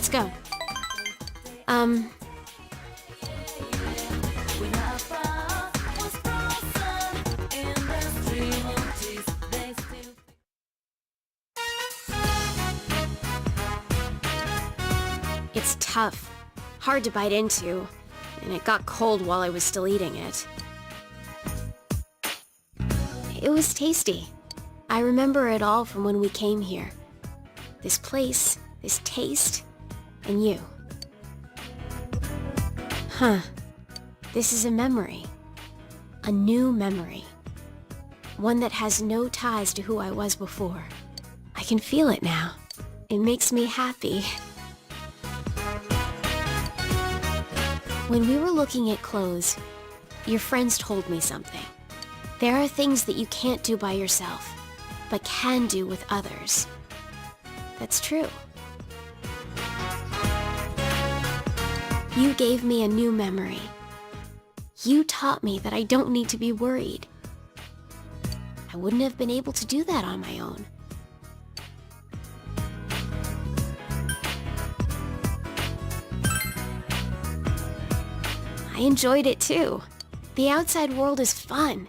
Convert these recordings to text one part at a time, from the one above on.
let's go. It's tough, hard to bite into, and it got cold while I was still eating it. It was tasty. I remember it all from when we came here. This place, this taste, and you. Huh. This is a memory. A new memory. One that has no ties to who I was before. I can feel it now. It makes me happy. When we were looking at clothes, your friends told me something. There are things that you can't do by yourself, but can do with others. That's true. You gave me a new memory. You taught me that I don't need to be worried. I wouldn't have been able to do that on my own. I enjoyed it too. The outside world is fun.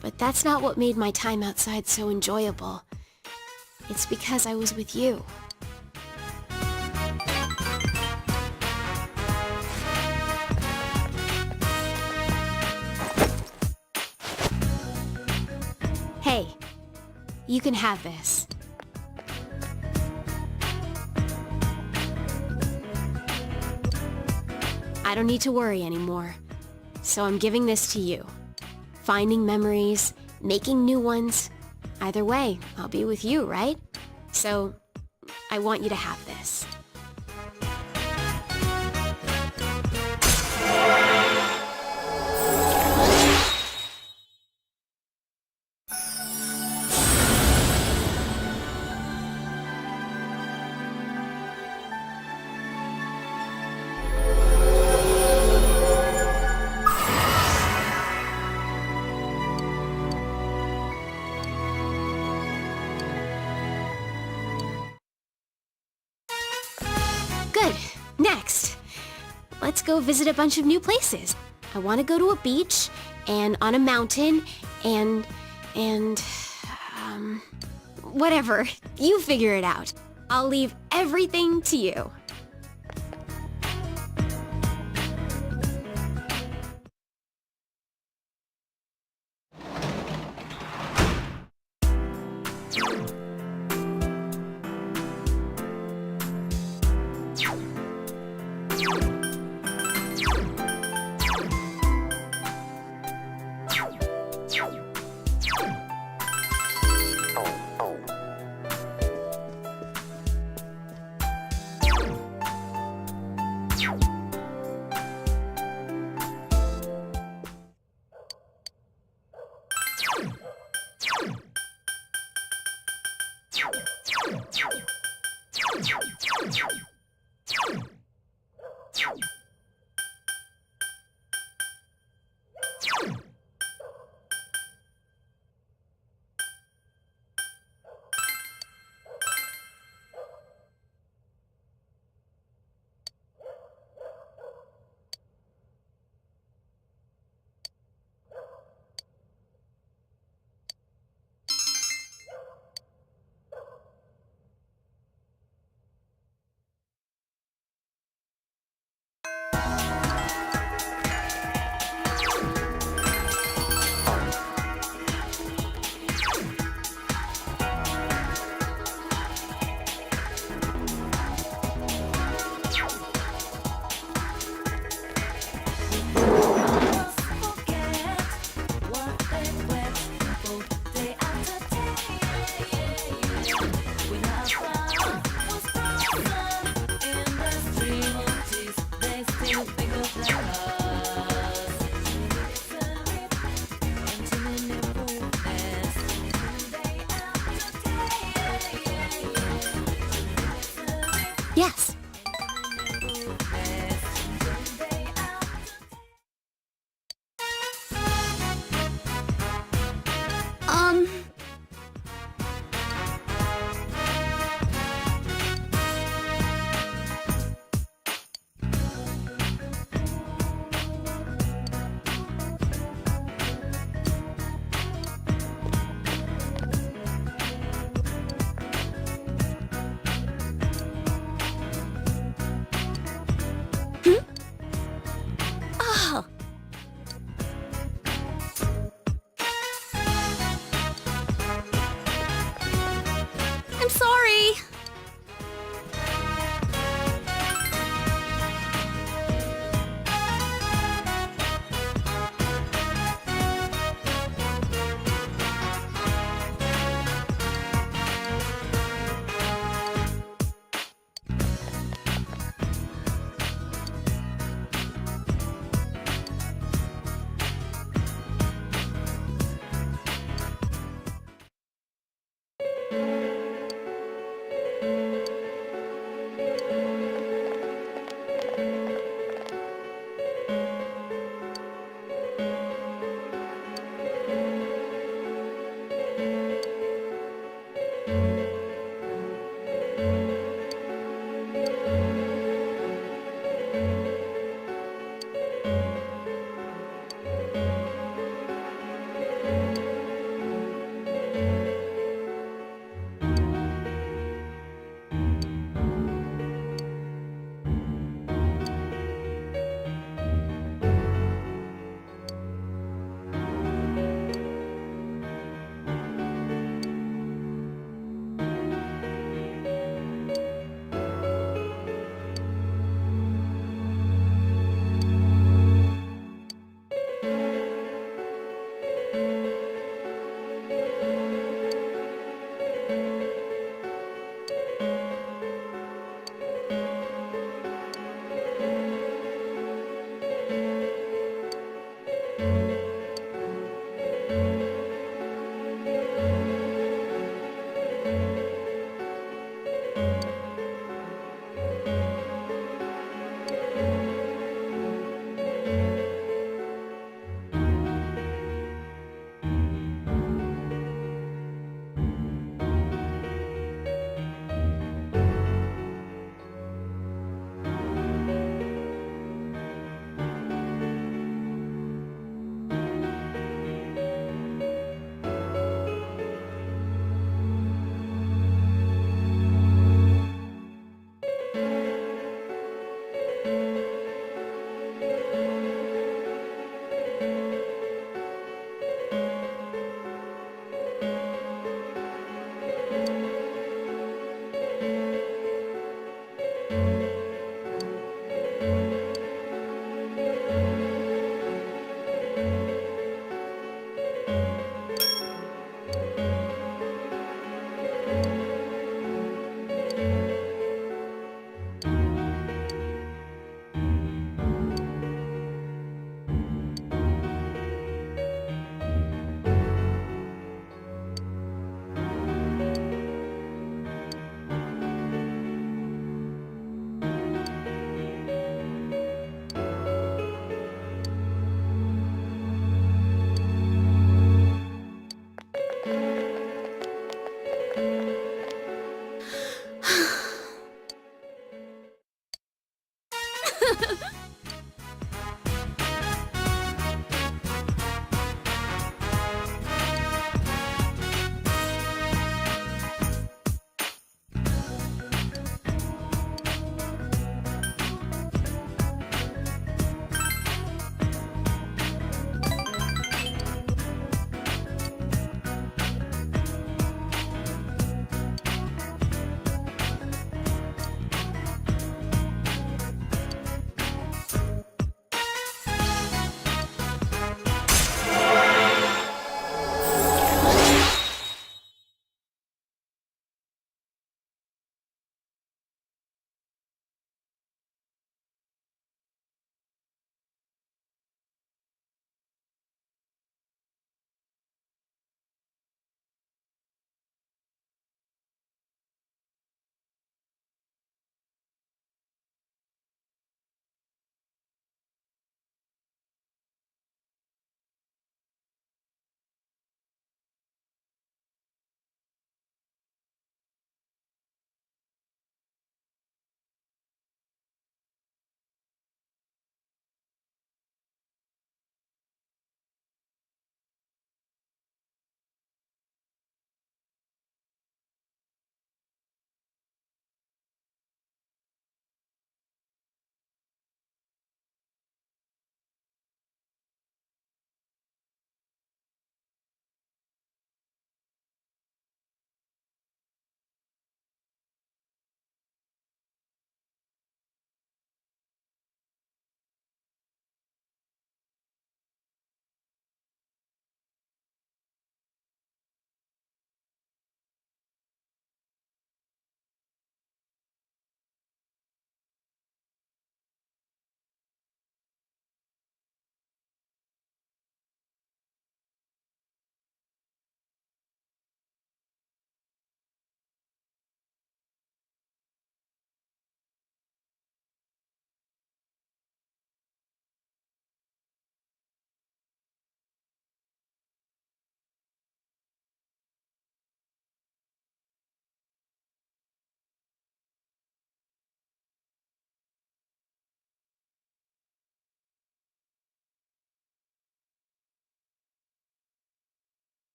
But that's not what made my time outside so enjoyable. It's because I was with you. Hey, you can have this. I don't need to worry anymore, so I'm giving this to you. Finding memories, making new ones. Either way, I'll be with you, right? So, I want you to have this. Good. Next, let's go visit a bunch of new places. I want to go to a beach, and on a mountain, and whatever. You figure it out. I'll leave everything to you.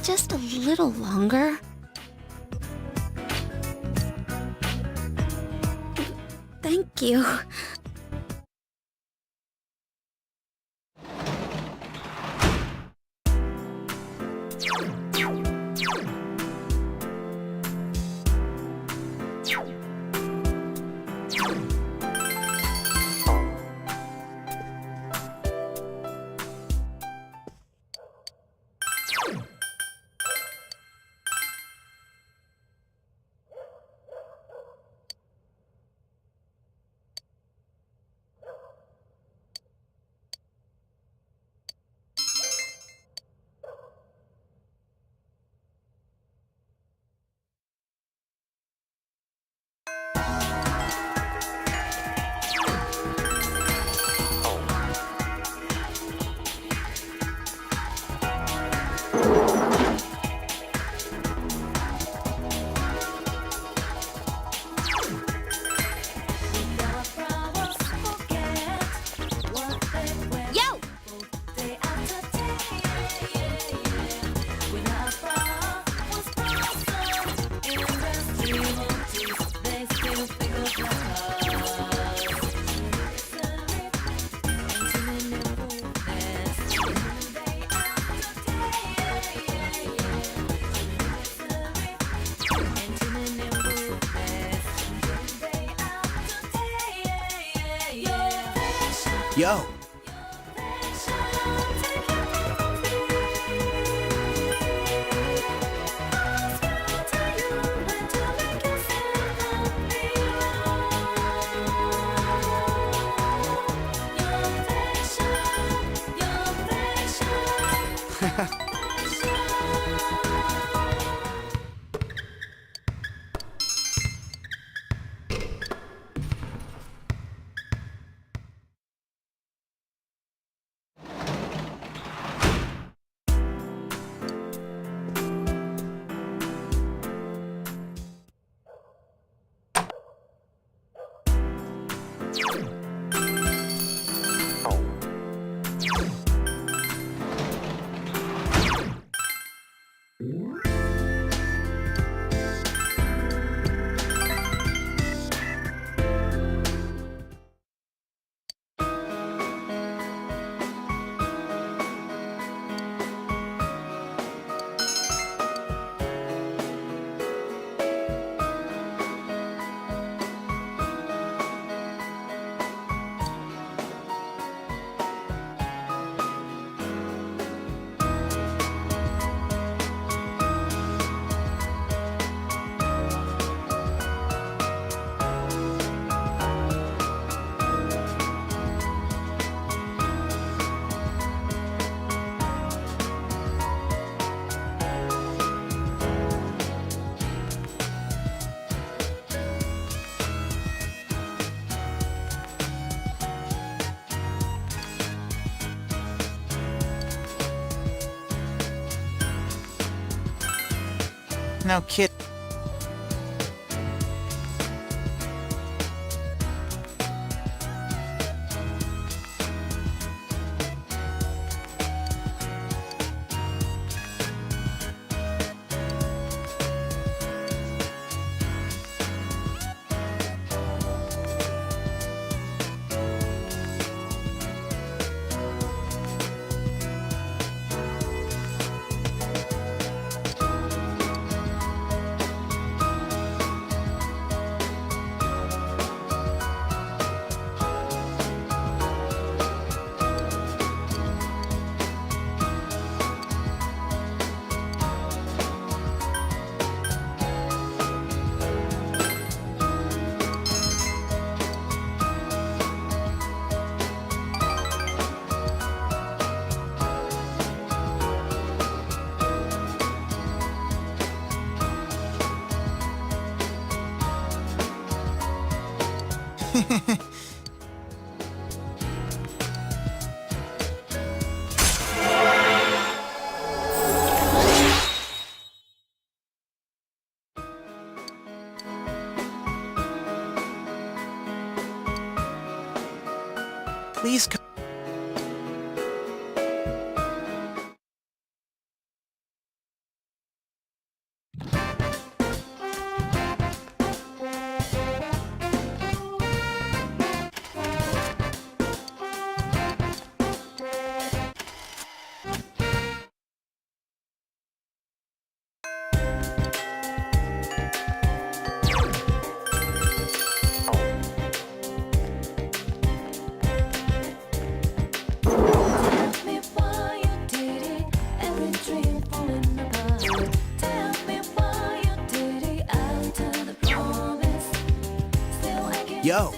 just a little longer? Thank you. Yo! Yo! No kid. Please come. Yo.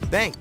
Thanks.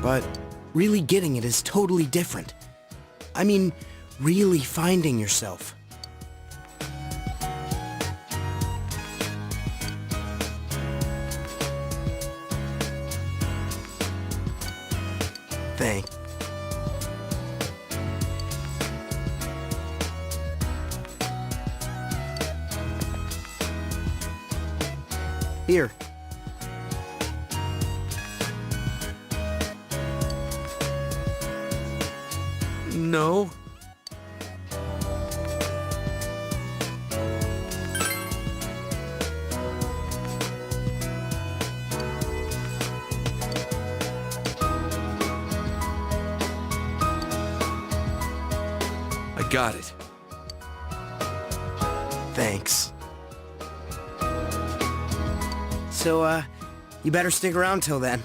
But really getting it is totally different. I mean, really finding yourself. Thanks. Here. No. I got it. Thanks. So, you better stick around till then.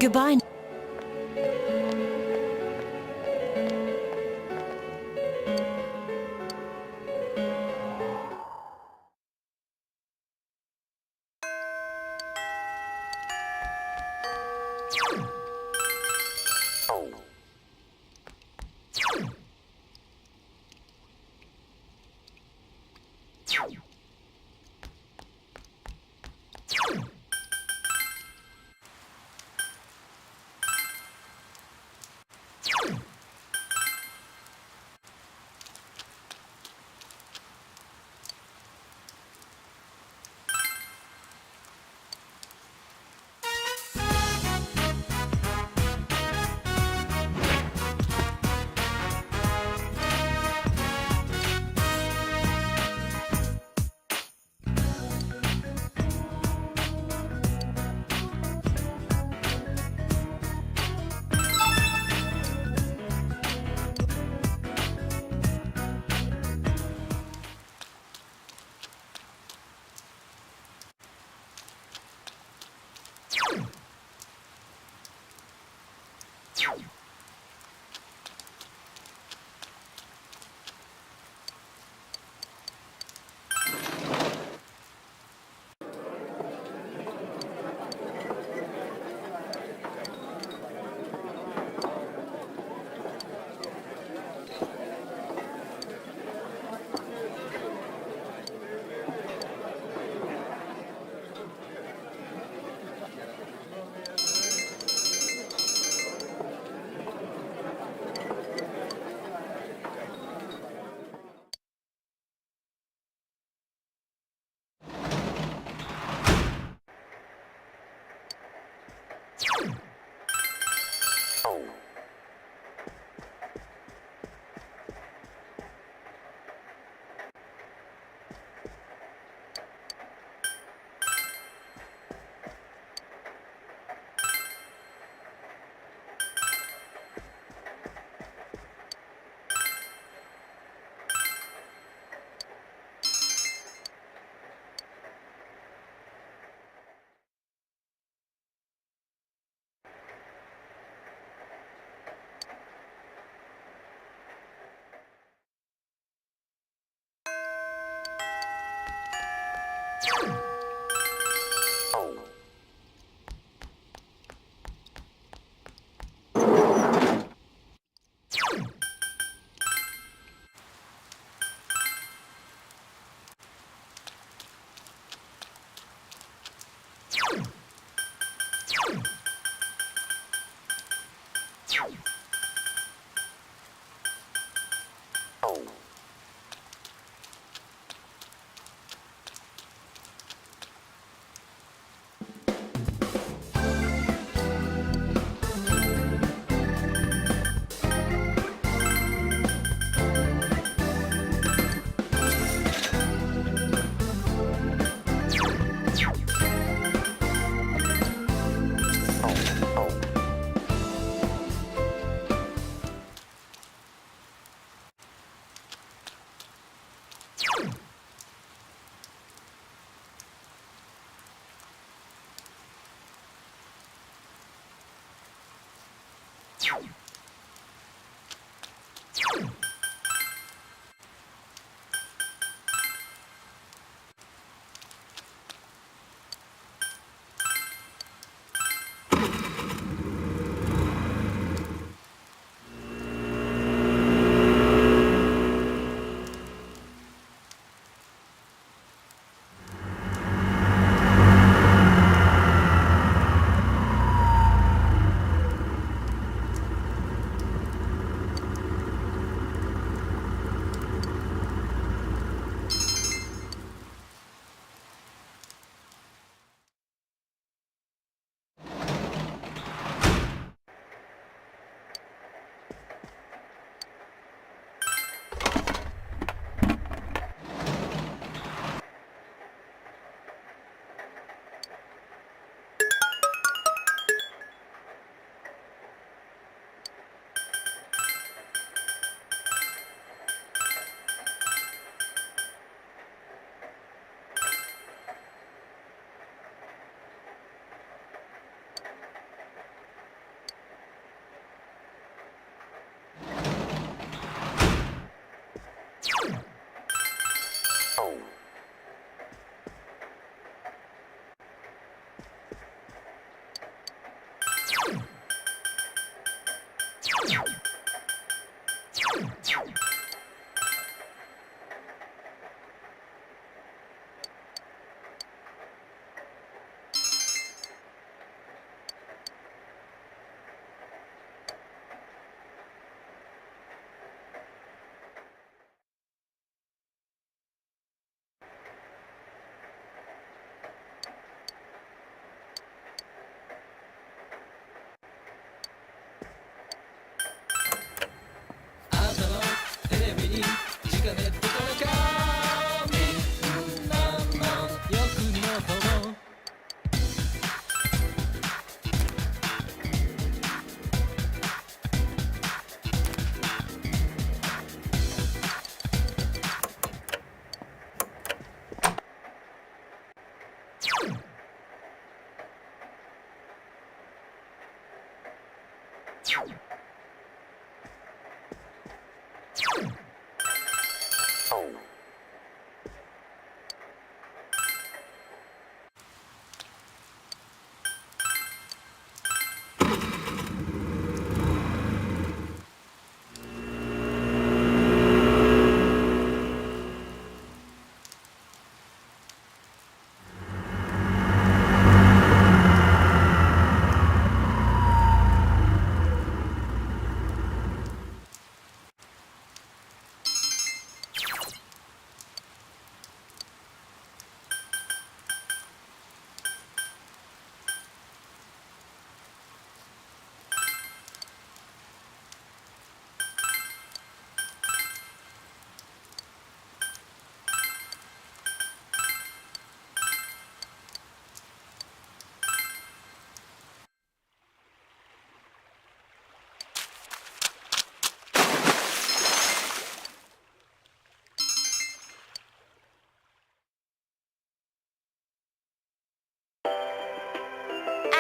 Goodbye.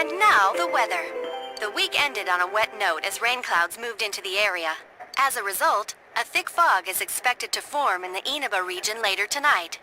And now, the weather. The week ended on a wet note as rain clouds moved into the area. As a result, a thick fog is expected to form in the Inaba region later tonight.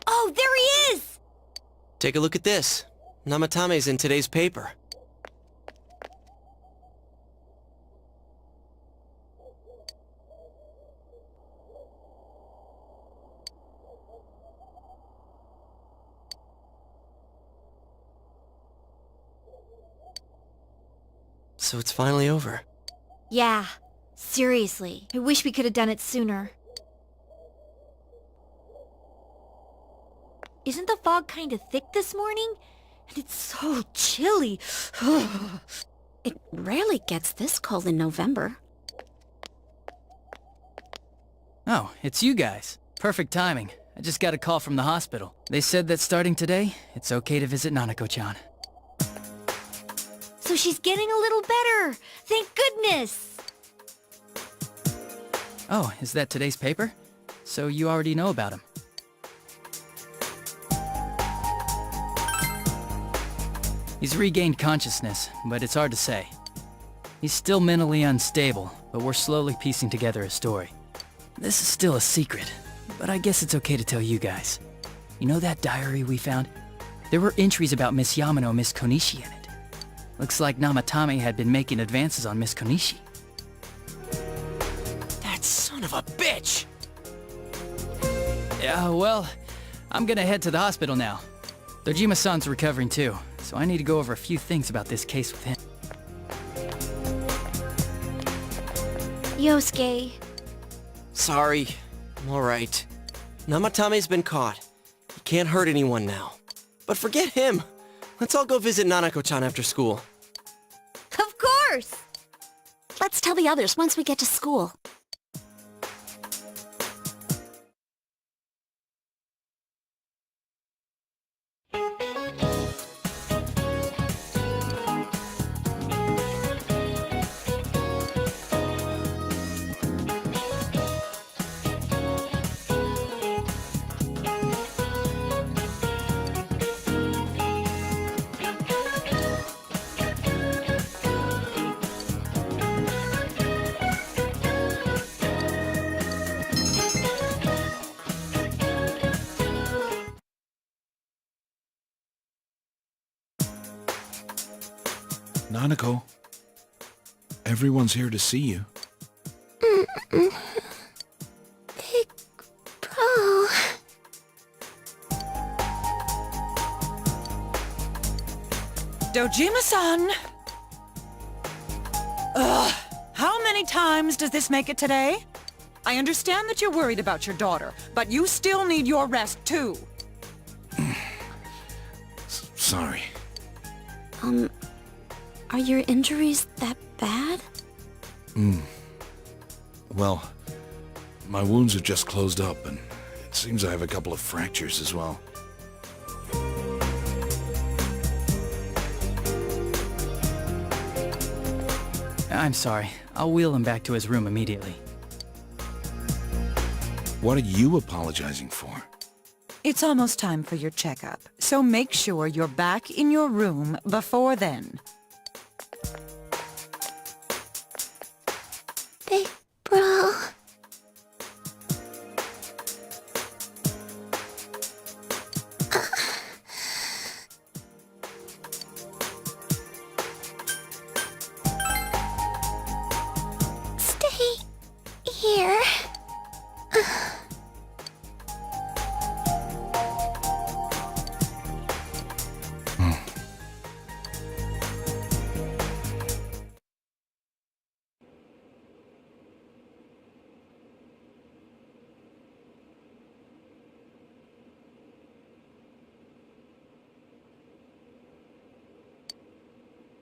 Oh, there he is! Take a look at this. Namatame's in today's paper. So it's finally over. Yeah, seriously. I wish we could have done it sooner. Isn't the fog kind of thick this morning? And it's so chilly. It rarely gets this cold in November. Oh, it's you guys. Perfect timing. I just got a call from the hospital. They said that starting today, it's okay to visit Nanako-chan. So she's getting a little better. Thank goodness. Oh, is that today's paper? So you already know about him. He's regained consciousness, but it's hard to say. He's still mentally unstable, but we're slowly piecing together a story. This is still a secret, but I guess it's okay to tell you guys. You know that diary we found? There were entries about Miss Yamano and Miss Konishi in it. Looks like Namatame had been making advances on Miss Konishi. That son of a bitch! Yeah, well, I'm gonna head to the hospital now. Dojima-san's recovering too, so I need to go over a few things about this case with him. Yosuke, Sorry. I'm alright. Namatame's been caught. He can't hurt anyone now. But forget him. Let's all go visit Nanako-chan after school. of course! Let's tell the others once we get to school. Nanako, everyone's here to see you. Big bro. Dojima-san! Ugh, how many times does this make it today? I understand that you're worried about your daughter, but you still need your rest too. Sorry. Are your injuries that bad? Well, my wounds have just closed up, and it seems I have a couple of fractures as well. I'm sorry. I'll wheel him back to his room immediately. What are you apologizing for? It's almost time for your checkup, so make sure you're back in your room before then. Big bro. Stay here.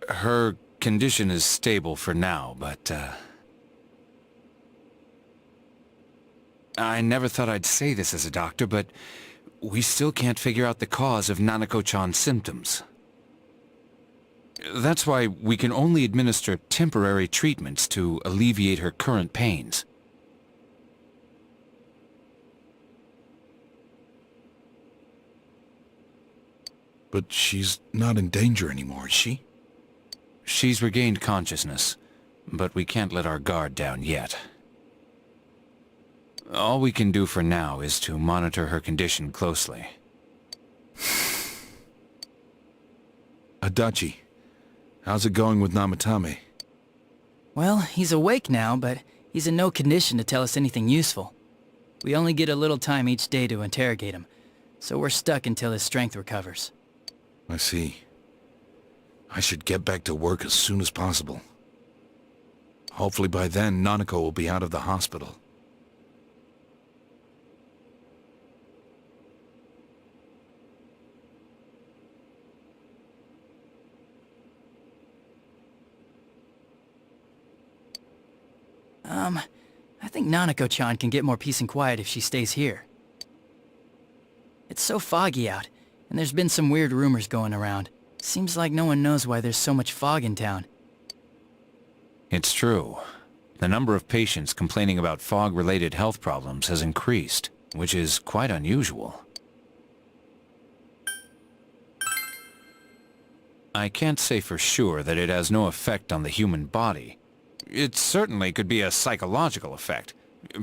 Her condition is stable for now, but, I never thought I'd say this as a doctor, but we still can't figure out the cause of Nanako-chan's symptoms. That's why we can only administer temporary treatments to alleviate her current pains. But she's not in danger anymore, is she? She's regained consciousness, but we can't let our guard down yet. All we can do for now is to monitor her condition closely. Adachi, how's it going with Namatame? Well, he's awake now, but he's in no condition to tell us anything useful. We only get a little time each day to interrogate him, so we're stuck until his strength recovers. I see. I should get back to work as soon as possible. Hopefully by then, Nanako will be out of the hospital. I think Nanako-chan can get more peace and quiet if she stays here. It's so foggy out, and there's been some weird rumors going around. Seems like no one knows why there's so much fog in town. It's true. The number of patients complaining about fog-related health problems has increased, which is quite unusual. I can't say for sure that it has no effect on the human body. It certainly could be a psychological effect.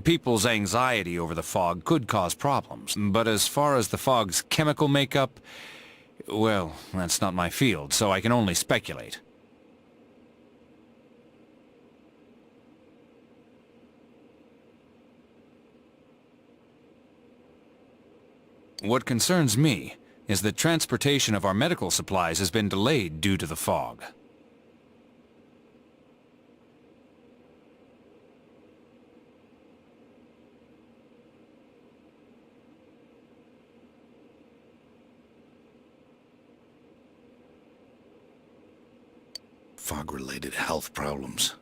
People's anxiety over the fog could cause problems, but as far as the fog's chemical makeup, well, that's not my field, so I can only speculate. What concerns me is that transportation of our medical supplies has been delayed due to the fog. Fog-related health problems.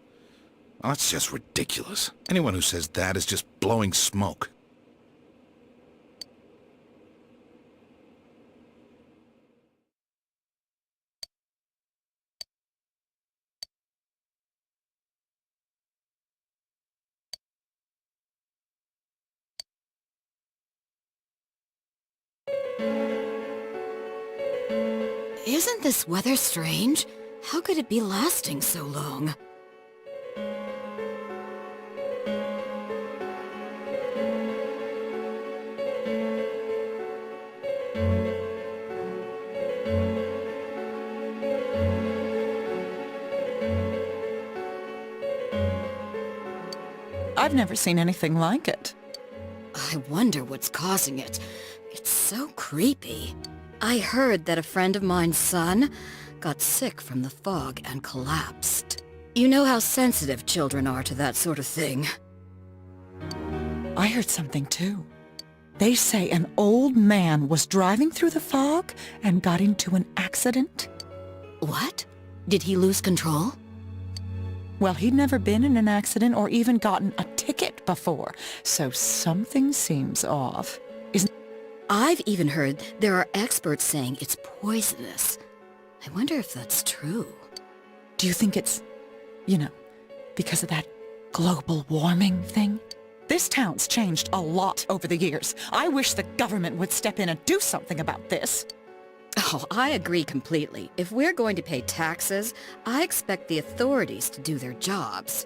Well, that's just ridiculous. Anyone who says that is just blowing smoke. Isn't this weather strange? How could it be lasting so long? I've never seen anything like it. I wonder what's causing it. It's so creepy. I heard that a friend of mine's son got sick from the fog and collapsed. You know how sensitive children are to that sort of thing. I heard something too. They say an old man was driving through the fog and got into an accident. What? Did he lose control? Well, he'd never been in an accident or even gotten a ticket before, so something seems off. I've even heard there are experts saying it's poisonous. I wonder if that's true. Do you think it's, because of that global warming thing? This town's changed a lot over the years. I wish the government would step in and do something about this. Oh, I agree completely. If we're going to pay taxes, I expect the authorities to do their jobs.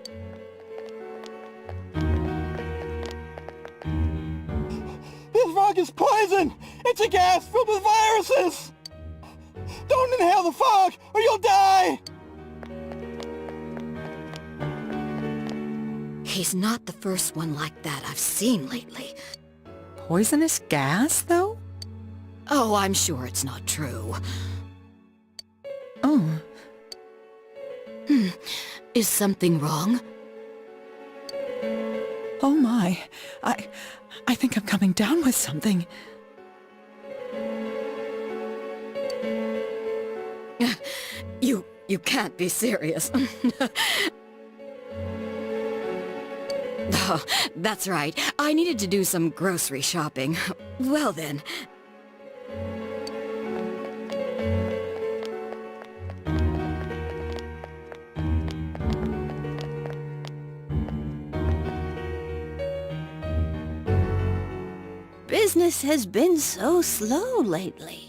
This fog is poison! It's a gas filled with viruses! Don't inhale the fog, or you'll die! He's not the first one like that I've seen lately. Poisonous gas, though? Oh, I'm sure it's not true. Oh. Is something wrong? Oh my. I think I'm coming down with something. You can't be serious. Oh, that's right. I needed to do some grocery shopping. Well then. Business has been so slow lately.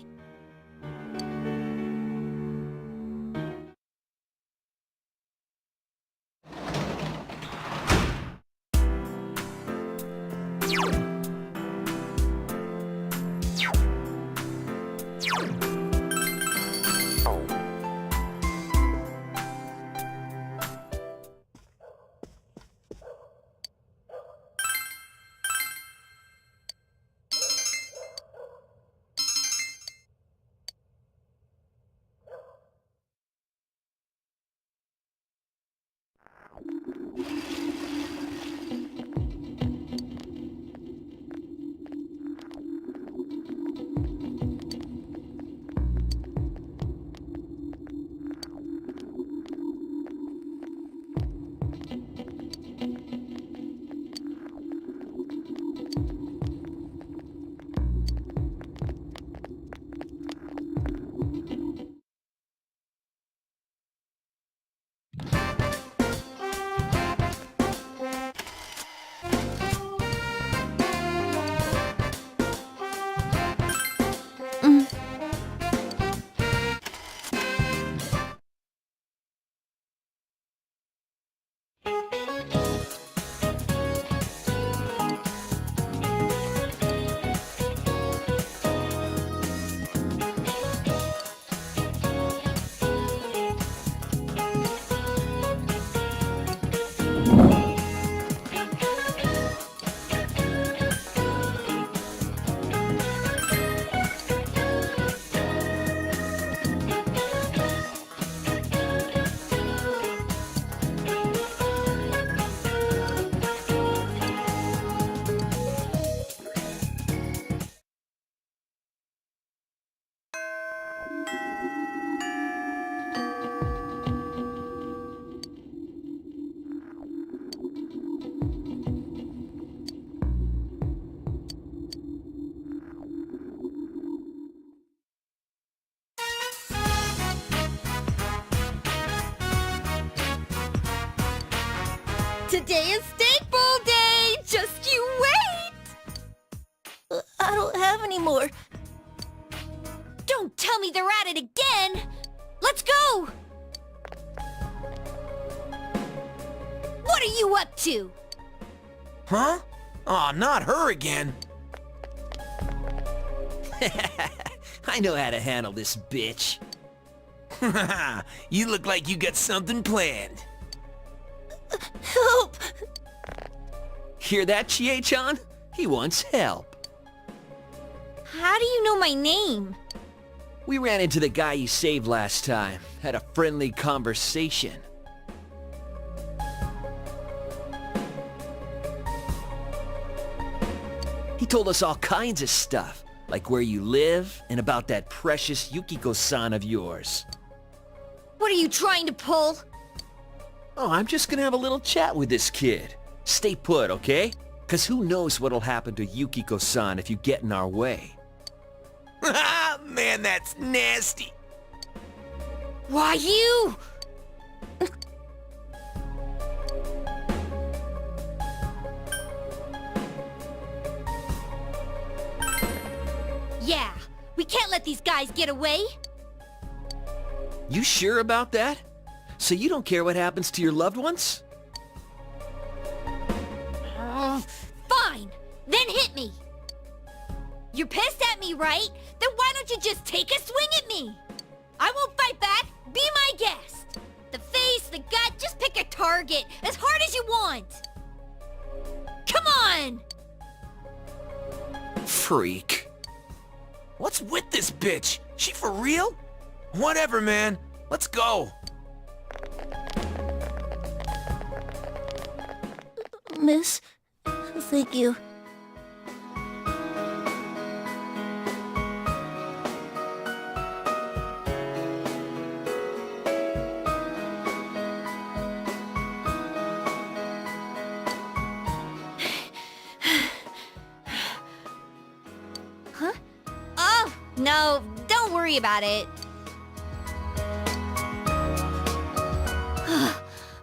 Today is steak bowl day! Just you wait! I don't have any more. Don't tell me they're at it again! Let's go! What are you up to? Huh? Aw, not her again. I know how to handle this bitch. You look like you got something planned. Help! Hear that, Chie-chan? He wants help. How do you know my name? We ran into the guy you saved last time. Had a friendly conversation. He told us all kinds of stuff, like where you live and about that precious Yukiko-san of yours. What are you trying to pull? Oh, I'm just gonna have a little chat with this kid. Stay put, okay? 'Cause who knows what'll happen to Yukiko-san if you get in our way. Man, that's nasty. Why you? Yeah, we can't let these guys get away. You sure about that? So you don't care what happens to your loved ones? Fine, then hit me. You're pissed at me, right? Then why don't you just take a swing at me? I won't fight back. Be my guest. The face, the gut, just pick a target as hard as you want. Come on! Freak. What's with this bitch? She for real? Whatever, man. Let's go. Miss, thank you. Huh? Oh, no, don't worry about it.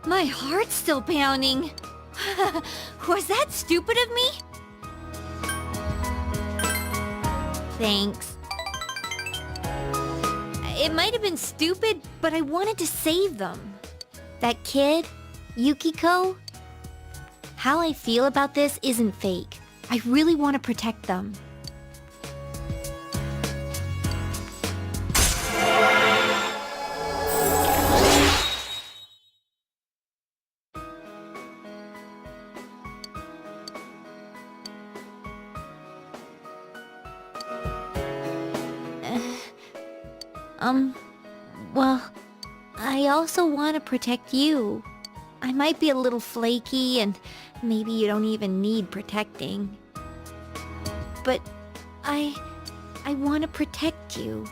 My heart's still pounding. Was that stupid of me? Thanks. It might have been stupid, but I wanted to save them. That kid, Yukiko, how I feel about this isn't fake. I really want to protect them. Well, I also want to protect you. I might be a little flaky and maybe you don't even need protecting. But I want to protect you.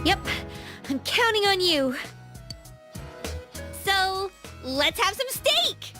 Yep, I'm counting on you. So, let's have some steak!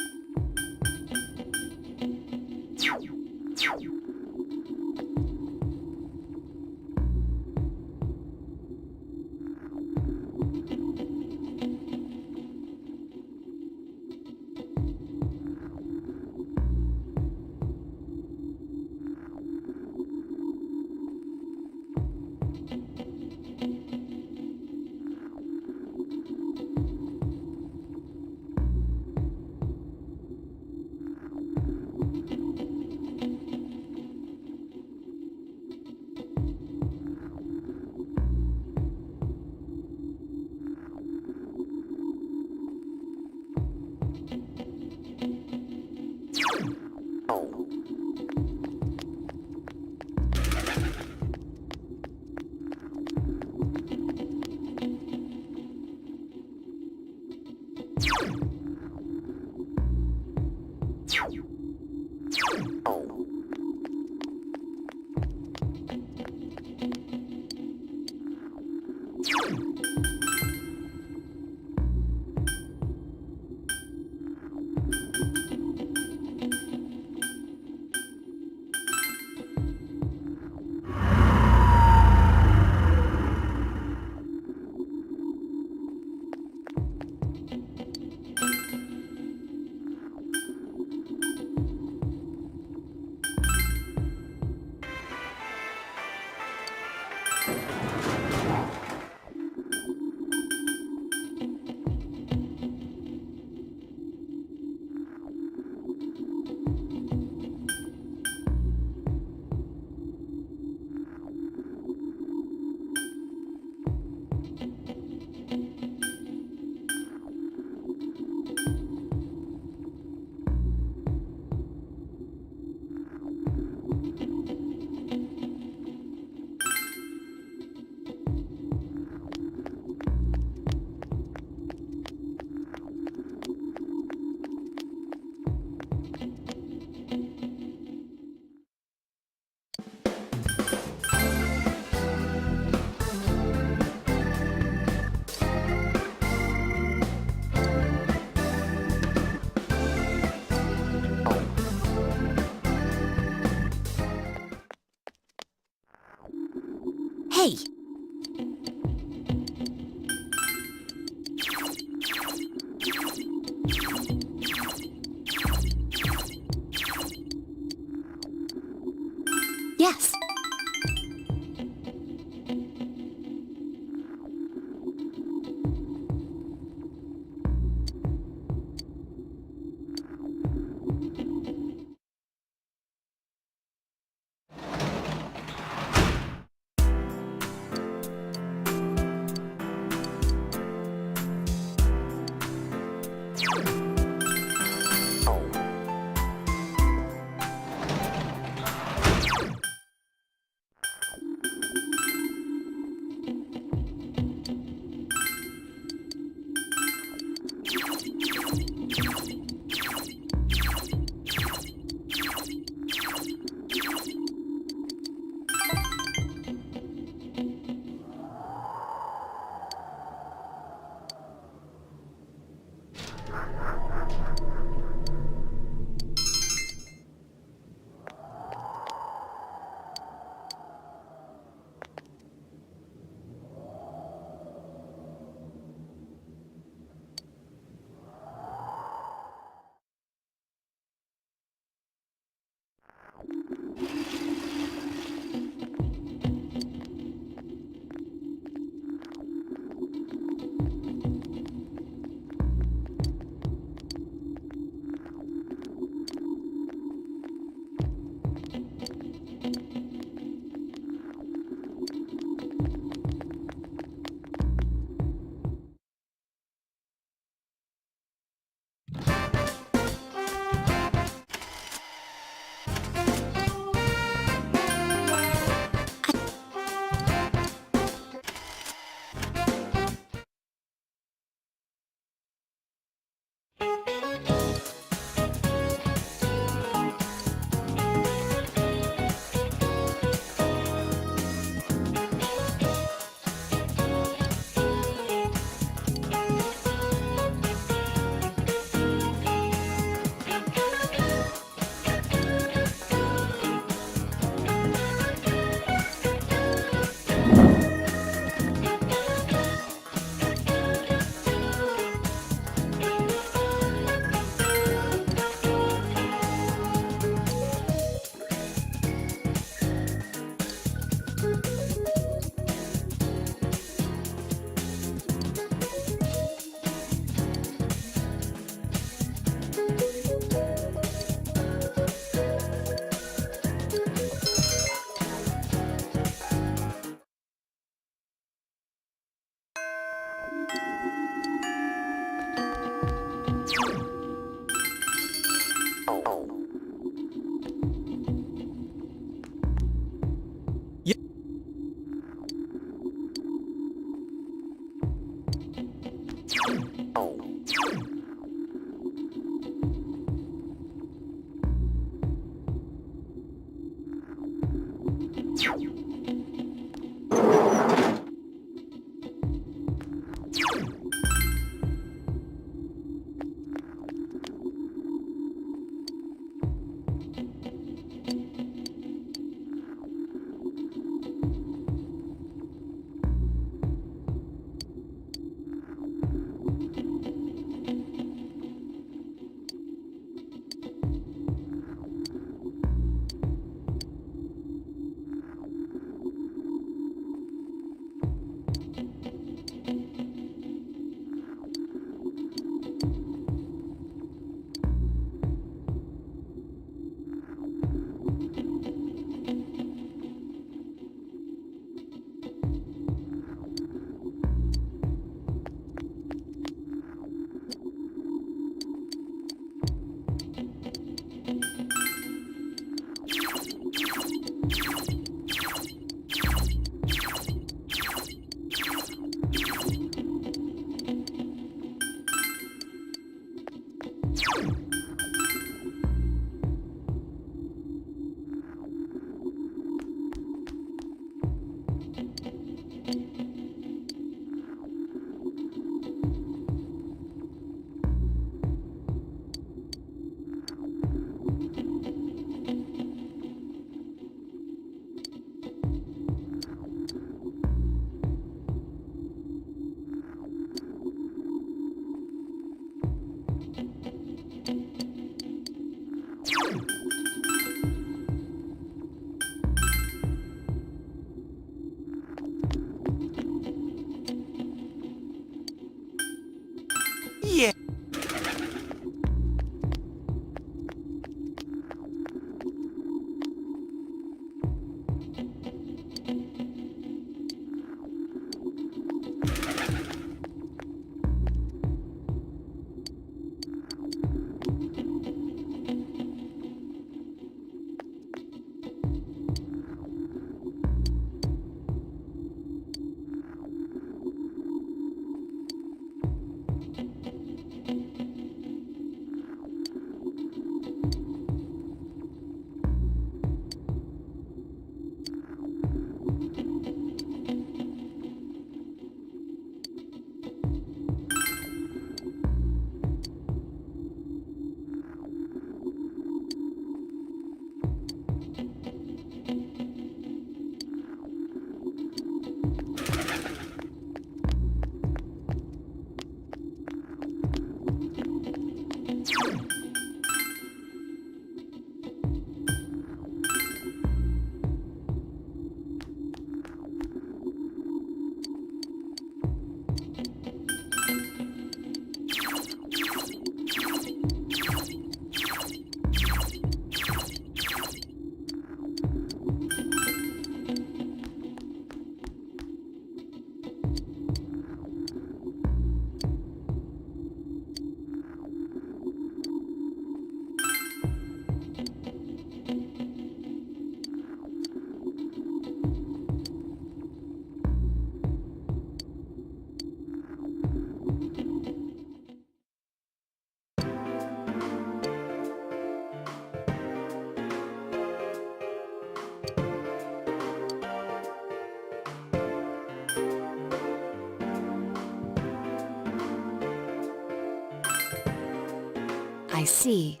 I see.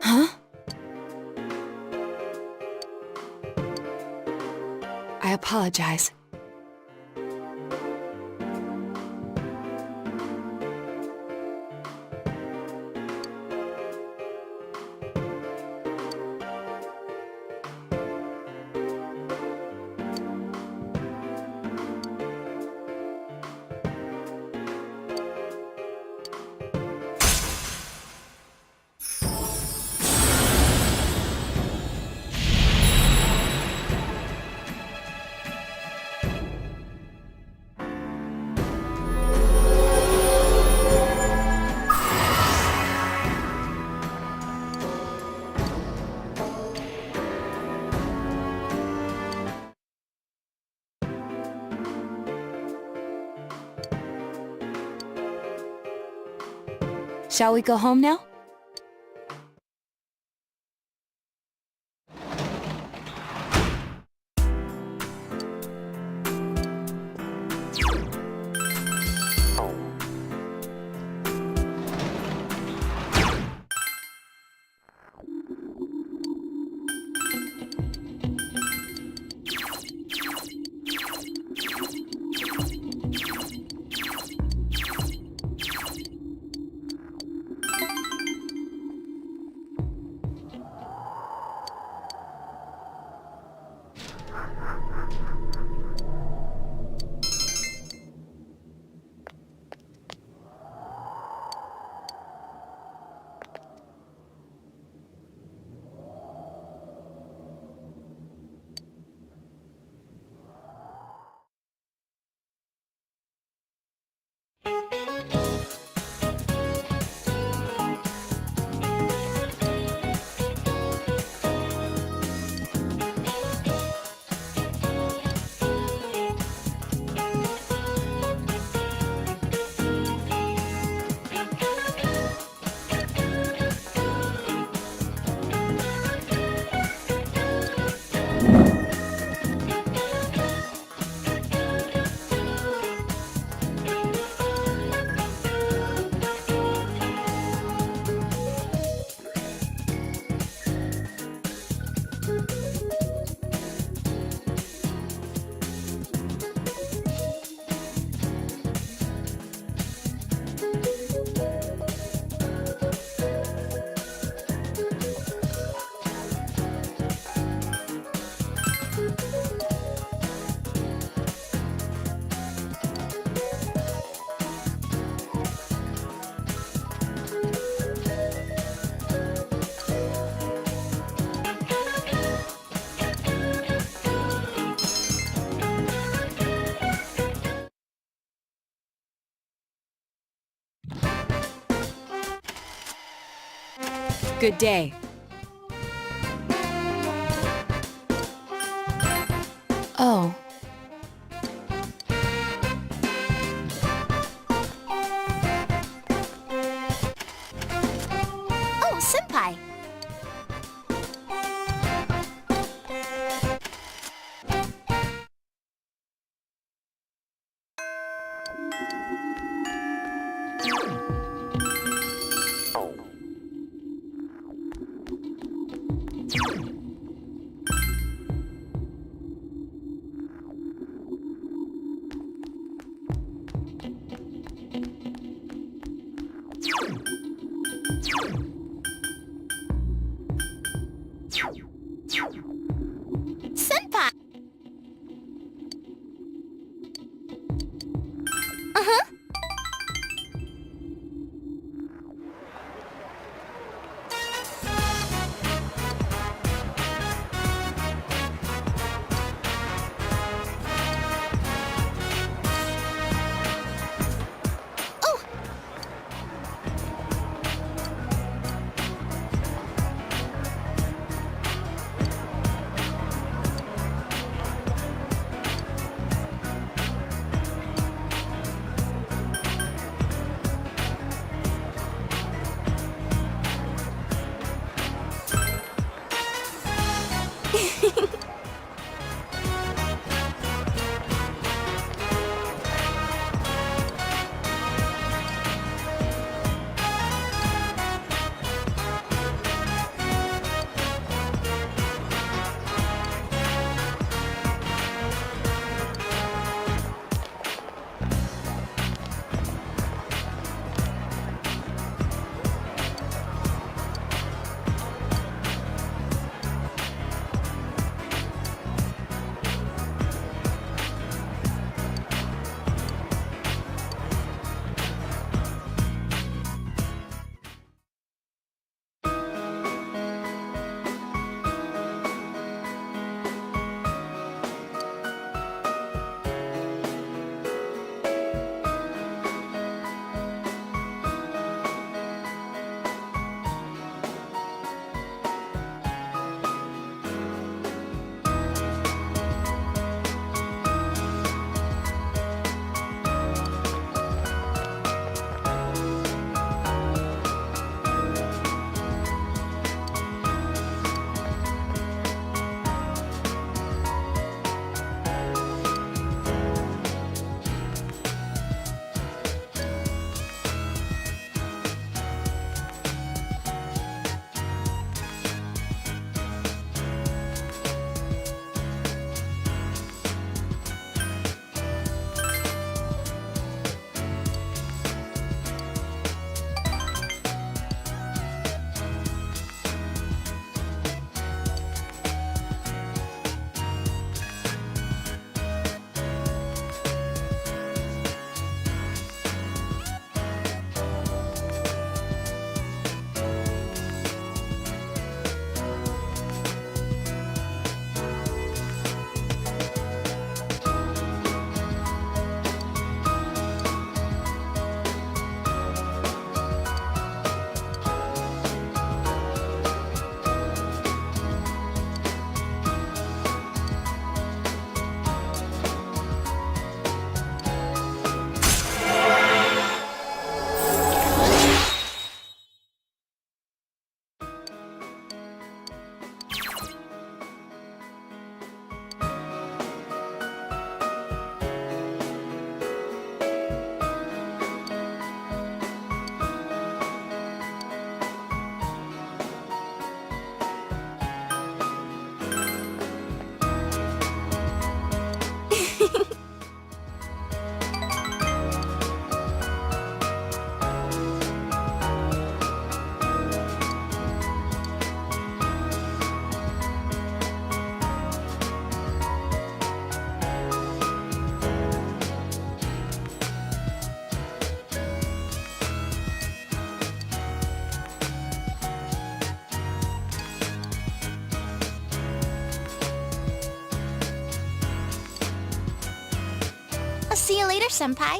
Huh? I apologize. Shall we go home now? Good day. Oh. Oh, senpai. Senpai. Uh-huh. See you later, Senpai.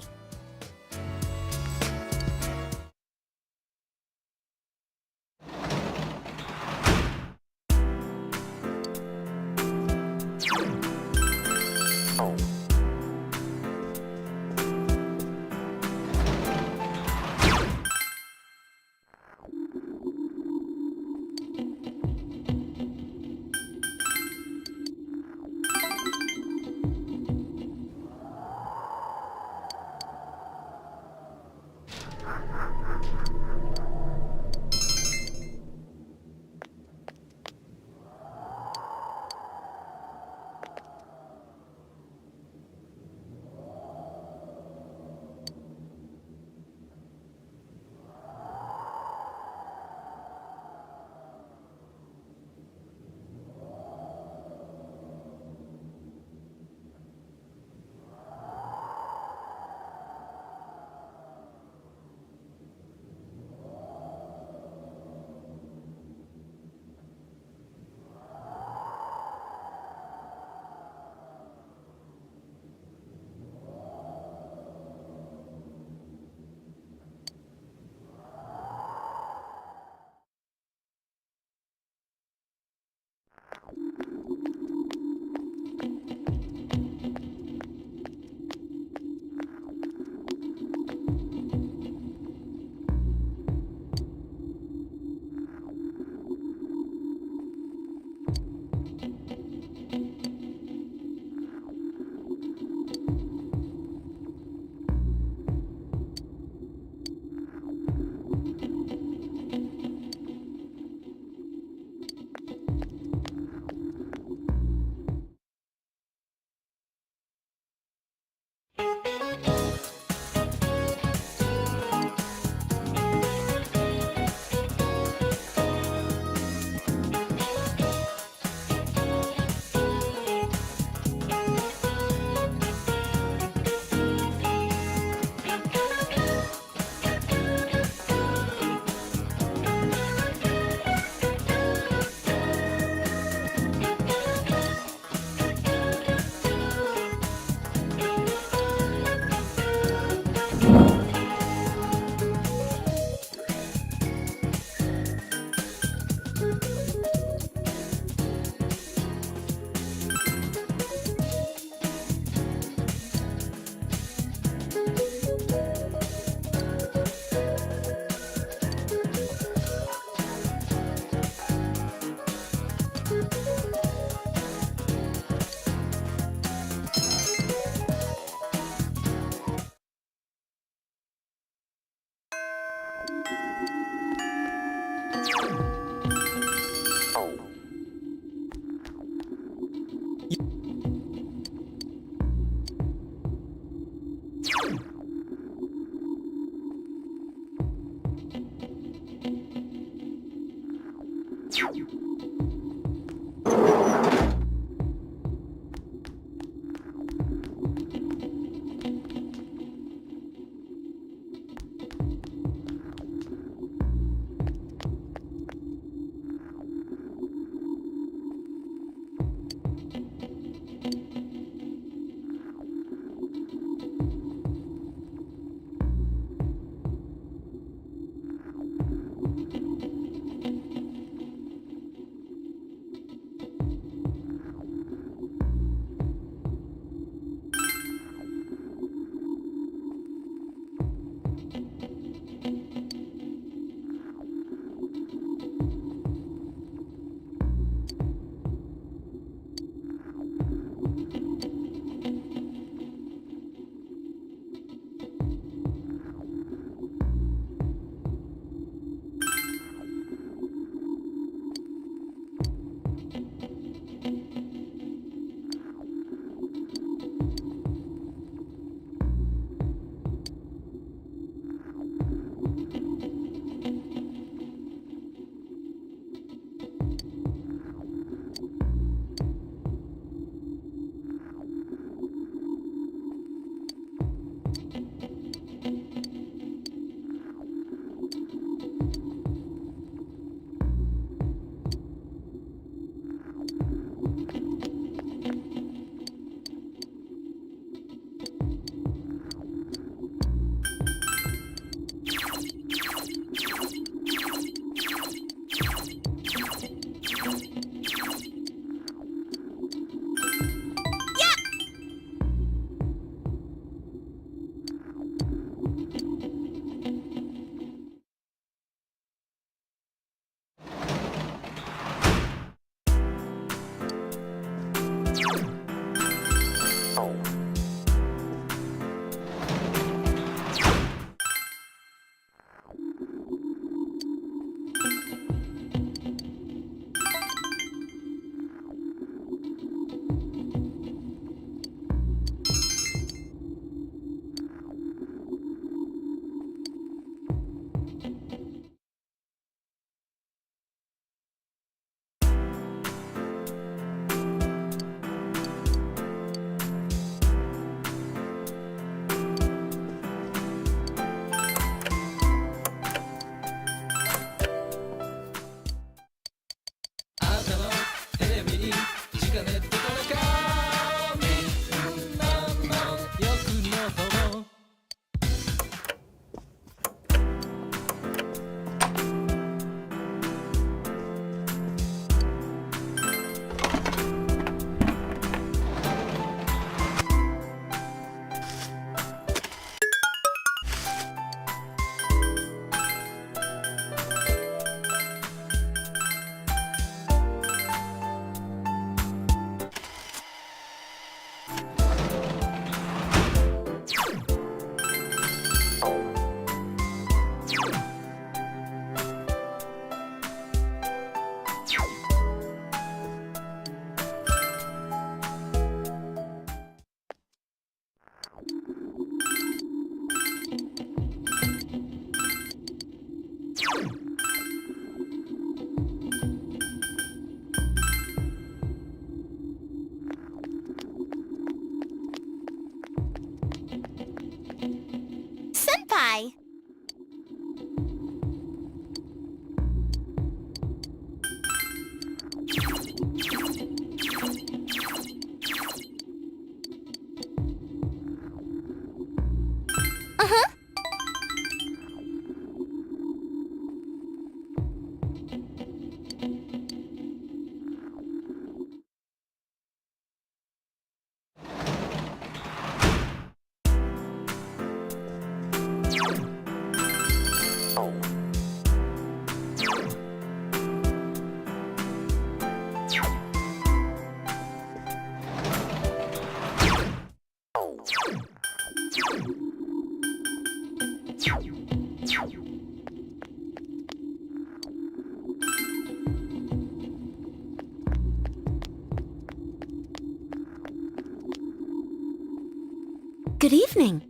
Good evening.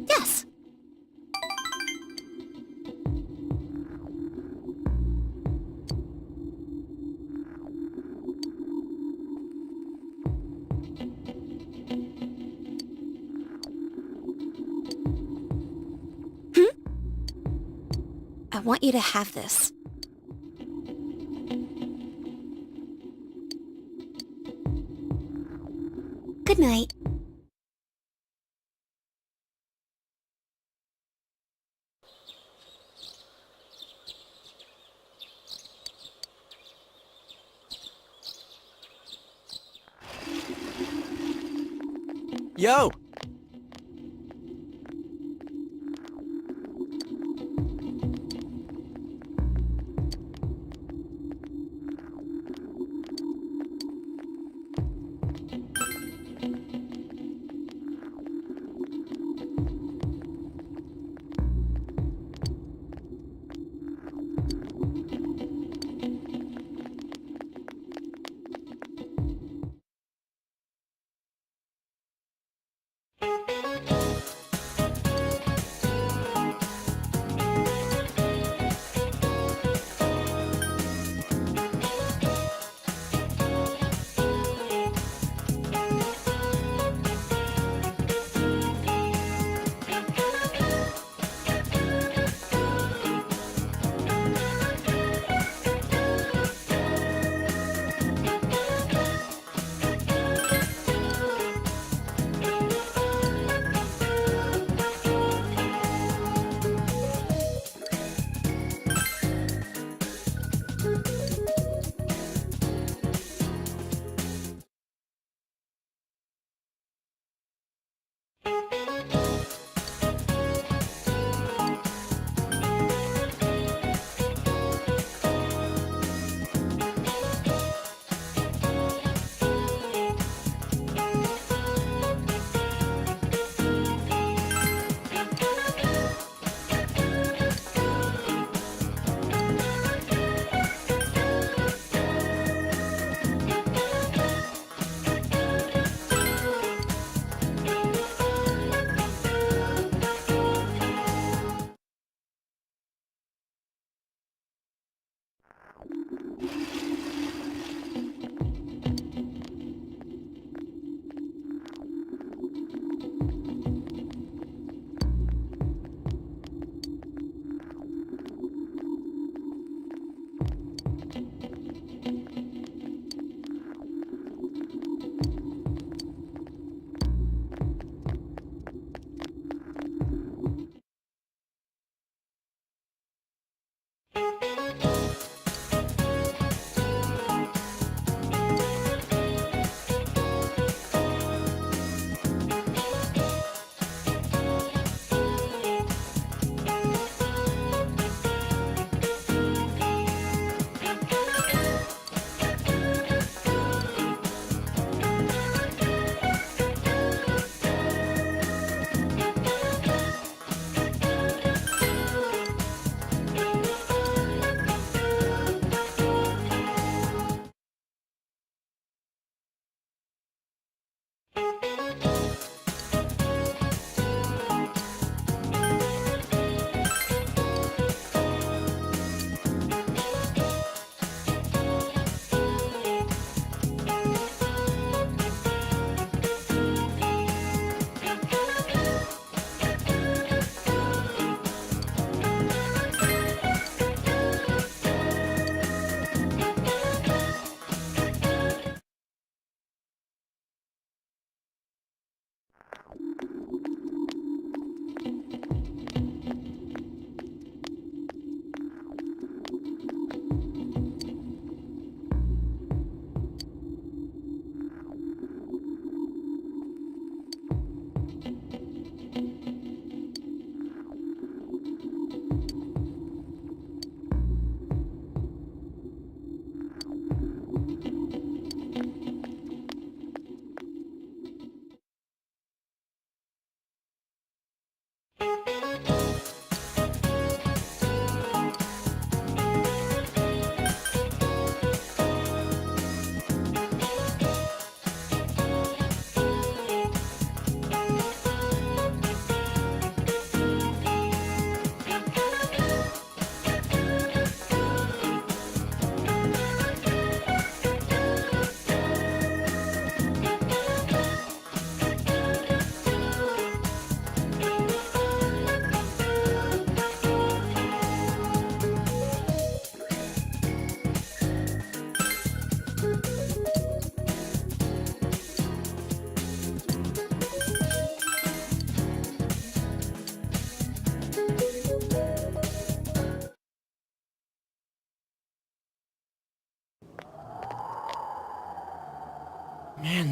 Yes. I want you to have this. Good night. Yo!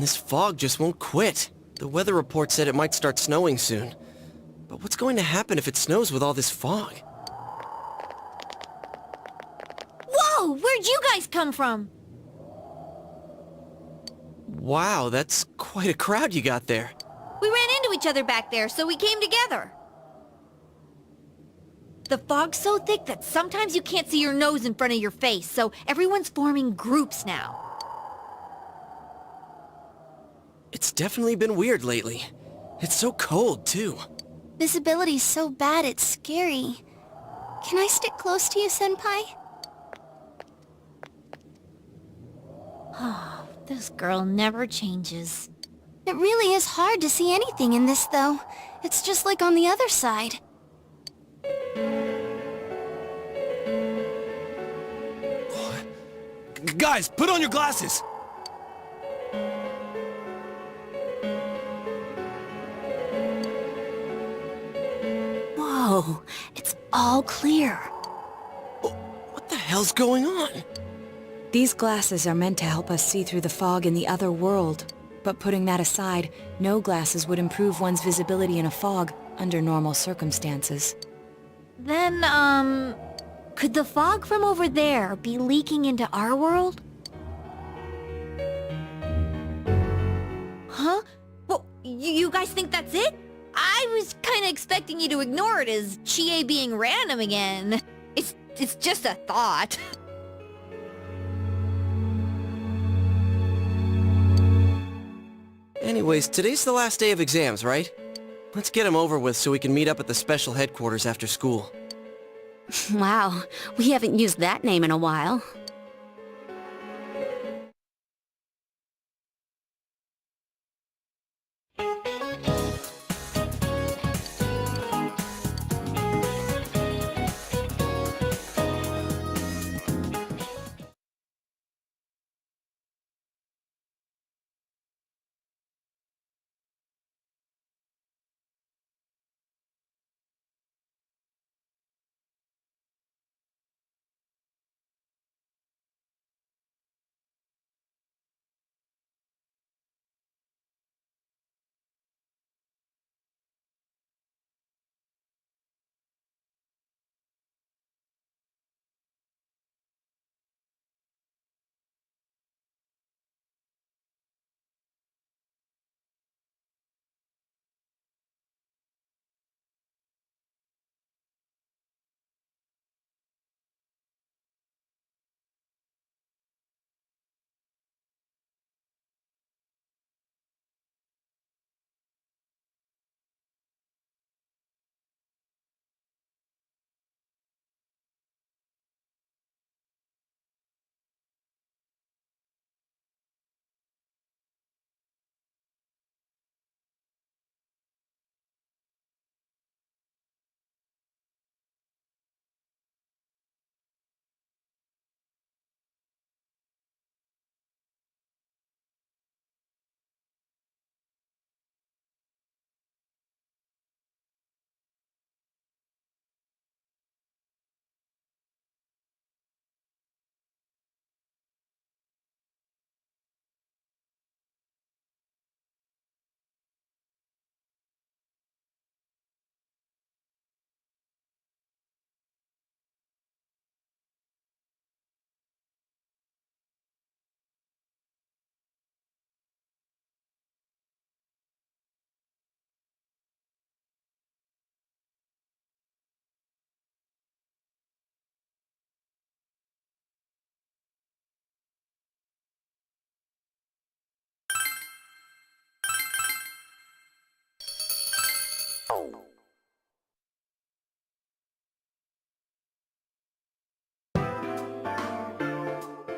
this fog just won't quit. The weather report said it might start snowing soon. But what's going to happen if it snows with all this fog? Whoa! Where'd you guys come from? Wow, that's quite a crowd you got there. We ran into each other back there, so we came together. The fog's so thick that sometimes you can't see your nose in front of your face, so everyone's forming groups now. It's definitely been weird lately. It's so cold, too. Visibility's so bad it's scary. Can I stick close to you, Senpai? Oh, this girl never changes. It really is hard to see anything in this, though. It's just like on the other side. Guys, put on your glasses! Whoa, it's all clear. What the hell's going on? These glasses are meant to help us see through the fog in the other world. But putting that aside, no glasses would improve one's visibility in a fog under normal circumstances. Then, could the fog from over there be leaking into our world? Huh? Well, you guys think that's it? I was kinda expecting you to ignore it as Chie being random again. It's just a thought. Anyways, today's the last day of exams, right? Let's get them over with so we can meet up at the special headquarters after school. Wow, we haven't used that name in a while.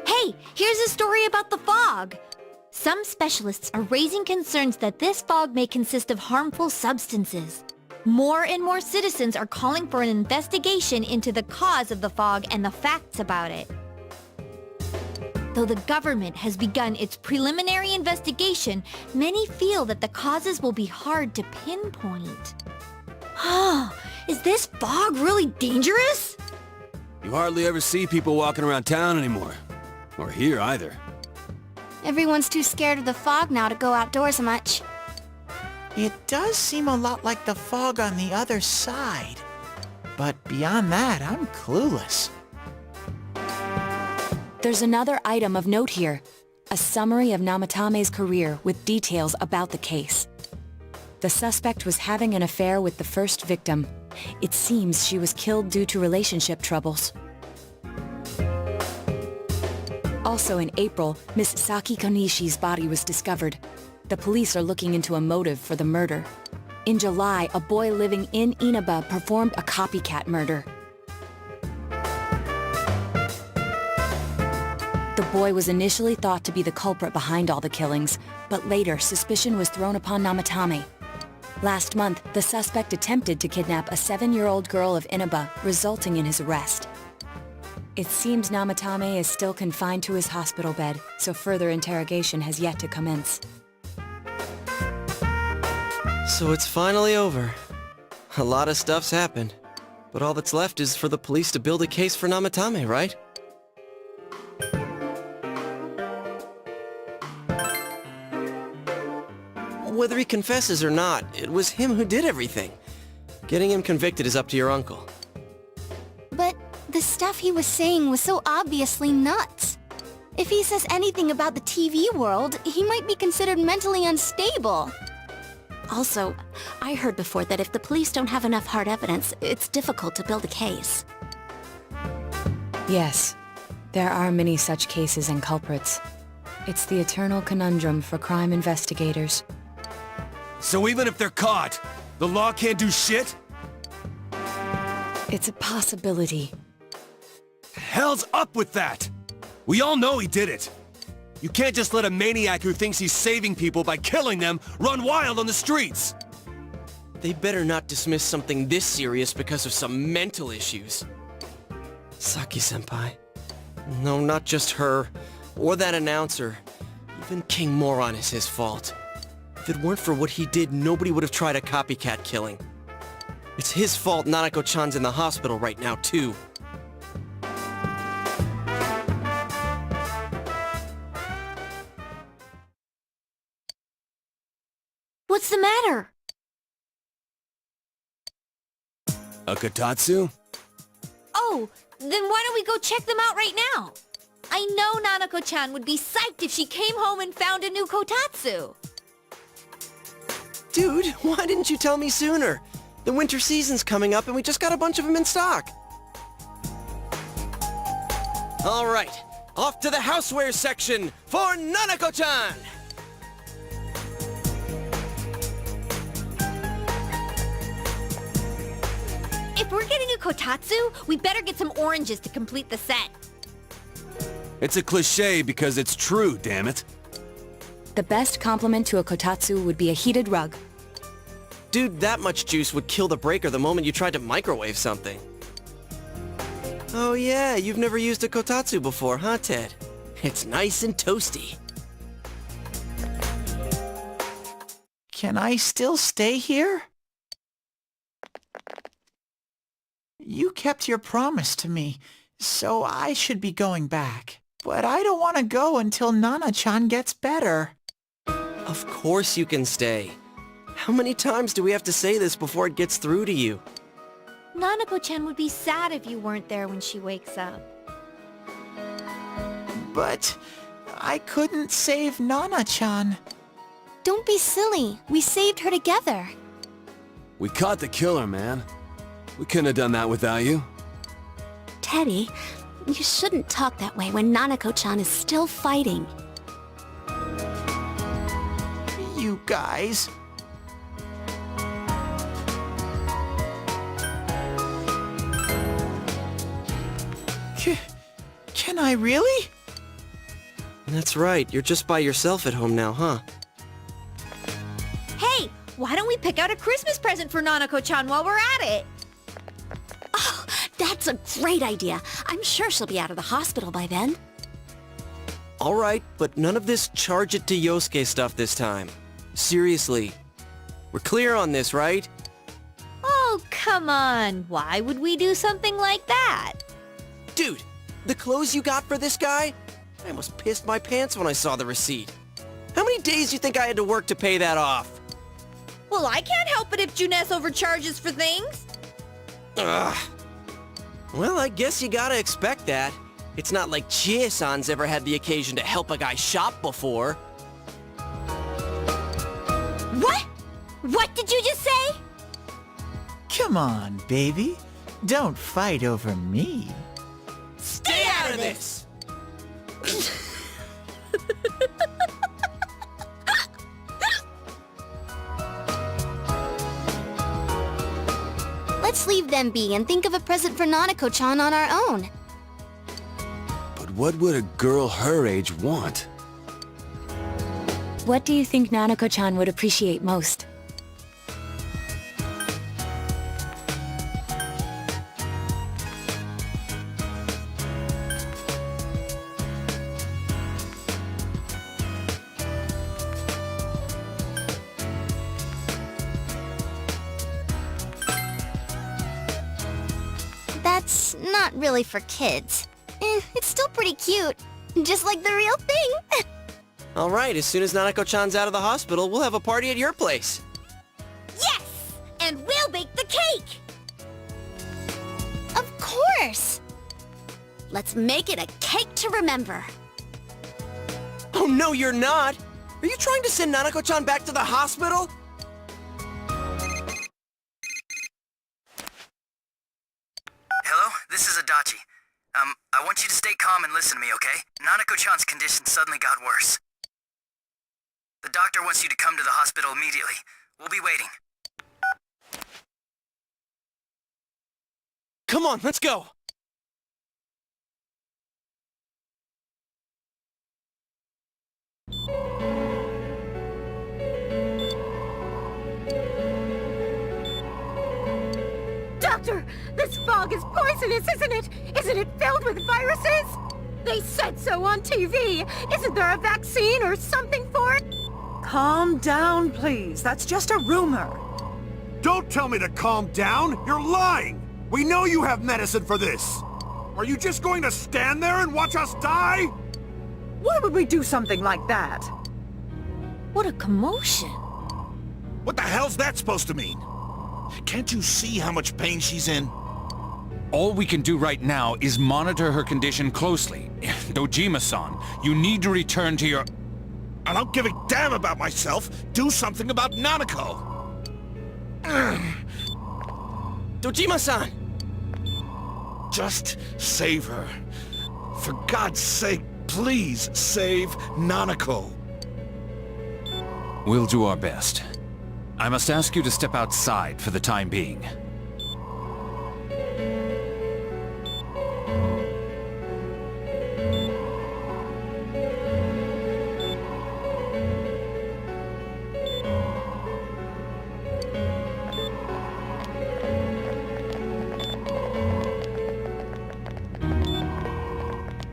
Hey, here's a story about the fog. Some specialists are raising concerns that this fog may consist of harmful substances. More and more citizens are calling for an investigation into the cause of the fog and the facts about it. Though the government has begun its preliminary investigation, many feel that the causes will be hard to pinpoint. Is this fog really dangerous? You hardly ever see people walking around town anymore. Or here either. Everyone's too scared of the fog now to go outdoors much. It does seem a lot like the fog on the other side. But beyond that, I'm clueless. There's another item of note here. A summary of Namatame's career with details about the case. The suspect was having an affair with the first victim. It seems she was killed due to relationship troubles. Also in April, Miss Saki Konishi's body was discovered. The police are looking into a motive for the murder. In July, a boy living in Inaba performed a copycat murder. The boy was initially thought to be the culprit behind all the killings, but later suspicion was thrown upon Namatame. Last month, the suspect attempted to kidnap a 7-year-old girl of Inaba, resulting in his arrest. It seems Namatame is still confined to his hospital bed, so further interrogation has yet to commence. So it's finally over. A lot of stuff's happened. But all that's left is for the police to build a case for Namatame, right? Whether he confesses or not, it was him who did everything. Getting him convicted is up to your uncle. But the stuff he was saying was so obviously nuts. If he says anything about the TV world, he might be considered mentally unstable. Also, I heard before that if the police don't have enough hard evidence, it's difficult to build a case. Yes, there are many such cases and culprits. It's the eternal conundrum for crime investigators. So even if they're caught, the law can't do shit? It's a possibility. Hell's up with that! We all know he did it. You can't just let a maniac who thinks he's saving people by killing them run wild on the streets! They better not dismiss something this serious because of some mental issues. Saki-senpai. No, not just her, or that announcer. Even King Moron is his fault. If it weren't for what he did, nobody would have tried a copycat killing. It's his fault Nanako-chan's in the hospital right now, too. What's the matter? A Kotatsu? Oh, then why don't we go check them out right now? I know Nanako-chan would be psyched if she came home and found a new Kotatsu. Dude, why didn't you tell me sooner? The winter season's coming up and we just got a bunch of them in stock. All right, off to the houseware section for Nanako-chan! If we're getting a Kotatsu, we better get some oranges to complete the set. It's a cliché because it's true, damn it. The best compliment to a kotatsu would be a heated rug. Dude, that much juice would kill the breaker the moment you tried to microwave something. Oh yeah, you've never used a kotatsu before, huh, Ted? It's nice and toasty. Can I still stay here? You kept your promise to me, so I should be going back. But I don't want to go until Nana-chan gets better. Of course you can stay. How many times do we have to say this before it gets through to you? Nanako-chan would be sad if you weren't there when she wakes up. But I couldn't save Nana-chan. Don't be silly. We saved her together. We caught the killer, man. We couldn't have done that without you. Teddy, you shouldn't talk that way when Nanako-chan is still fighting. You guys. Can I really? That's right, you're just by yourself at home now, huh? Hey, why don't we pick out a Christmas present for Nanako-chan while we're at it? Oh, that's a great idea. I'm sure she'll be out of the hospital by then. All right, but none of this charge it to Yosuke stuff this time. Seriously. We're clear on this, right? Oh, come on. Why would we do something like that? Dude, the clothes you got for this guy? I almost pissed my pants when I saw the receipt. How many days do you think I had to work to pay that off? Well, I can't help it if Juness overcharges for things. Ugh. Well, I guess you gotta expect that. It's not like Chie-san's ever had the occasion to help a guy shop before. What? What did you just say? Come on, baby. Don't fight over me. Stay out of this! Let's leave them be and think of a present for Nanako-chan on our own. But what would a girl her age want? What do you think Nanako-chan would appreciate most? That's not really for kids. It's still pretty cute. Just like the real thing. Alright, as soon as Nanako-chan's out of the hospital, we'll have a party at your place. Yes! And we'll bake the cake! Of course! Let's make it a cake to remember. Oh no, you're not! Are you trying to send Nanako-chan back to the hospital? Hello, this is Adachi. I want you to stay calm and listen to me, okay? Nanako-chan's condition suddenly got worse. The doctor wants you to come to the hospital immediately. We'll be waiting. Come on, let's go! Doctor, this fog is poisonous, isn't it? Isn't it filled with viruses? They said so on TV. Isn't there a vaccine or something for it? Calm down, please. That's just a rumor. Don't tell me to calm down! You're lying! We know you have medicine for this! Are you just going to stand there and watch us die? Why would we do something like that? What a commotion. What the hell's that supposed to mean? Can't you see how much pain she's in? All we can do right now is monitor her condition closely. Dojima-san, you need to return to your... I don't give a damn about myself. Do something about Nanako. Dojima-san! Just save her. For God's sake, please save Nanako. We'll do our best. I must ask you to step outside for the time being.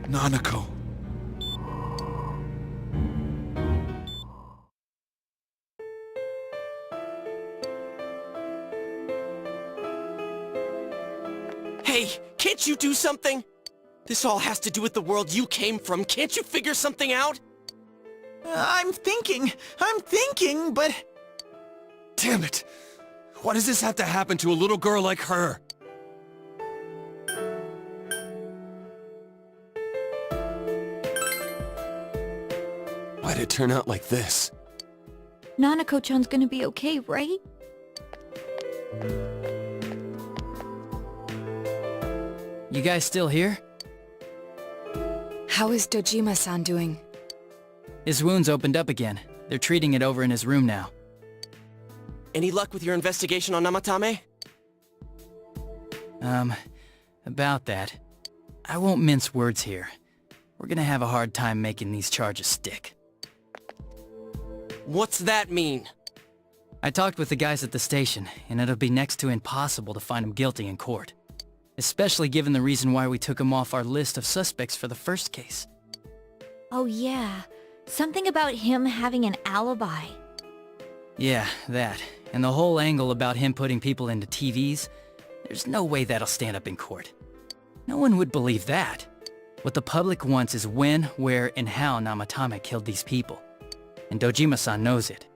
Nanako. Hey, can't you do something? This all has to do with the world you came from. Can't you figure something out? I'm thinking, but... Damn it! Why does this have to happen to a little girl like her? Why'd it turn out like this? Nanako-chan's gonna be okay, right? You guys still here? How is Dojima-san doing? His wound's opened up again. They're treating it over in his room now. Any luck with your investigation on Namatame? About that. I won't mince words here. We're gonna have a hard time making these charges stick. What's that mean? I talked with the guys at the station, and it'll be next to impossible to find him guilty in court. Especially given the reason why we took him off our list of suspects for the first case. Oh yeah, something about him having an alibi. Yeah, that. And the whole angle about him putting people into TVs, there's no way that'll stand up in court. No one would believe that. What the public wants is when, where, and how Namatame killed these people. And Dojima-san knows it.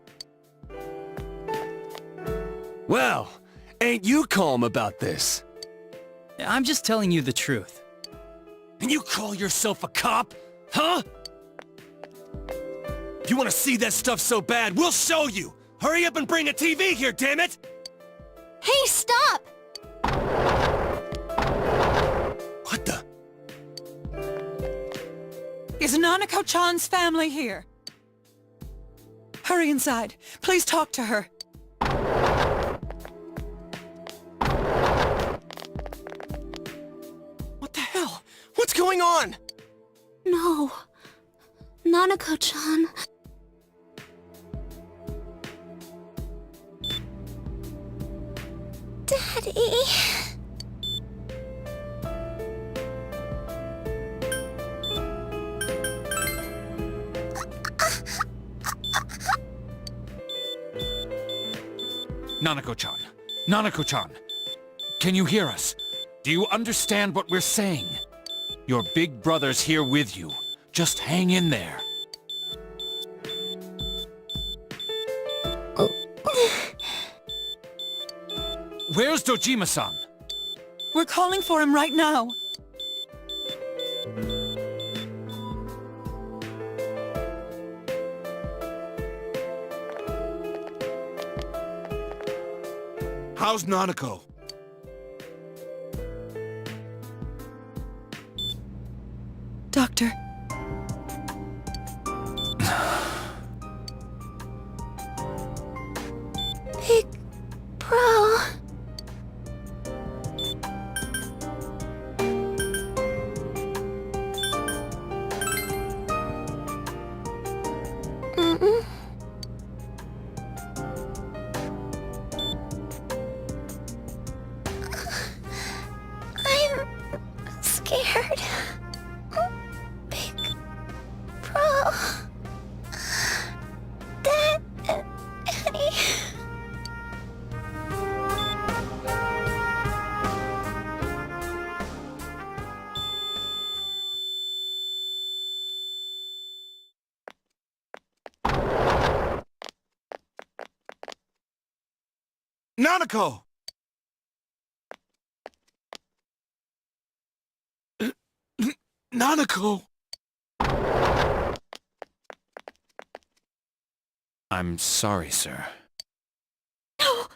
Well, ain't you calm about this? I'm just telling you the truth. And you call yourself a cop? Huh? If you want to see that stuff so bad, we'll show you! Hurry up and bring a TV here, damn it! Hey, stop! What the? Is Nanako-chan's family here? Hurry inside. Please talk to her. What the hell? What's going on? No. Nanako-chan. Daddy... Nanako-chan! Nanako-chan! Can you hear us? Do you understand what we're saying? Your big brother's here with you. Just hang in there. Where's Dojima-san? We're calling for him right now. How's Nanako? Doctor. Big bro... I'm scared. Big bro... Daddy... Nanako! Nanako! I'm sorry, sir. No!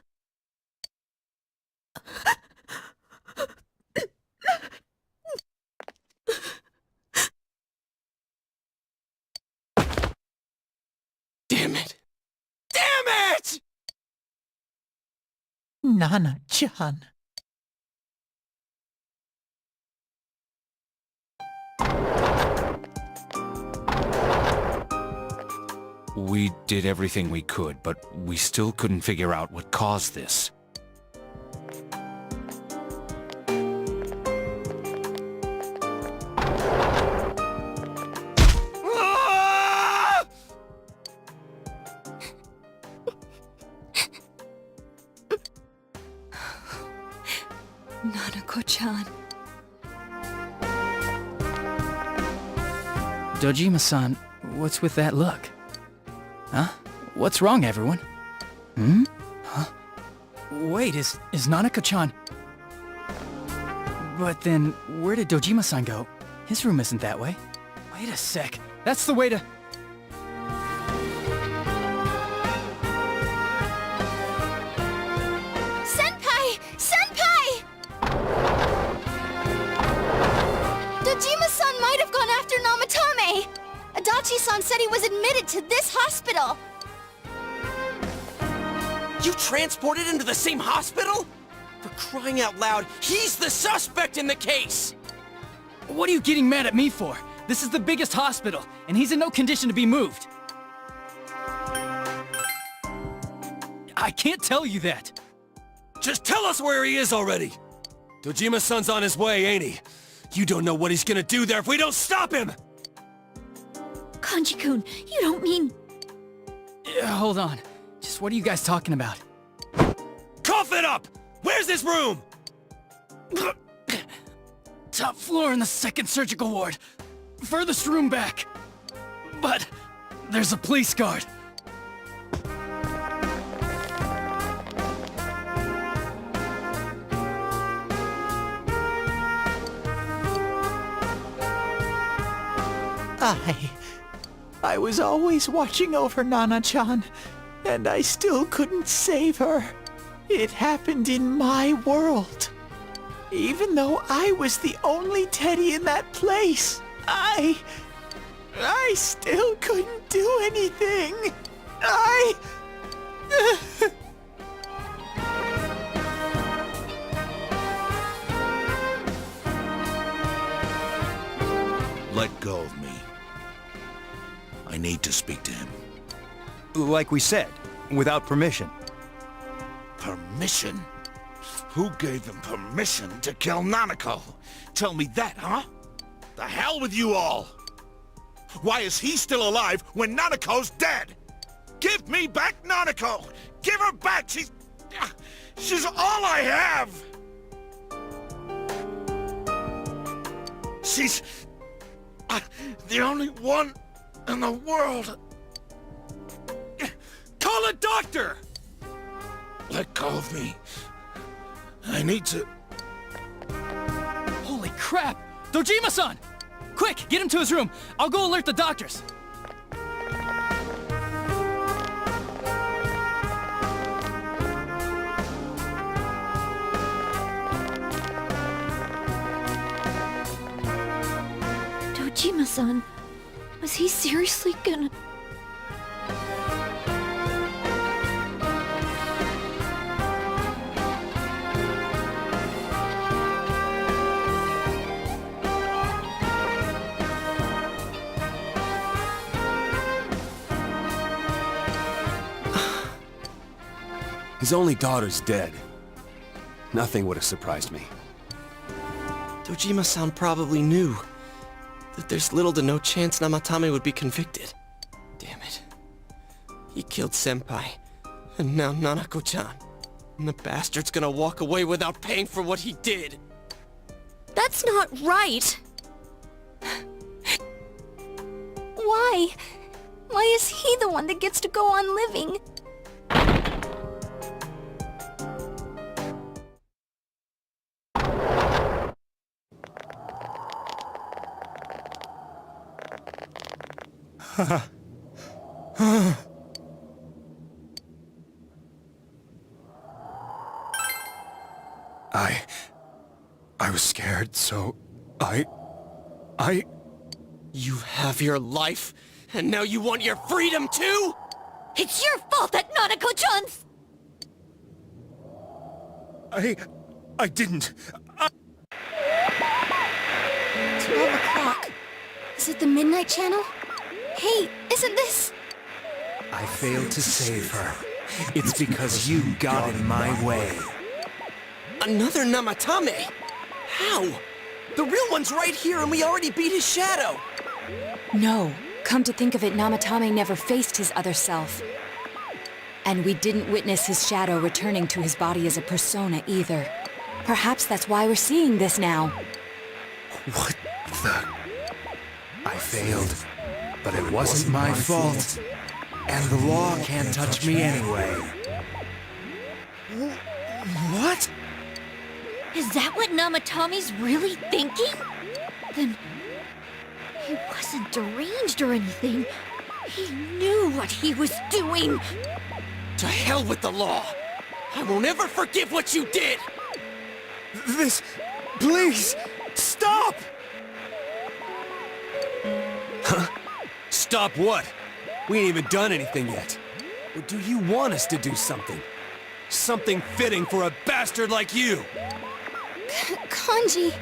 Damn it! Damn it! Nana-chan. We did everything we could, but we still couldn't figure out what caused this. Ah! Nanako-chan. Dojima-san, what's with that look? Huh? What's wrong, everyone? Hmm? Huh? Wait, is Nanako-chan... But then, where did Dojima-san go? His room isn't that way. Wait a sec. That's the way to... Senpai! Senpai! Dojima-san might have gone after Namatame! Adachi-san said he was admitted to this hospital! You transported him to the same hospital? For crying out loud, he's the suspect in the case! What are you getting mad at me for? This is the biggest hospital, and he's in no condition to be moved. I can't tell you that. Just tell us where he is already! Dojima-san's on his way, ain't he? You don't know what he's gonna do there if we don't stop him! Kanji-kun, you don't mean... Hold on. Just what are you guys talking about? Cough it up! Where's this room? Top floor in the second surgical ward. Furthest room back. But there's a police guard. I was always watching over Nana-chan, and I still couldn't save her. It happened in my world. Even though I was the only teddy in that place, I still couldn't do anything. Let go of me. I need to speak to him. Like we said, without permission. Permission? Who gave them permission to kill Nanako? Tell me that, huh? The hell with you all! Why is he still alive when Nanako's dead? Give me back Nanako! Give her back! She's all I have! She's the only one in the world. Call a doctor! Let go of me. I need to... Holy crap! Dojima-san! Quick, get him to his room. I'll go alert the doctors. Dojima-san, was he seriously gonna... His only daughter's dead. Nothing would have surprised me. Dojima-san probably knew that there's little to no chance Namatame would be convicted. Damn it. He killed Senpai, and now Nanako-chan. And the bastard's gonna walk away without paying for what he did. That's not right! Why? Why is he the one that gets to go on living? I was scared, so I... You have your life, and now you want your freedom too? It's your fault that Nanako-chan's... I didn't. 12 o'clock. Is it the Midnight Channel? Hey, isn't this... I failed to save her. It's because you got in my way. Another Namatame? How? The real one's right here and we already beat his shadow! No. Come to think of it, Namatame never faced his other self. And we didn't witness his shadow returning to his body as a persona either. Perhaps that's why we're seeing this now. What the... I failed, but it wasn't my fault. And the law can't touch me anyway. What? Is that what Namatame's really thinking? Then... he wasn't deranged or anything. He knew what he was doing. To hell with the law! I won't ever forgive what you did! This... please! Stop! Huh? Stop what? We ain't even done anything yet. Or do you want us to do something? Something fitting for a bastard like you! Kanji...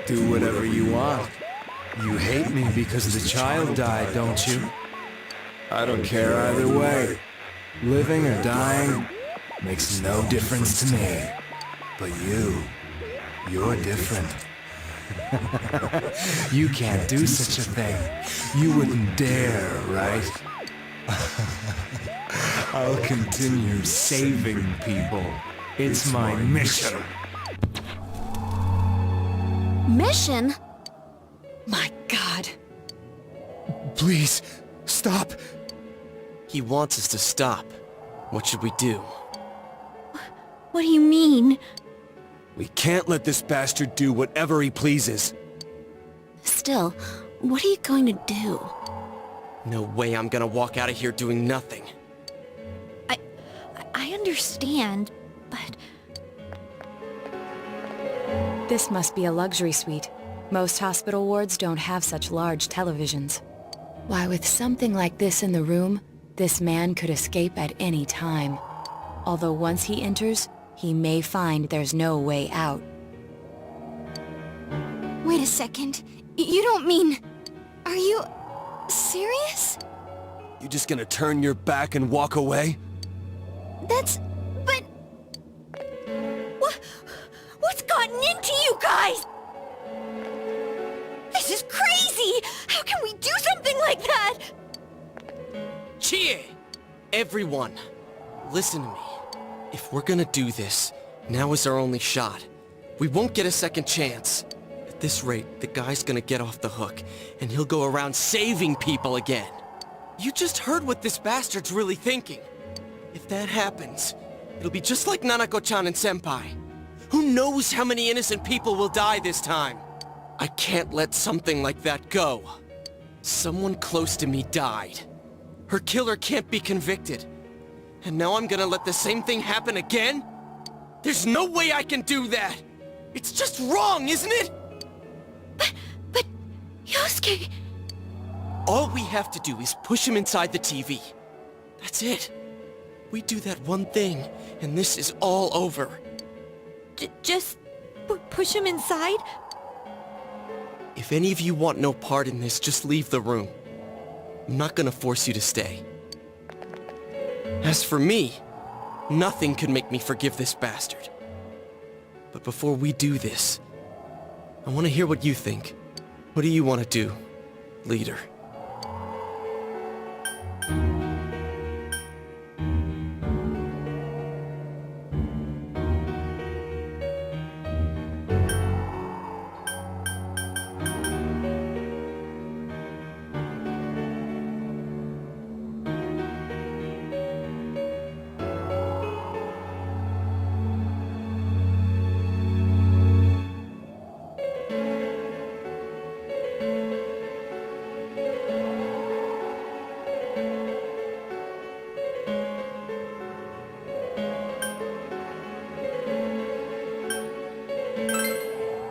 Do whatever you want. You hate me because the child died, don't you? I don't care either way. Living or dying makes no difference to me. But you're different. You can't do such a thing. You wouldn't dare, right? I'll continue saving people. It's my mission. Mission? My God. Please, stop. He wants us to stop. What should we do? What do you mean? We can't let this bastard do whatever he pleases. Still, what are you going to do? No way I'm gonna walk out of here doing nothing. I understand, but... This must be a luxury suite. Most hospital wards don't have such large televisions. Why, with something like this in the room, this man could escape at any time. Although once he enters, he may find there's no way out. Wait a second. You don't mean... Are you... serious? You just gonna turn your back and walk away? But... What's gotten into you guys? This is crazy! How can we do something like that? Cheer! Everyone, listen to me. If we're gonna do this, now is our only shot. We won't get a second chance. At this rate, the guy's gonna get off the hook, and he'll go around saving people again. You just heard what this bastard's really thinking. If that happens, it'll be just like Nanako-chan and Senpai. Who knows how many innocent people will die this time? I can't let something like that go. Someone close to me died. Her killer can't be convicted. And now I'm gonna let the same thing happen again? There's no way I can do that! It's just wrong, isn't it? But... Yosuke... All we have to do is push him inside the TV. That's it. We do that one thing, and this is all over. Just... push him inside? If any of you want no part in this, just leave the room. I'm not gonna force you to stay. As for me, nothing could make me forgive this bastard. But before we do this, I want to hear what you think. What do you want to do, leader?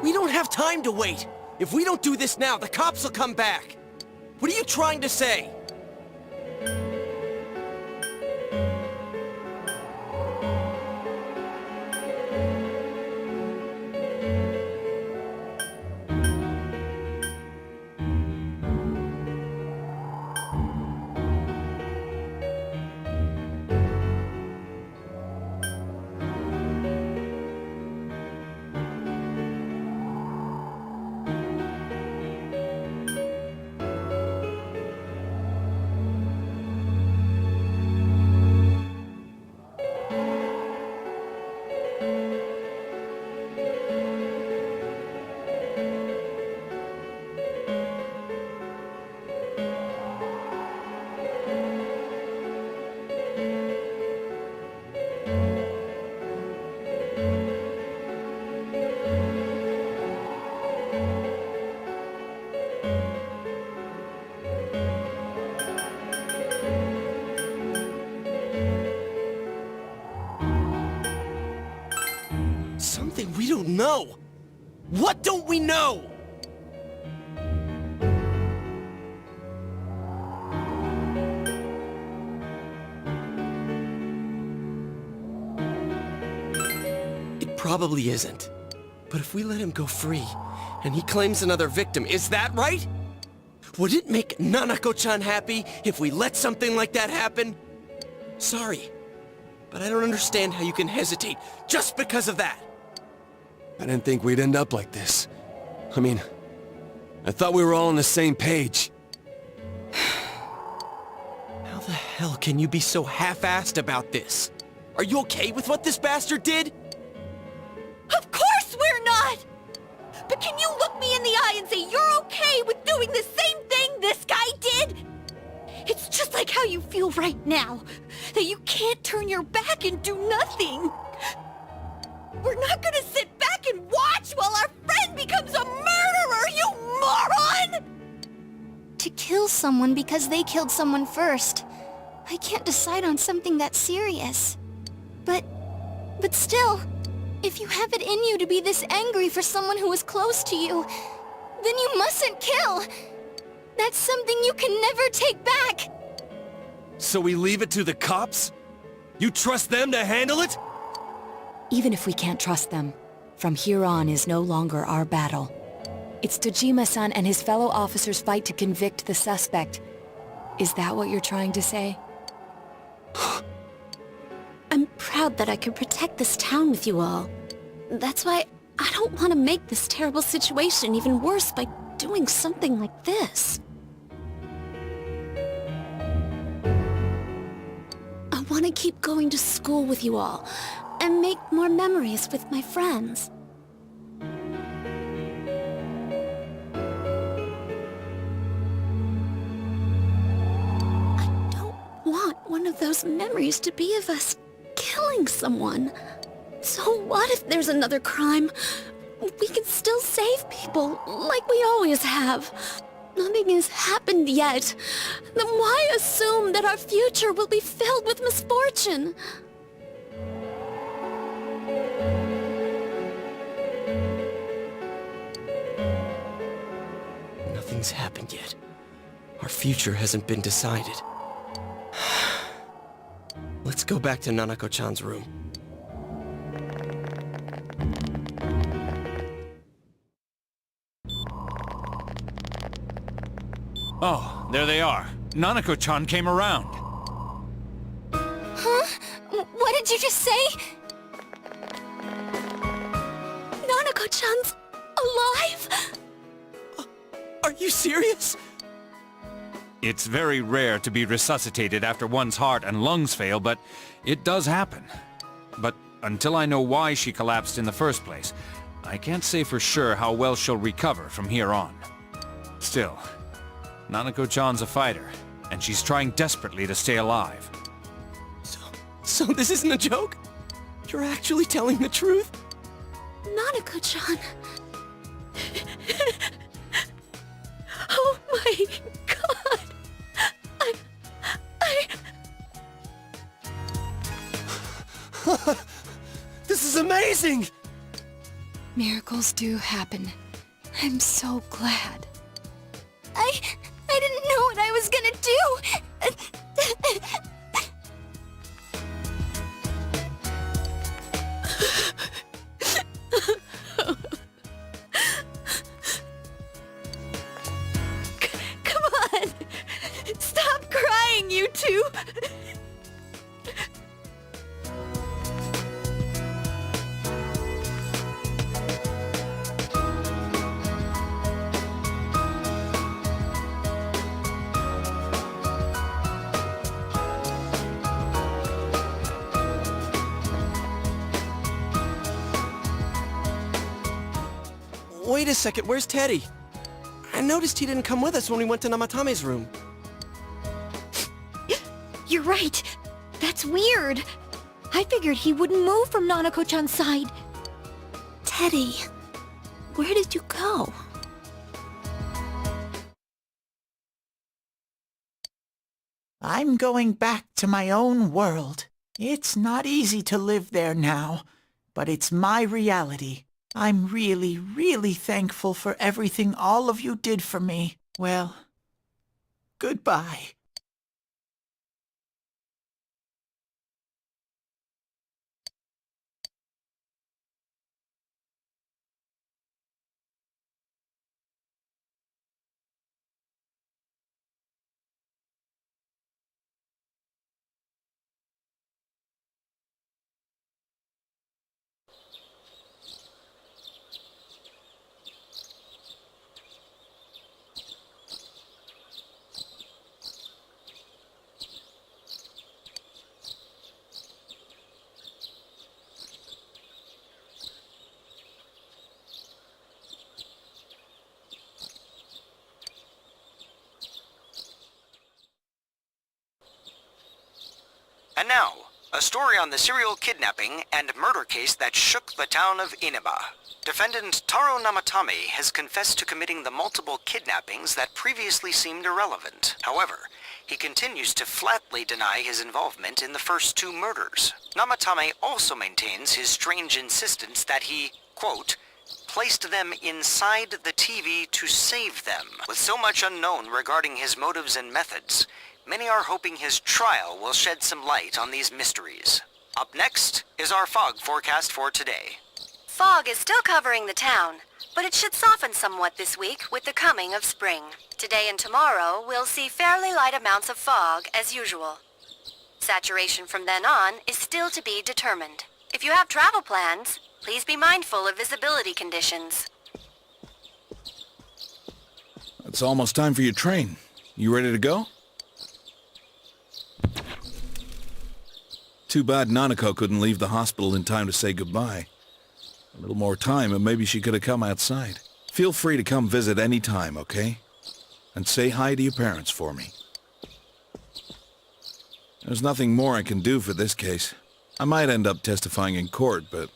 We don't have time to wait! If we don't do this now, the cops will come back! What are you trying to say? Something we don't know! What don't we know? It probably isn't. But if we let him go free, and he claims another victim, is that right? Would it make Nanako-chan happy if we let something like that happen? Sorry, but I don't understand how you can hesitate just because of that. I didn't think we'd end up like this. I mean, I thought we were all on the same page. How the hell can you be so half-assed about this? Are you okay with what this bastard did? Of course we're not! But Can you look me in the eye and say you're okay with doing the same thing this guy did? It's just like how you feel right now, that you can't turn your back and do nothing. We're not gonna sit back and watch while our friend becomes a murderer, you moron! To kill someone because they killed someone first. I can't decide on something that serious. But still, if you have it in you to be this angry for someone who was close to you, then you mustn't kill. That's something you can never take back. So we leave it to the cops? You trust them to handle it? Even if we can't trust them, from here on is no longer our battle. It's Dojima-san and his fellow officers' fight to convict the suspect. Is that what you're trying to say? I'm proud that I could protect this town with you all. That's why I don't want to make this terrible situation even worse by doing something like this. I want to keep going to school with you all, and make more memories with my friends. I don't want one of those memories to be of us killing someone. So what if there's another crime? We can still save people, like we always have. Nothing has happened yet. Then why assume that our future will be filled with misfortune? Nothing's happened yet. Our future hasn't been decided. Let's go back to Nanako-chan's room. Oh, there they are. Nanako-chan came around. Huh? What did you just say? Nanako-chan's alive? Are you serious? It's very rare to be resuscitated after one's heart and lungs fail, but it does happen. But until I know why she collapsed in the first place, I can't say for sure how well she'll recover from here on. Still, Nanako-chan's a fighter, and she's trying desperately to stay alive. So this isn't a joke? You're actually telling the truth? Nanako-chan. Oh my god. This is amazing! Miracles do happen. I'm so glad. I didn't know what I was gonna Come on! Stop crying, you two! Wait a second, where's Teddy? I noticed he didn't come with us when we went to Namatame's room. You're right. That's weird. I figured he wouldn't move from Nanako-chan's side. Teddy, where did you go? I'm going back to my own world. It's not easy to live there now, but it's my reality. I'm really, really thankful for everything all of you did for me. Well, goodbye. And now, a story on the serial kidnapping and murder case that shook the town of Inaba. Defendant Taro Namatame has confessed to committing the multiple kidnappings that previously seemed irrelevant. However, he continues to flatly deny his involvement in the first 2 murders. Namatame also maintains his strange insistence that he, quote, placed them inside the TV to save them. With so much unknown regarding his motives and methods, many are hoping his trial will shed some light on these mysteries. Up next is our fog forecast for today. Fog is still covering the town, but it should soften somewhat this week with the coming of spring. Today and tomorrow, we'll see fairly light amounts of fog as usual. Saturation from then on is still to be determined. If you have travel plans, please be mindful of visibility conditions. It's almost time for your train. You ready to go? Too bad Nanako couldn't leave the hospital in time to say goodbye. A little more time and maybe she could have come outside. Feel free to come visit any time, okay? And say hi to your parents for me. There's nothing more I can do for this case. I might end up testifying in court, but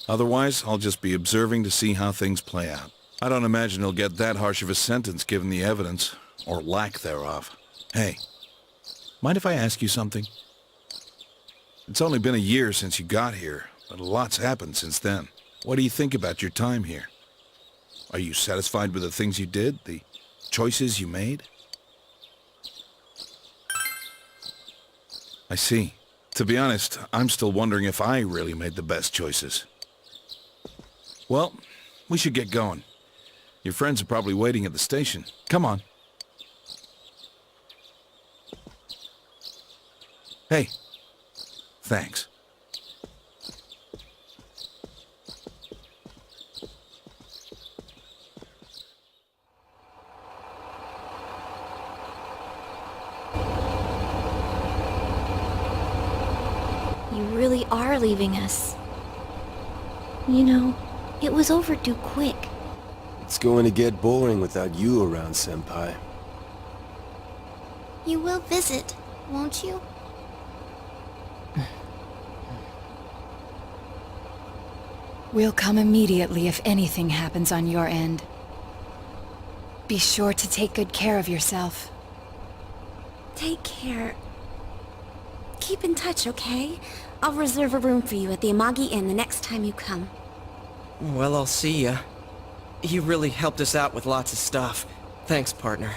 otherwise I'll just be observing to see how things play out. I don't imagine he'll get that harsh of a sentence given the evidence, or lack thereof. Hey, mind if I ask you something? It's only been a year since you got here, but a lot's happened since then. What do you think about your time here? Are you satisfied with the things you did, the choices you made? I see. To be honest, I'm still wondering if I really made the best choices. Well, we should get going. Your friends are probably waiting at the station. Come on. Hey. Thanks. You really are leaving us. You know, it was overdue quick. It's going to get boring without you around, Senpai. You will visit, won't you? We'll come immediately if anything happens on your end. Be sure to take good care of yourself. Take care. Keep in touch, okay? I'll reserve a room for you at the Amagi Inn the next time you come. Well, I'll see ya. You really helped us out with lots of stuff. Thanks, partner.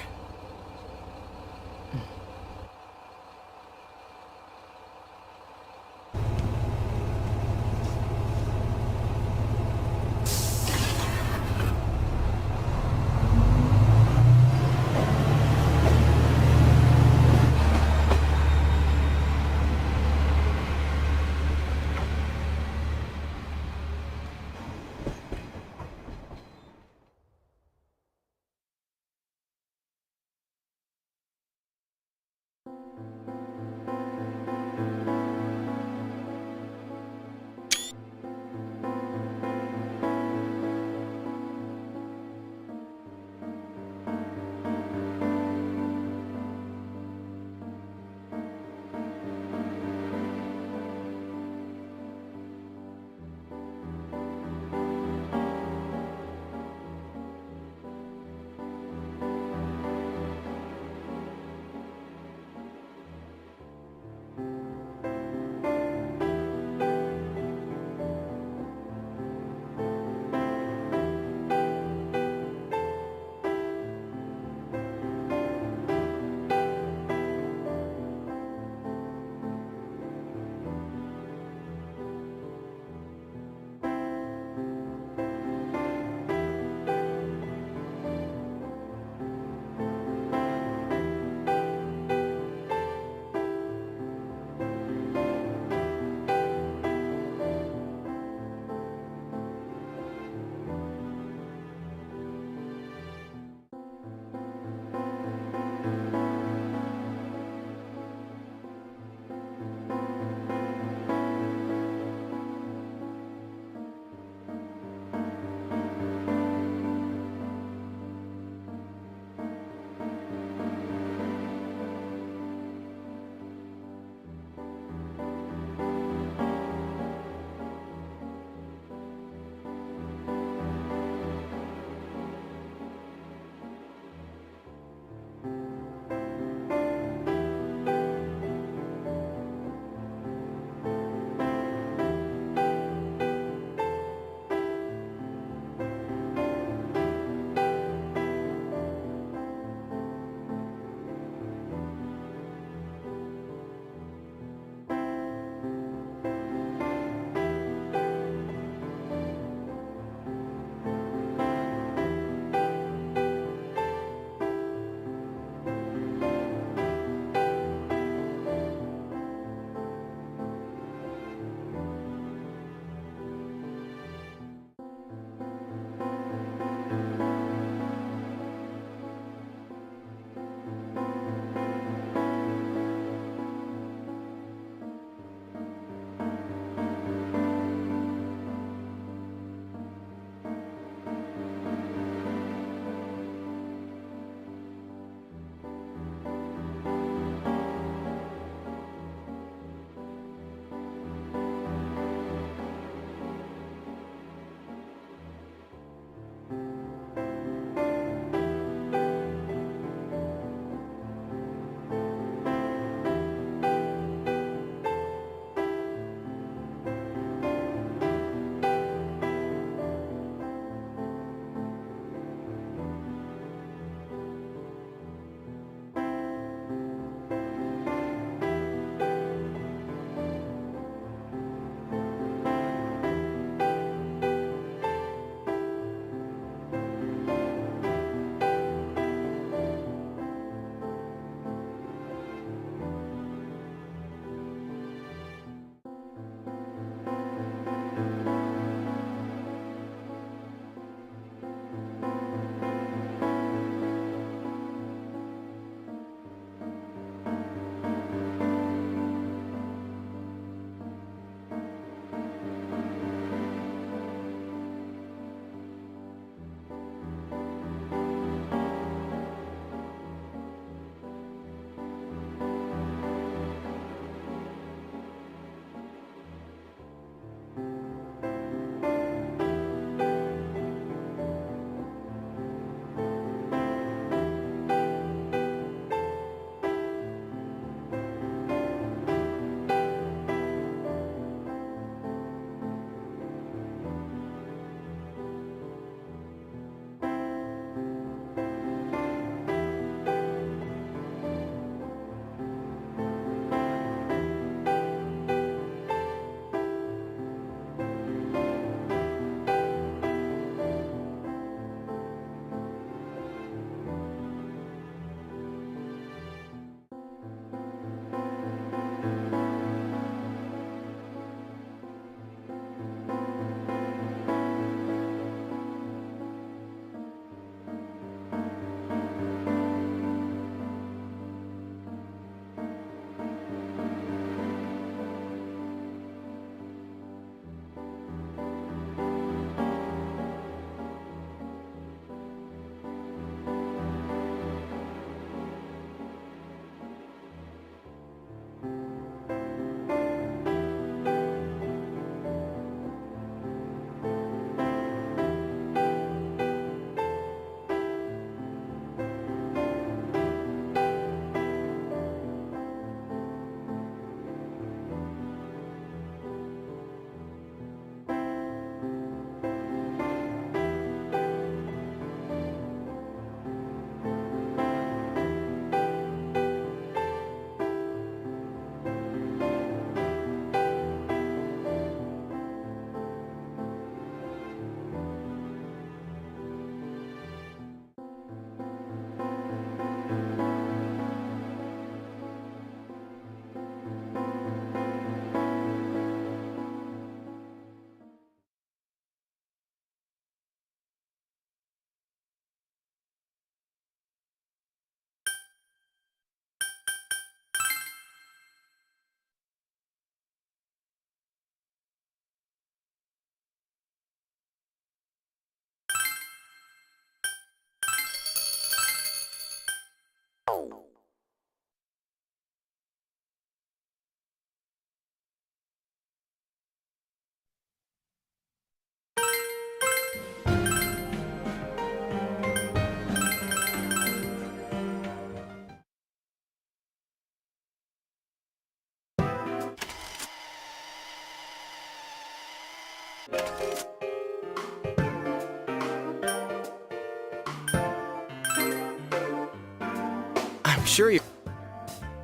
I'm sure you...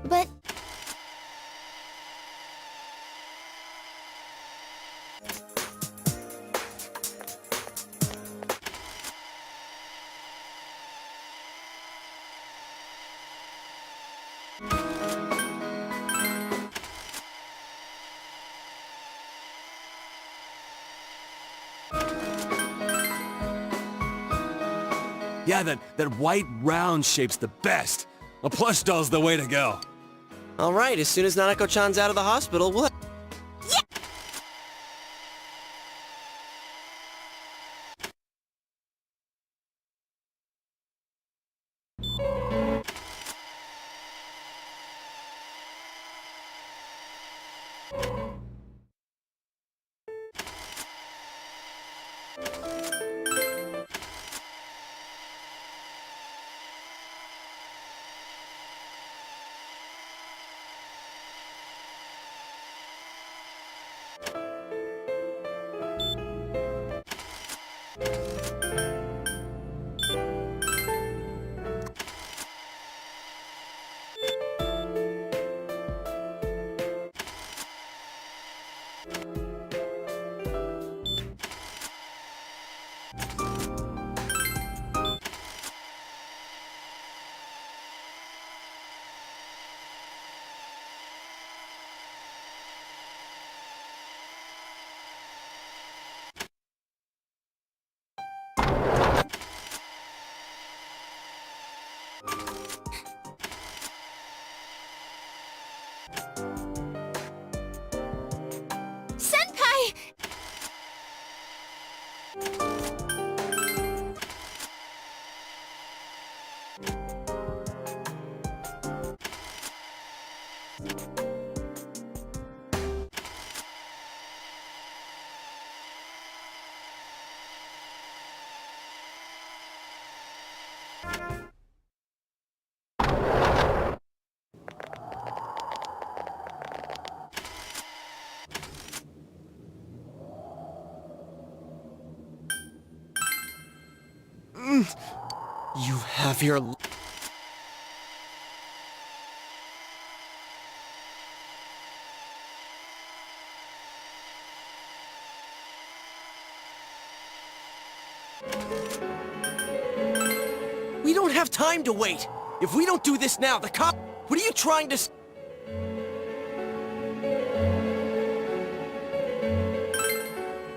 But... Yeah, that white round shape's the best. A plush doll's the way to go. All right, as soon as Nanako-chan's out of the hospital, we'll... Senpai! You have your... We don't have time to wait! If we don't do this now, the cop... What are you trying to...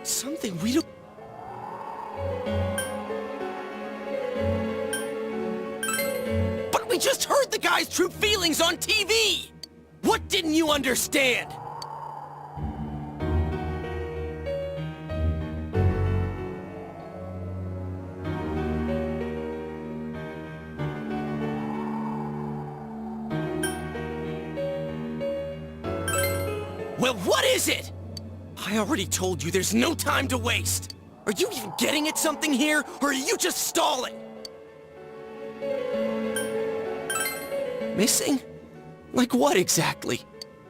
Something we don't... But we just heard the guy's true feelings on TV! What didn't you understand? Well, what is it? I already told you there's no time to waste. Are you even getting at something here, or are you just stalling? Missing? Like what exactly?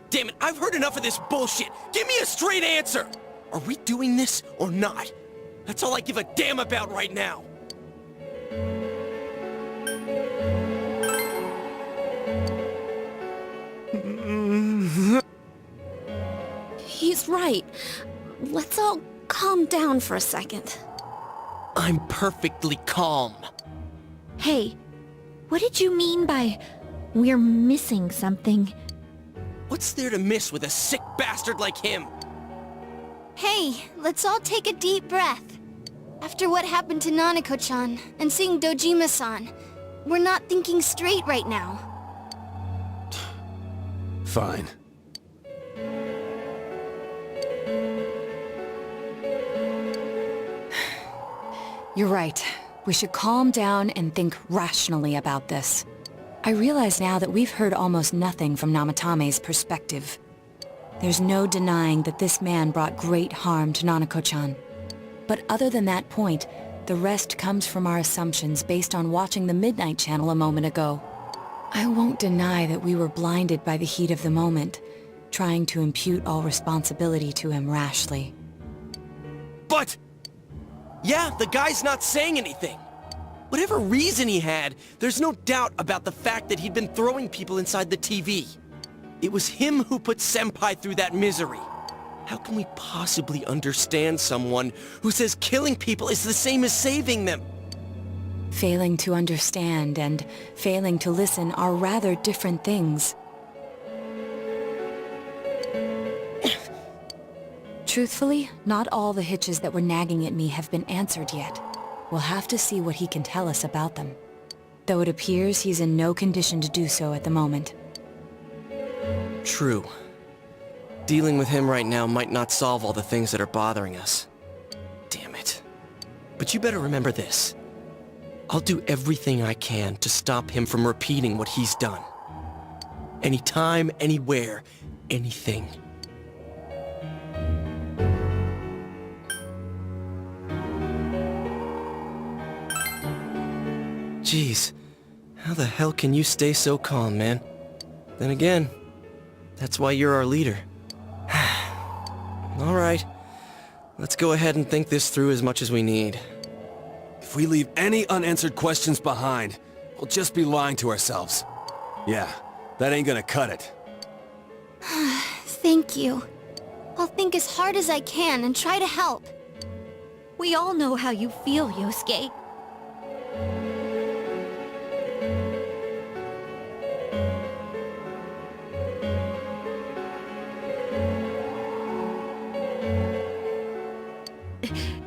Damn it, I've heard enough of this bullshit. Give me a straight answer. Are we doing this or not? That's all I give a damn about right now. He's right. Let's all calm down for a second. I'm perfectly calm. Hey, what did you mean by we're missing something? What's there to miss with a sick bastard like him? Hey, let's all take a deep breath. After what happened to Nanako-chan and seeing Dojima-san, we're not thinking straight right now. Fine. You're right. We should calm down and think rationally about this. I realize now that we've heard almost nothing from Namatame's perspective. There's no denying that this man brought great harm to Nanako-chan. But other than that point, the rest comes from our assumptions based on watching the Midnight Channel a moment ago. I won't deny that we were blinded by the heat of the moment, trying to impute all responsibility to him rashly. But... Yeah, the guy's not saying anything. Whatever reason he had, there's no doubt about the fact that he'd been throwing people inside the TV. It was him who put Senpai through that misery. How can we possibly understand someone who says killing people is the same as saving them? Failing to understand and failing to listen are rather different things. Truthfully, not all the hitches that were nagging at me have been answered yet. We'll have to see what he can tell us about them. Though it appears he's in no condition to do so at the moment. True. Dealing with him right now might not solve all the things that are bothering us. Damn it. But you better remember this. I'll do everything I can to stop him from repeating what he's done. Anytime, anywhere, anything. Jeez, how the hell can you stay so calm, man? Then again, that's why you're our leader. Alright, let's go ahead and think this through as much as we need. If we leave any unanswered questions behind, we'll just be lying to ourselves. Yeah, that ain't gonna cut it. Thank you. I'll think as hard as I can and try to help. We all know how you feel, Yosuke.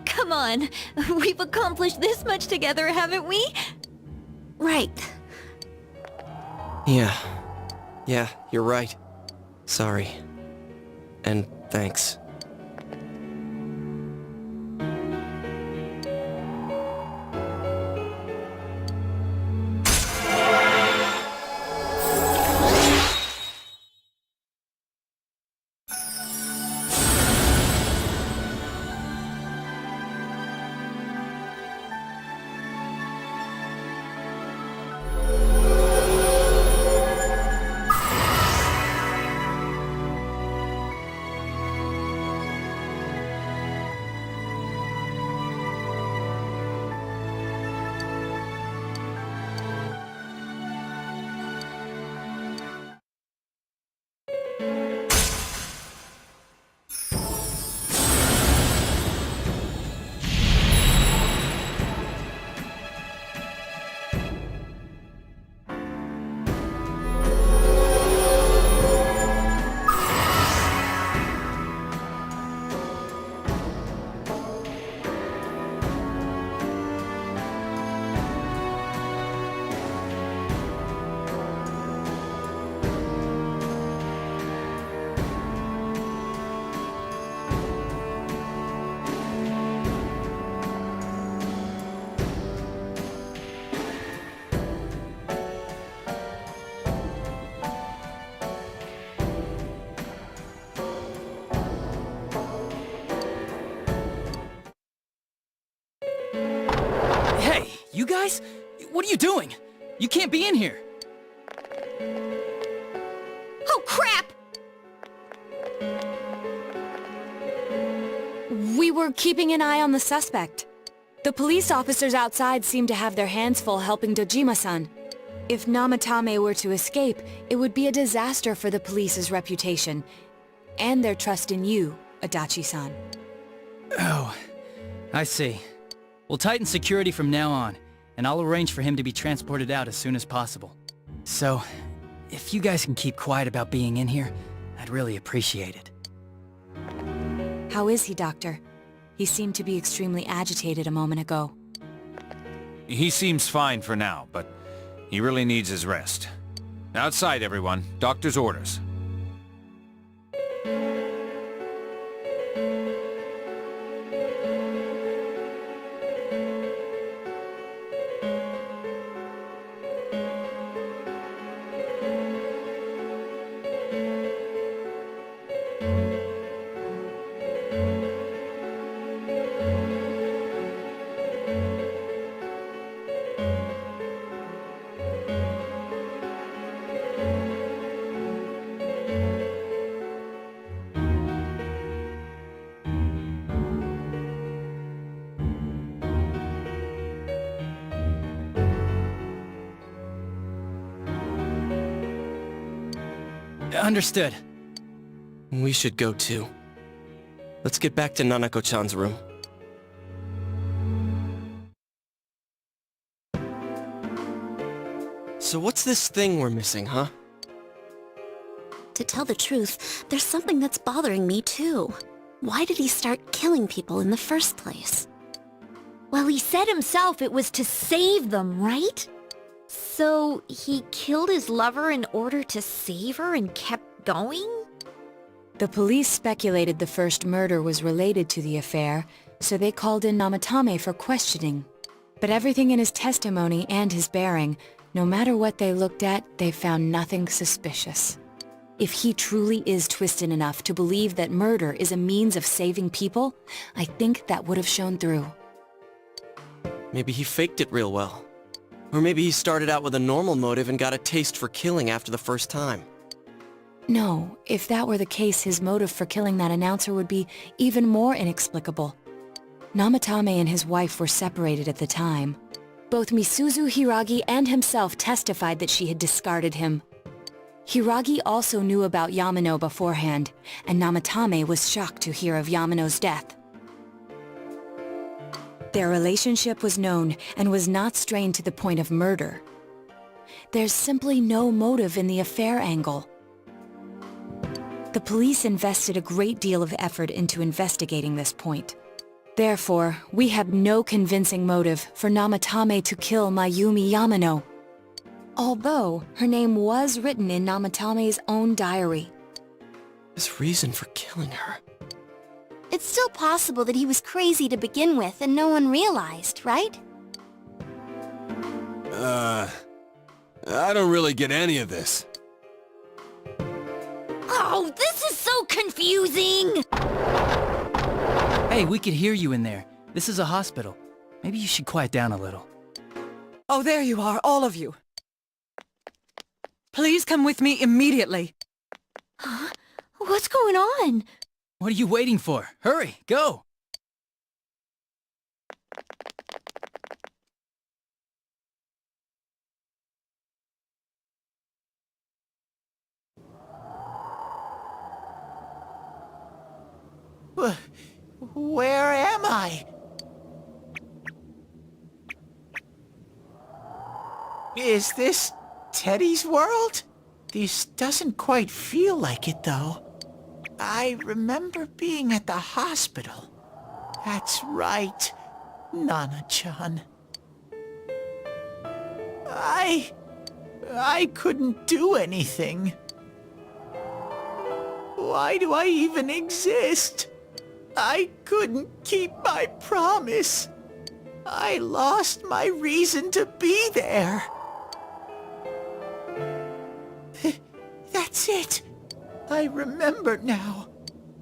Come on, we've accomplished this much together, haven't we? Right. Yeah, you're right. Sorry. And thanks. You guys? What are you doing? You can't be in here. Oh, crap! We were keeping an eye on the suspect. The police officers outside seem to have their hands full helping Dojima-san. If Namatame were to escape, it would be a disaster for the police's reputation, and their trust in you, Adachi-san. Oh, I see. We'll tighten security from now on, and I'll arrange for him to be transported out as soon as possible. So, if you guys can keep quiet about being in here, I'd really appreciate it. How is he, Doctor? He seemed to be extremely agitated a moment ago. He seems fine for now, but he really needs his rest. Outside, everyone. Doctor's orders. Understood. We should go too. Let's get back to Nanako-chan's room. So what's this thing we're missing, huh? To tell the truth, there's something that's bothering me too. Why did he start killing people in the first place? Well, he said himself it was to save them, right? So he killed his lover in order to save her and kept going? The police speculated the first murder was related to the affair, so they called in Namatame for questioning. But everything in his testimony and his bearing, no matter what they looked at, they found nothing suspicious. If he truly is twisted enough to believe that murder is a means of saving people, I think that would have shown through. Maybe he faked it real well. Or maybe he started out with a normal motive and got a taste for killing after the first time. No, if that were the case, his motive for killing that announcer would be even more inexplicable. Namatame and his wife were separated at the time. Both Misuzu Hiragi and himself testified that she had discarded him. Hiragi also knew about Yamano beforehand, and Namatame was shocked to hear of Yamano's death. Their relationship was known and was not strained to the point of murder. There's simply no motive in the affair angle. The police invested a great deal of effort into investigating this point. Therefore, we have no convincing motive for Namatame to kill Mayumi Yamano. Although, her name was written in Namatame's own diary. His reason for killing her. It's still possible that he was crazy to begin with and no one realized, right? I don't really get any of this. Oh, this is so confusing! Hey, we could hear you in there. This is a hospital. Maybe you should quiet down a little. Oh, there you are, all of you. Please come with me immediately. Huh? What's going on? What are you waiting for? Hurry, go! Where am I? Is this Teddy's world? This doesn't quite feel like it, though. I remember being at the hospital. That's right, Nana-chan. I couldn't do anything. Why do I even exist? I couldn't keep my promise. I lost my reason to be there. That's it. I remember now.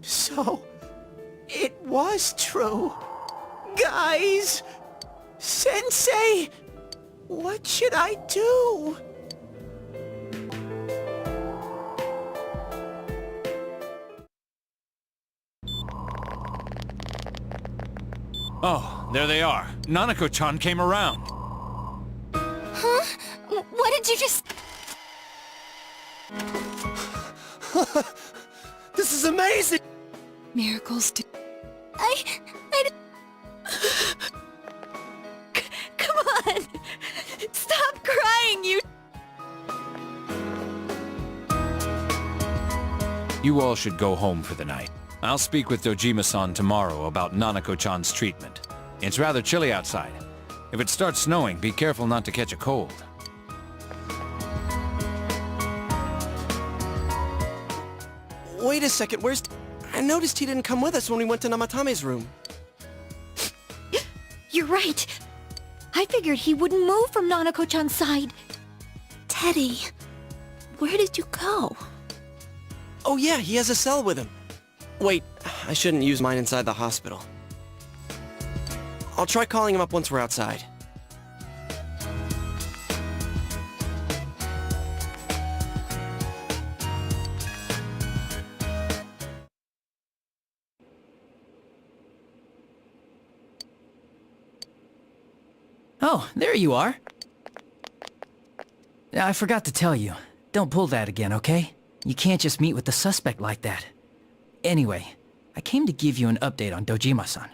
So, it was true. Guys! Sensei! What should I do? Oh, there they are. Nanako-chan came around. Huh? What did you just... This is amazing! Miracles do... Come on! Stop crying, you... You all should go home for the night. I'll speak with Dojima-san tomorrow about Nanako-chan's treatment. It's rather chilly outside. If it starts snowing, be careful not to catch a cold. Wait a second, where's... I noticed he didn't come with us when we went to Namatame's room. You're right. I figured he wouldn't move from Nanako-chan's side. Teddy, where did you go? Oh yeah, he has a cell with him. Wait, I shouldn't use mine inside the hospital. I'll try calling him up once we're outside. Oh, there you are. I forgot to tell you. Don't pull that again, okay? You can't just meet with the suspect like that. Anyway, I came to give you an update on Dojima-san.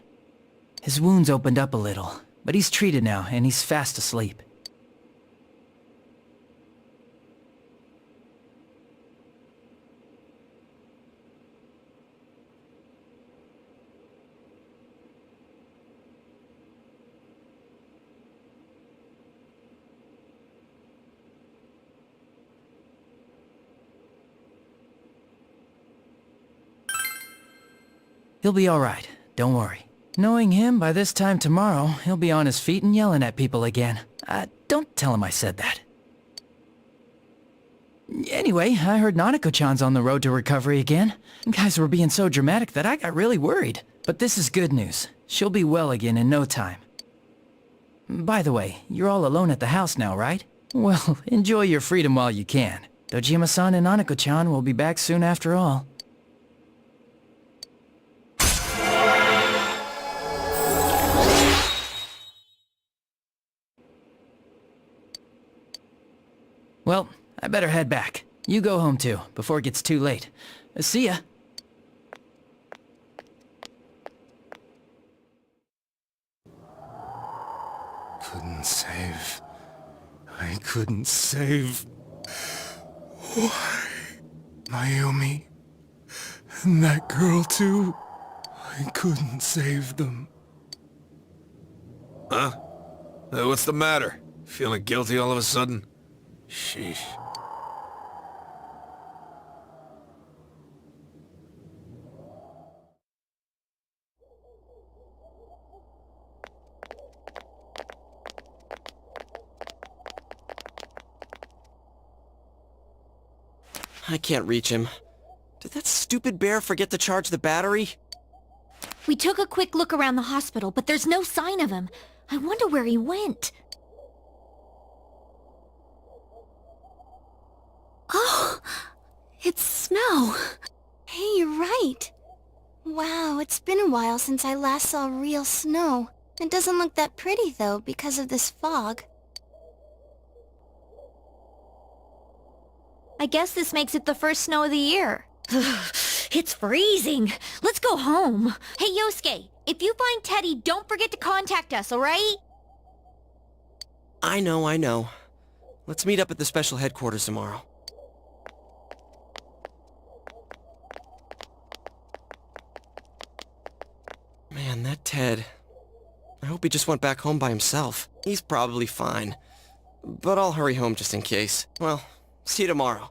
His wounds opened up a little, but he's treated now and he's fast asleep. He'll be alright, don't worry. Knowing him, by this time tomorrow, he'll be on his feet and yelling at people again. Don't tell him I said that. Anyway, I heard Nanako-chan's on the road to recovery again. Guys were being so dramatic that I got really worried. But this is good news. She'll be well again in no time. By the way, you're all alone at the house now, right? Well, enjoy your freedom while you can. Dojima-san and Nanako-chan will be back soon after all. Well, I better head back. You go home too, before it gets too late. See ya. Couldn't save. I couldn't save. Why? Mayumi. And that girl too. I couldn't save them. Huh? What's the matter? Feeling guilty all of a sudden? Sheesh. I can't reach him. Did that stupid bear forget to charge the battery? We took a quick look around the hospital, but there's no sign of him. I wonder where he went. Oh, it's snow. Hey, you're right. Wow, it's been a while since I last saw real snow. It doesn't look that pretty, though, because of this fog. I guess this makes it the first snow of the year. It's freezing. Let's go home. Hey, Yosuke, if you find Teddy, don't forget to contact us, alright? I know. Let's meet up at the special headquarters tomorrow. Man, that Ted. I hope he just went back home by himself. He's probably fine. But I'll hurry home just in case. Well, see you tomorrow.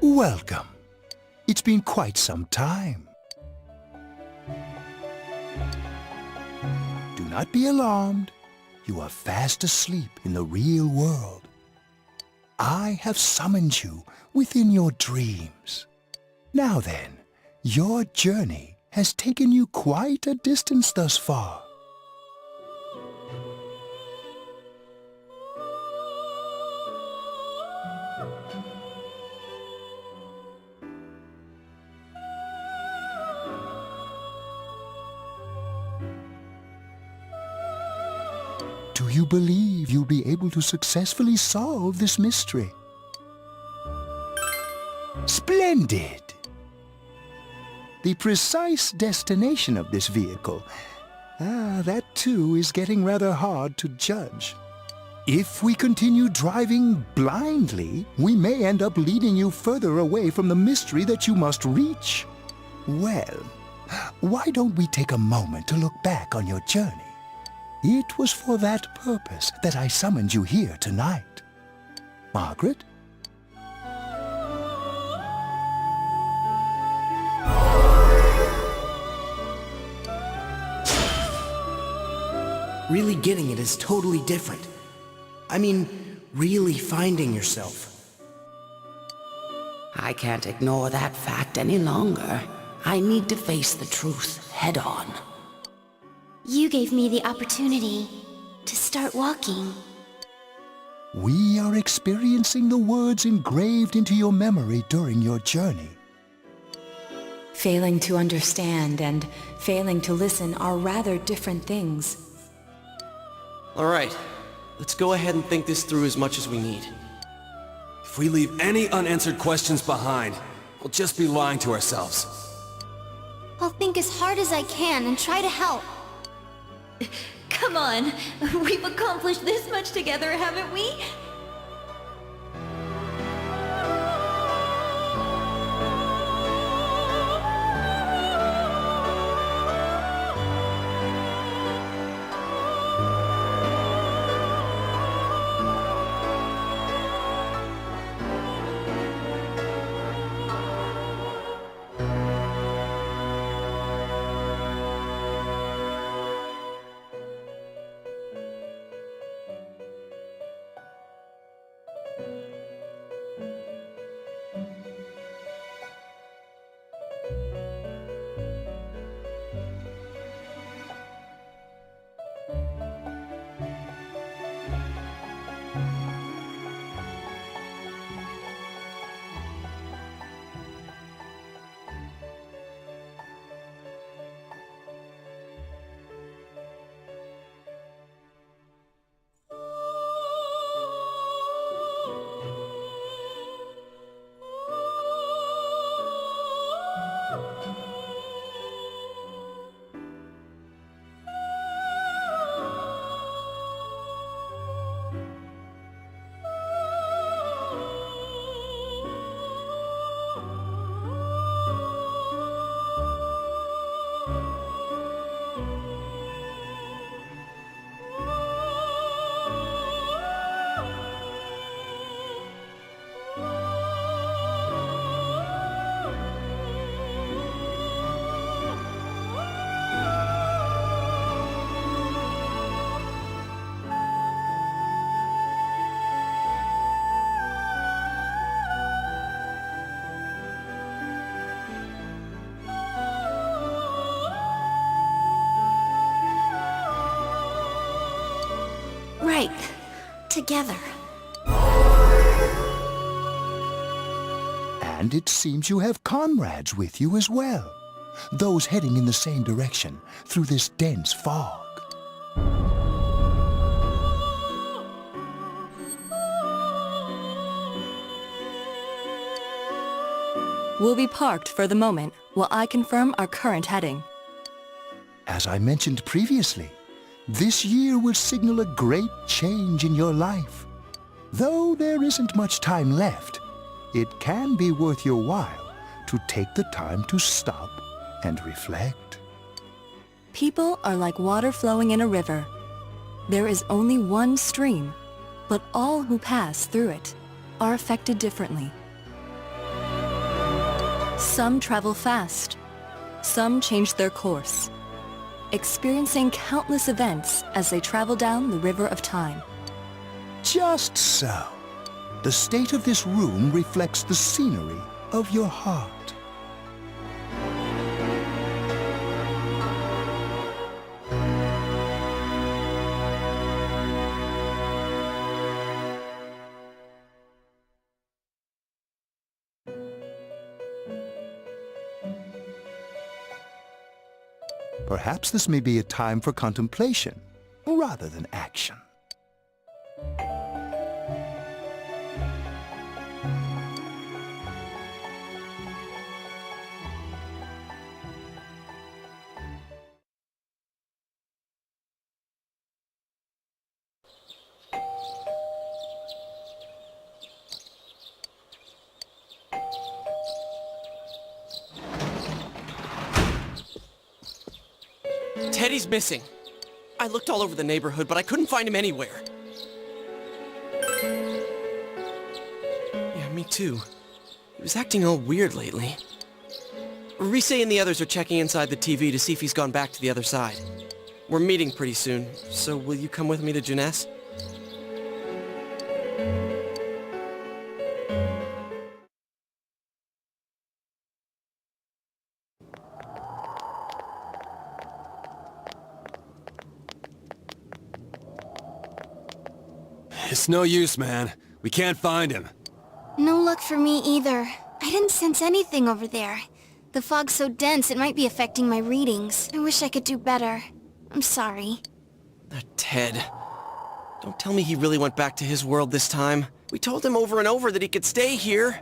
Welcome. It's been quite some time. Do not be alarmed. You are fast asleep in the real world. I have summoned you within your dreams. Now then, your journey has taken you quite a distance thus far. Do you believe you'll be able to successfully solve this mystery? Splendid! The precise destination of this vehicle, that too is getting rather hard to judge. If we continue driving blindly, we may end up leading you further away from the mystery that you must reach. Well, why don't we take a moment to look back on your journey? It was for that purpose that I summoned you here tonight. Margaret? Really getting it is totally different. I mean, really finding yourself. I can't ignore that fact any longer. I need to face the truth head on. You gave me the opportunity to start walking. We are experiencing the words engraved into your memory during your journey. Failing to understand and failing to listen are rather different things. Alright, let's go ahead and think this through as much as we need. If we leave any unanswered questions behind, we'll just be lying to ourselves. I'll think as hard as I can and try to help. Come on, we've accomplished this much together, haven't we? Right. Together. And it seems you have comrades with you as well. Those heading in the same direction through this dense fog. We'll be parked for the moment while I confirm our current heading. As I mentioned previously, this year will signal a great change in your life. Though there isn't much time left, it can be worth your while to take the time to stop and reflect. People are like water flowing in a river. There is only one stream, but all who pass through it are affected differently. Some travel fast. Some change their course, experiencing countless events as they travel down the river of time. Just so. The state of this room reflects the scenery of your heart. Perhaps this may be a time for contemplation rather than action. Teddy's missing. I looked all over the neighborhood, but I couldn't find him anywhere. Yeah, me too. He was acting all weird lately. Rise and the others are checking inside the TV to see if he's gone back to the other side. We're meeting pretty soon, so will you come with me to Jeunesse? It's no use, man. We can't find him. No luck for me either. I didn't sense anything over there. The fog's so dense it might be affecting my readings. I wish I could do better. I'm sorry. Ted. Don't tell me he really went back to his world this time. We told him over and over that he could stay here.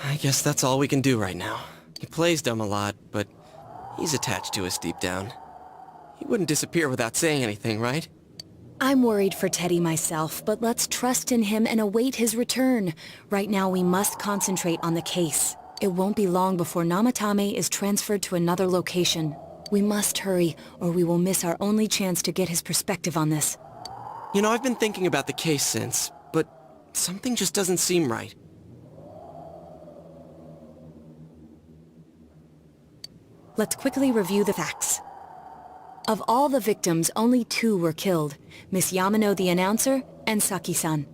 I guess that's all we can do right now. He plays dumb a lot, but he's attached to us deep down. He wouldn't disappear without saying anything, right? I'm worried for Teddy myself, but let's trust in him and await his return. Right now we must concentrate on the case. It won't be long before Namatame is transferred to another location. We must hurry, or we will miss our only chance to get his perspective on this. You know, I've been thinking about the case since, but something just doesn't seem right. Let's quickly review the facts. Of all the victims, only 2 were killed, Miss Yamano the announcer and Saki-san.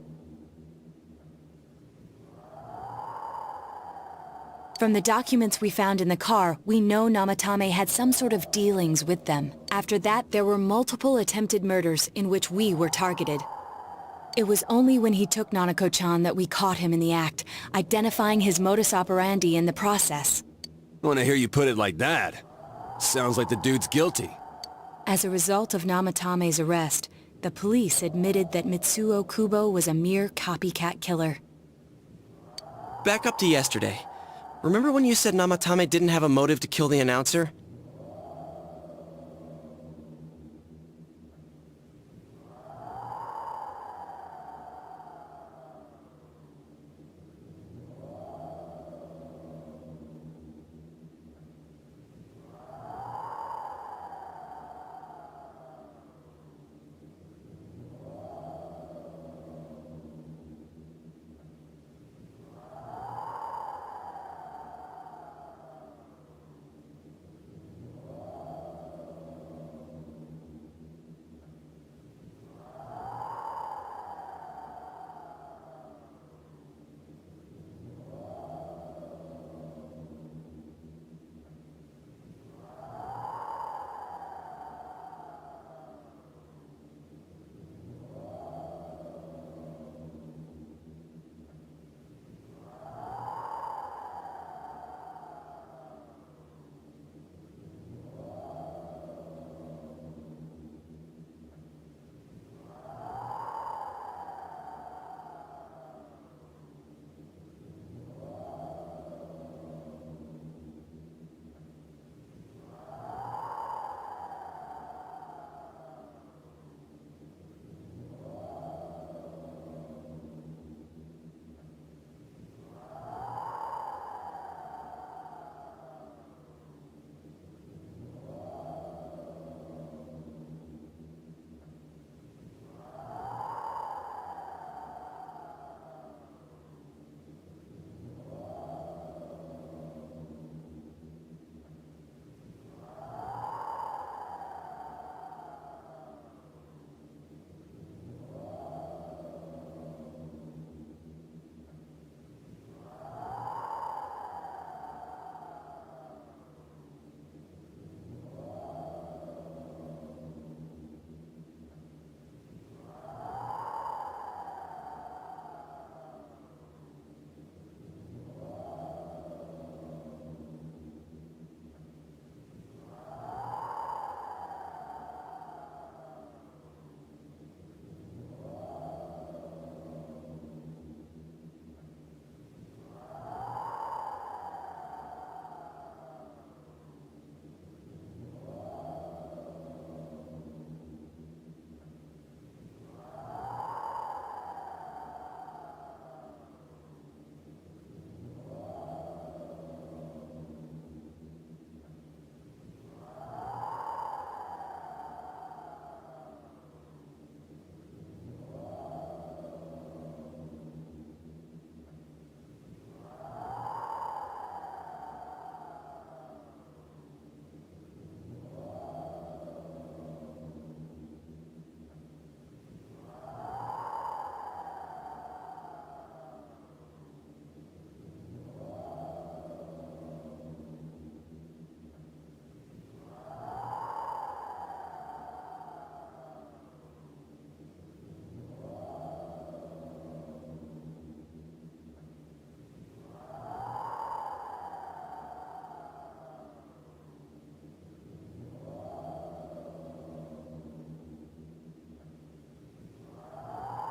From the documents we found in the car, we know Namatame had some sort of dealings with them. After that, there were multiple attempted murders in which we were targeted. It was only when he took Nanako-chan that we caught him in the act, identifying his modus operandi in the process. When I hear you put it like that, sounds like the dude's guilty. As a result of Namatame's arrest, the police admitted that Mitsuo Kubo was a mere copycat killer. Back up to yesterday. Remember when you said Namatame didn't have a motive to kill the announcer?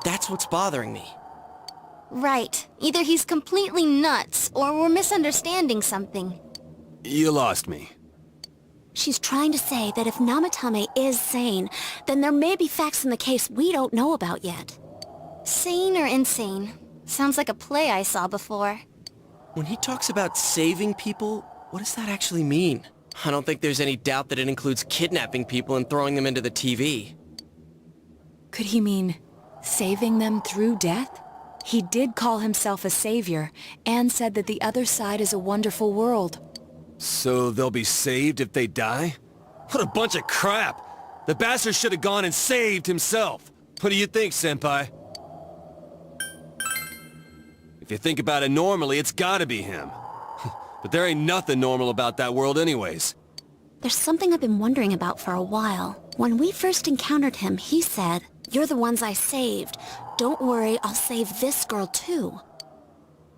That's what's bothering me. Right. Either he's completely nuts, or we're misunderstanding something. You lost me. She's trying to say that if Namatame is sane, then there may be facts in the case we don't know about yet. Sane or insane? Sounds like a play I saw before. When he talks about saving people, what does that actually mean? I don't think there's any doubt that it includes kidnapping people and throwing them into the TV. Could he mean saving them through death? He did call himself a savior, and said that the other side is a wonderful world. So they'll be saved if they die? What a bunch of crap! The bastard should have gone and saved himself. What do you think, Senpai? If you think about it normally, it's gotta be him. But there ain't nothing normal about that world anyways. There's something I've been wondering about for a while. When we first encountered him, he said, "You're the ones I saved. Don't worry, I'll save this girl too."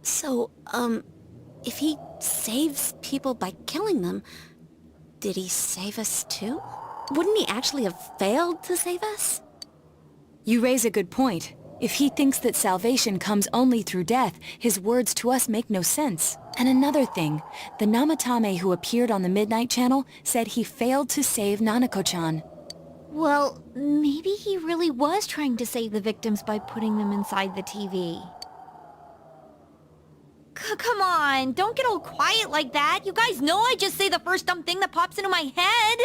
So, if he saves people by killing them, did he save us too? Wouldn't he actually have failed to save us? You raise a good point. If he thinks that salvation comes only through death, his words to us make no sense. And another thing, the Namatame who appeared on the Midnight Channel said he failed to save Nanako-chan. Well, maybe he really was trying to save the victims by putting them inside the TV. Come on, don't get all quiet like that. You guys know I just say the first dumb thing that pops into my head.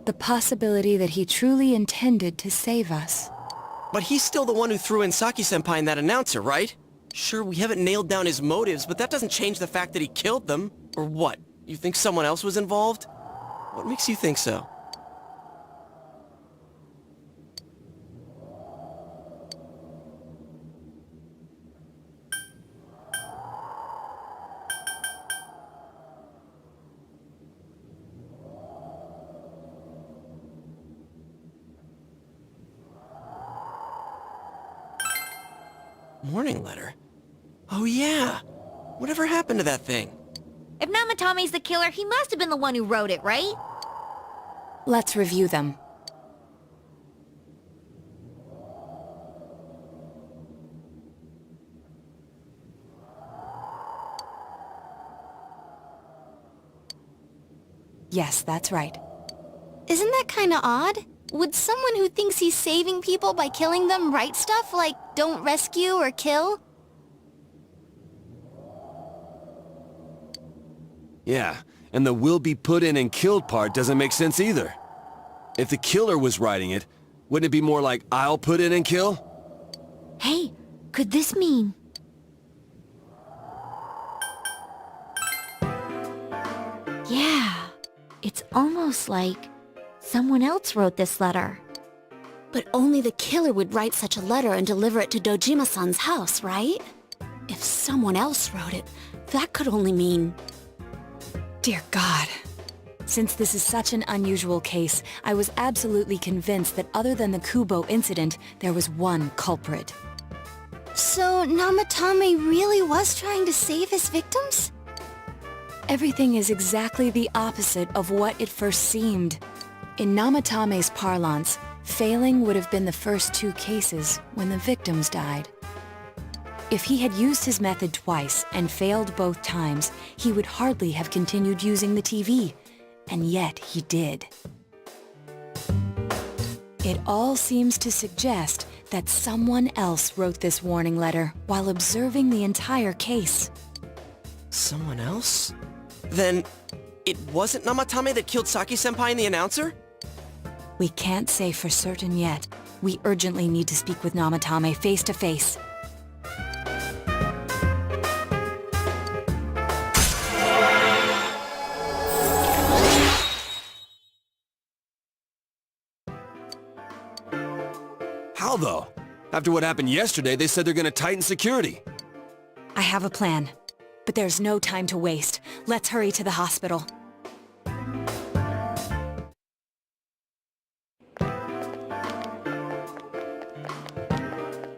The possibility that he truly intended to save us. But he's still the one who threw in Saki-senpai and that announcer, right? Sure, we haven't nailed down his motives, but that doesn't change the fact that he killed them. Or what? You think someone else was involved? What makes you think so? Warning letter? Oh yeah! Whatever happened to that thing? If Namatame's the killer, he must have been the one who wrote it, right? Let's review them. Yes, that's right. Isn't that kinda odd? Would someone who thinks he's saving people by killing them write stuff like, "Don't rescue or kill"? Yeah, and the "will be put in and killed" part doesn't make sense either. If the killer was writing it, wouldn't it be more like, "I'll put in and kill"? Hey, could this mean... Yeah, it's almost like someone else wrote this letter. But only the killer would write such a letter and deliver it to Dojima-san's house, right? If someone else wrote it, that could only mean... Dear God. Since this is such an unusual case, I was absolutely convinced that other than the Kubo incident, there was one culprit. So Namatame really was trying to save his victims? Everything is exactly the opposite of what it first seemed. In Namatame's parlance, failing would have been the first two cases when the victims died. If he had used his method twice and failed both times, he would hardly have continued using the TV. And yet he did. It all seems to suggest that someone else wrote this warning letter while observing the entire case. Someone else? Then, it wasn't Namatame that killed Saki-senpai and the announcer? We can't say for certain yet. We urgently need to speak with Namatame face to face. How though? After what happened yesterday, they said they're gonna tighten security. I have a plan. But there's no time to waste. Let's hurry to the hospital.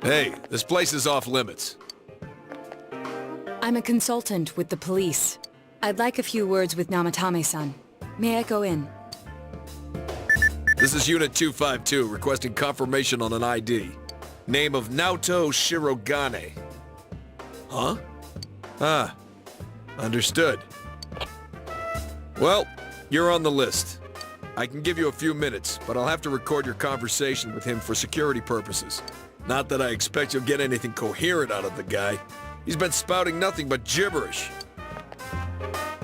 Hey, this place is off limits. I'm a consultant with the police. I'd like a few words with Namatame-san. May I go in? This is Unit 252, requesting confirmation on an ID. Name of Naoto Shirogane. Huh? Ah, understood. Well, you're on the list. I can give you a few minutes, but I'll have to record your conversation with him for security purposes. Not that I expect you'll get anything coherent out of the guy. He's been spouting nothing but gibberish.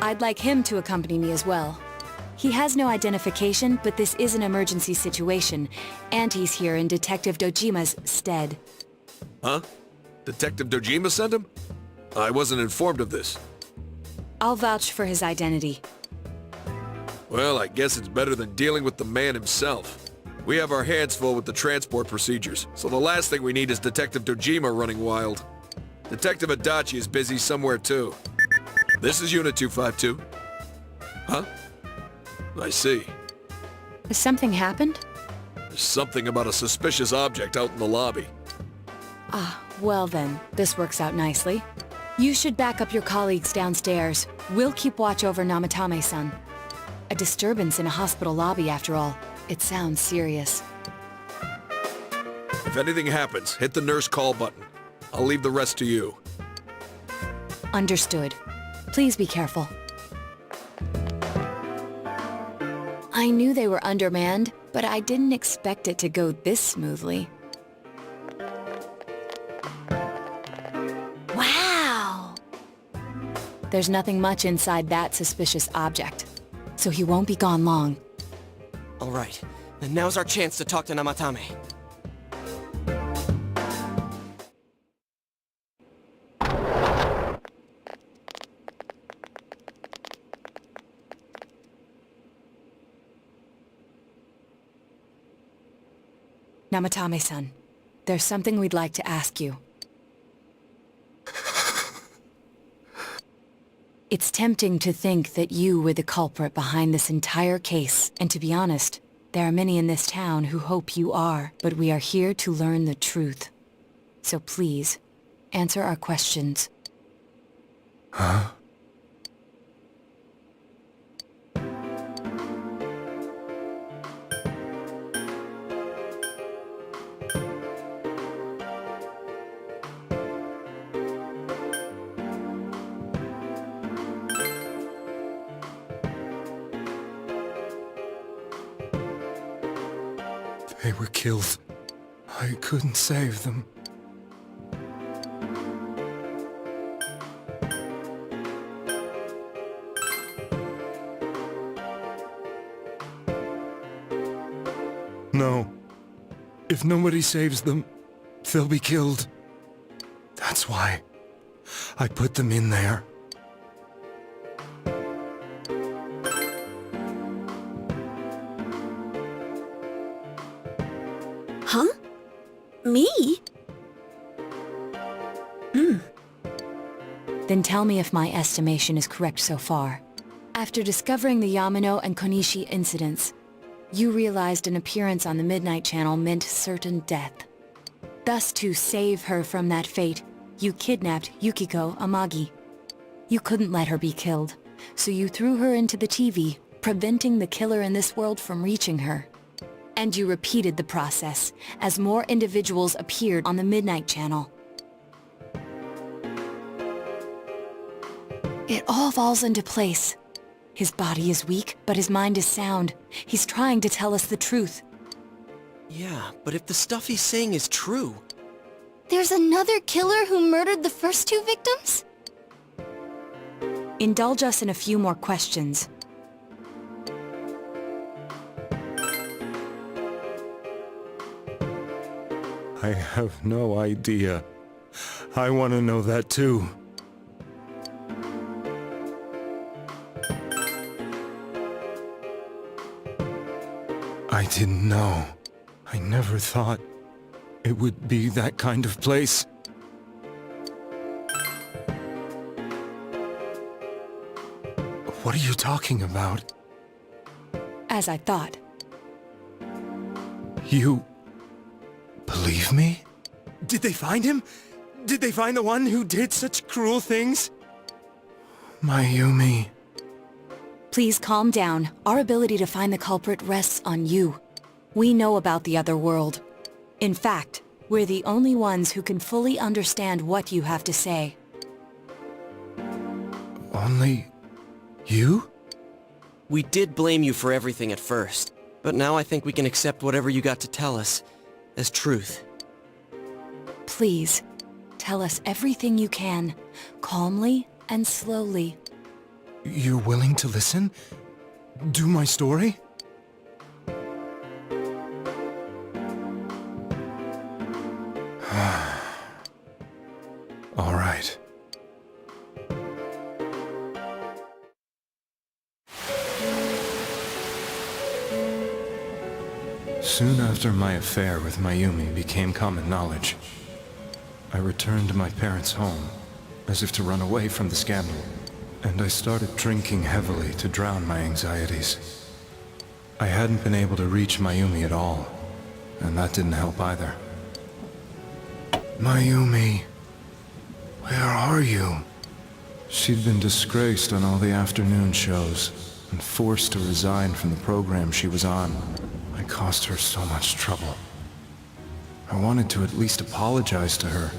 I'd like him to accompany me as well. He has no identification, but this is an emergency situation, and he's here in Detective Dojima's stead. Huh? Detective Dojima sent him? I wasn't informed of this. I'll vouch for his identity. Well, I guess it's better than dealing with the man himself. We have our hands full with the transport procedures, so the last thing we need is Detective Dojima running wild. Detective Adachi is busy somewhere too. This is Unit 252. Huh? I see. Has something happened? There's something about a suspicious object out in the lobby. Ah, well then, this works out nicely. You should back up your colleagues downstairs. We'll keep watch over Namatame-san. A disturbance in a hospital lobby, after all. It sounds serious. If anything happens, hit the nurse call button. I'll leave the rest to you. Understood. Please be careful. I knew they were undermanned, but I didn't expect it to go this smoothly. Wow! There's nothing much inside that suspicious object, so he won't be gone long. All right, then now's our chance to talk to Namatame. Namatame-san, there's something we'd like to ask you. It's tempting to think that you were the culprit behind this entire case, and to be honest, there are many in this town who hope you are, but we are here to learn the truth. So please, answer our questions. Huh? They were killed. I couldn't save them. No. If nobody saves them, they'll be killed. That's why I put them in there. Huh? Me? Then tell me if my estimation is correct so far. After discovering the Yamano and Konishi incidents, you realized an appearance on the Midnight Channel meant certain death. Thus, to save her from that fate, you kidnapped Yukiko Amagi. You couldn't let her be killed, so you threw her into the TV, preventing the killer in this world from reaching her. And you repeated the process, as more individuals appeared on the Midnight Channel. It all falls into place. His body is weak, but his mind is sound. He's trying to tell us the truth. Yeah, but if the stuff he's saying is true... There's another killer who murdered the first two victims? Indulge us in a few more questions. I have no idea. I want to know that too. I didn't know. I never thought it would be that kind of place. What are you talking about? As I thought. You... believe me? Did they find him? Did they find the one who did such cruel things? Mayumi. Please calm down. Our ability to find the culprit rests on you. We know about the other world. In fact, we're the only ones who can fully understand what you have to say. Only... you? We did blame you for everything at first, but now I think we can accept whatever you got to tell us as truth. Please, tell us everything you can, calmly and slowly. You're willing to listen? Do my story? All right. Soon after my affair with Mayumi became common knowledge, I returned to my parents' home, as if to run away from the scandal, and I started drinking heavily to drown my anxieties. I hadn't been able to reach Mayumi at all, and that didn't help either. Mayumi, where are you? She'd been disgraced on all the afternoon shows, and forced to resign from the program she was on. I caused her so much trouble. I wanted to at least apologize to her,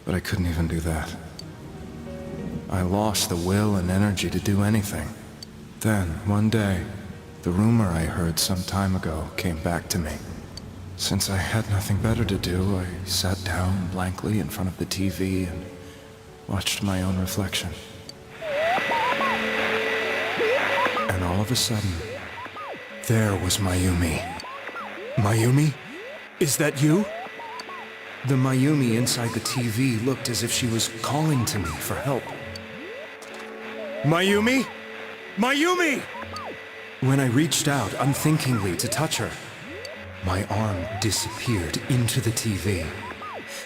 but I couldn't even do that. I lost the will and energy to do anything. Then, one day, the rumor I heard some time ago came back to me. Since I had nothing better to do, I sat down blankly in front of the TV and watched my own reflection. And all of a sudden, there was Mayumi. Mayumi? Is that you? The Mayumi inside the TV looked as if she was calling to me for help. Mayumi? Mayumi! When I reached out unthinkingly to touch her, my arm disappeared into the TV,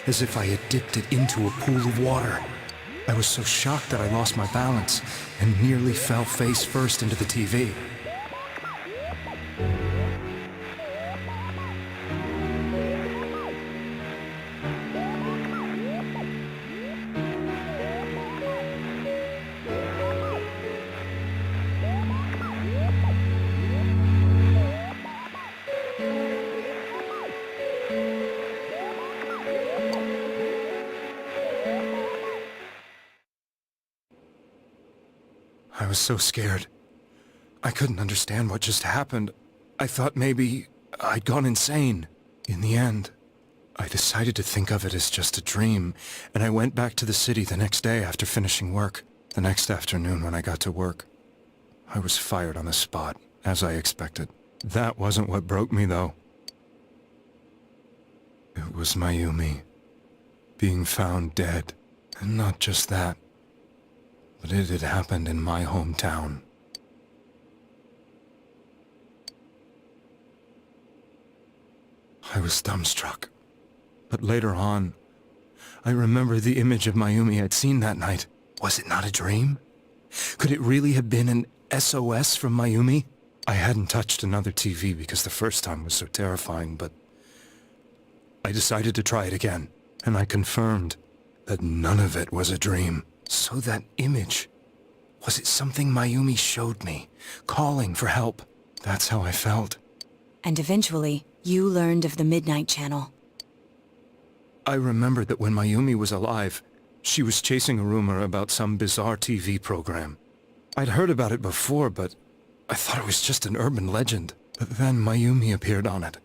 as if I had dipped it into a pool of water. I was so shocked that I lost my balance and nearly fell face first into the TV. I was so scared. I couldn't understand what just happened. I thought maybe I'd gone insane. In the end, I decided to think of it as just a dream, and I went back to the city the next day after finishing work. The next afternoon when I got to work, I was fired on the spot, as I expected. That wasn't what broke me, though. It was Mayumi being found dead. And not just that, but it had happened in my hometown. I was dumbstruck. But later on, I remembered the image of Mayumi I'd seen that night. Was it not a dream? Could it really have been an SOS from Mayumi? I hadn't touched another TV because the first time was so terrifying, but I decided to try it again, and I confirmed that none of it was a dream. So that image, was it something Mayumi showed me, calling for help? That's how I felt. And eventually, you learned of the Midnight Channel. I remembered that when Mayumi was alive, she was chasing a rumor about some bizarre TV program. I'd heard about it before, but I thought it was just an urban legend. But then Mayumi appeared on it,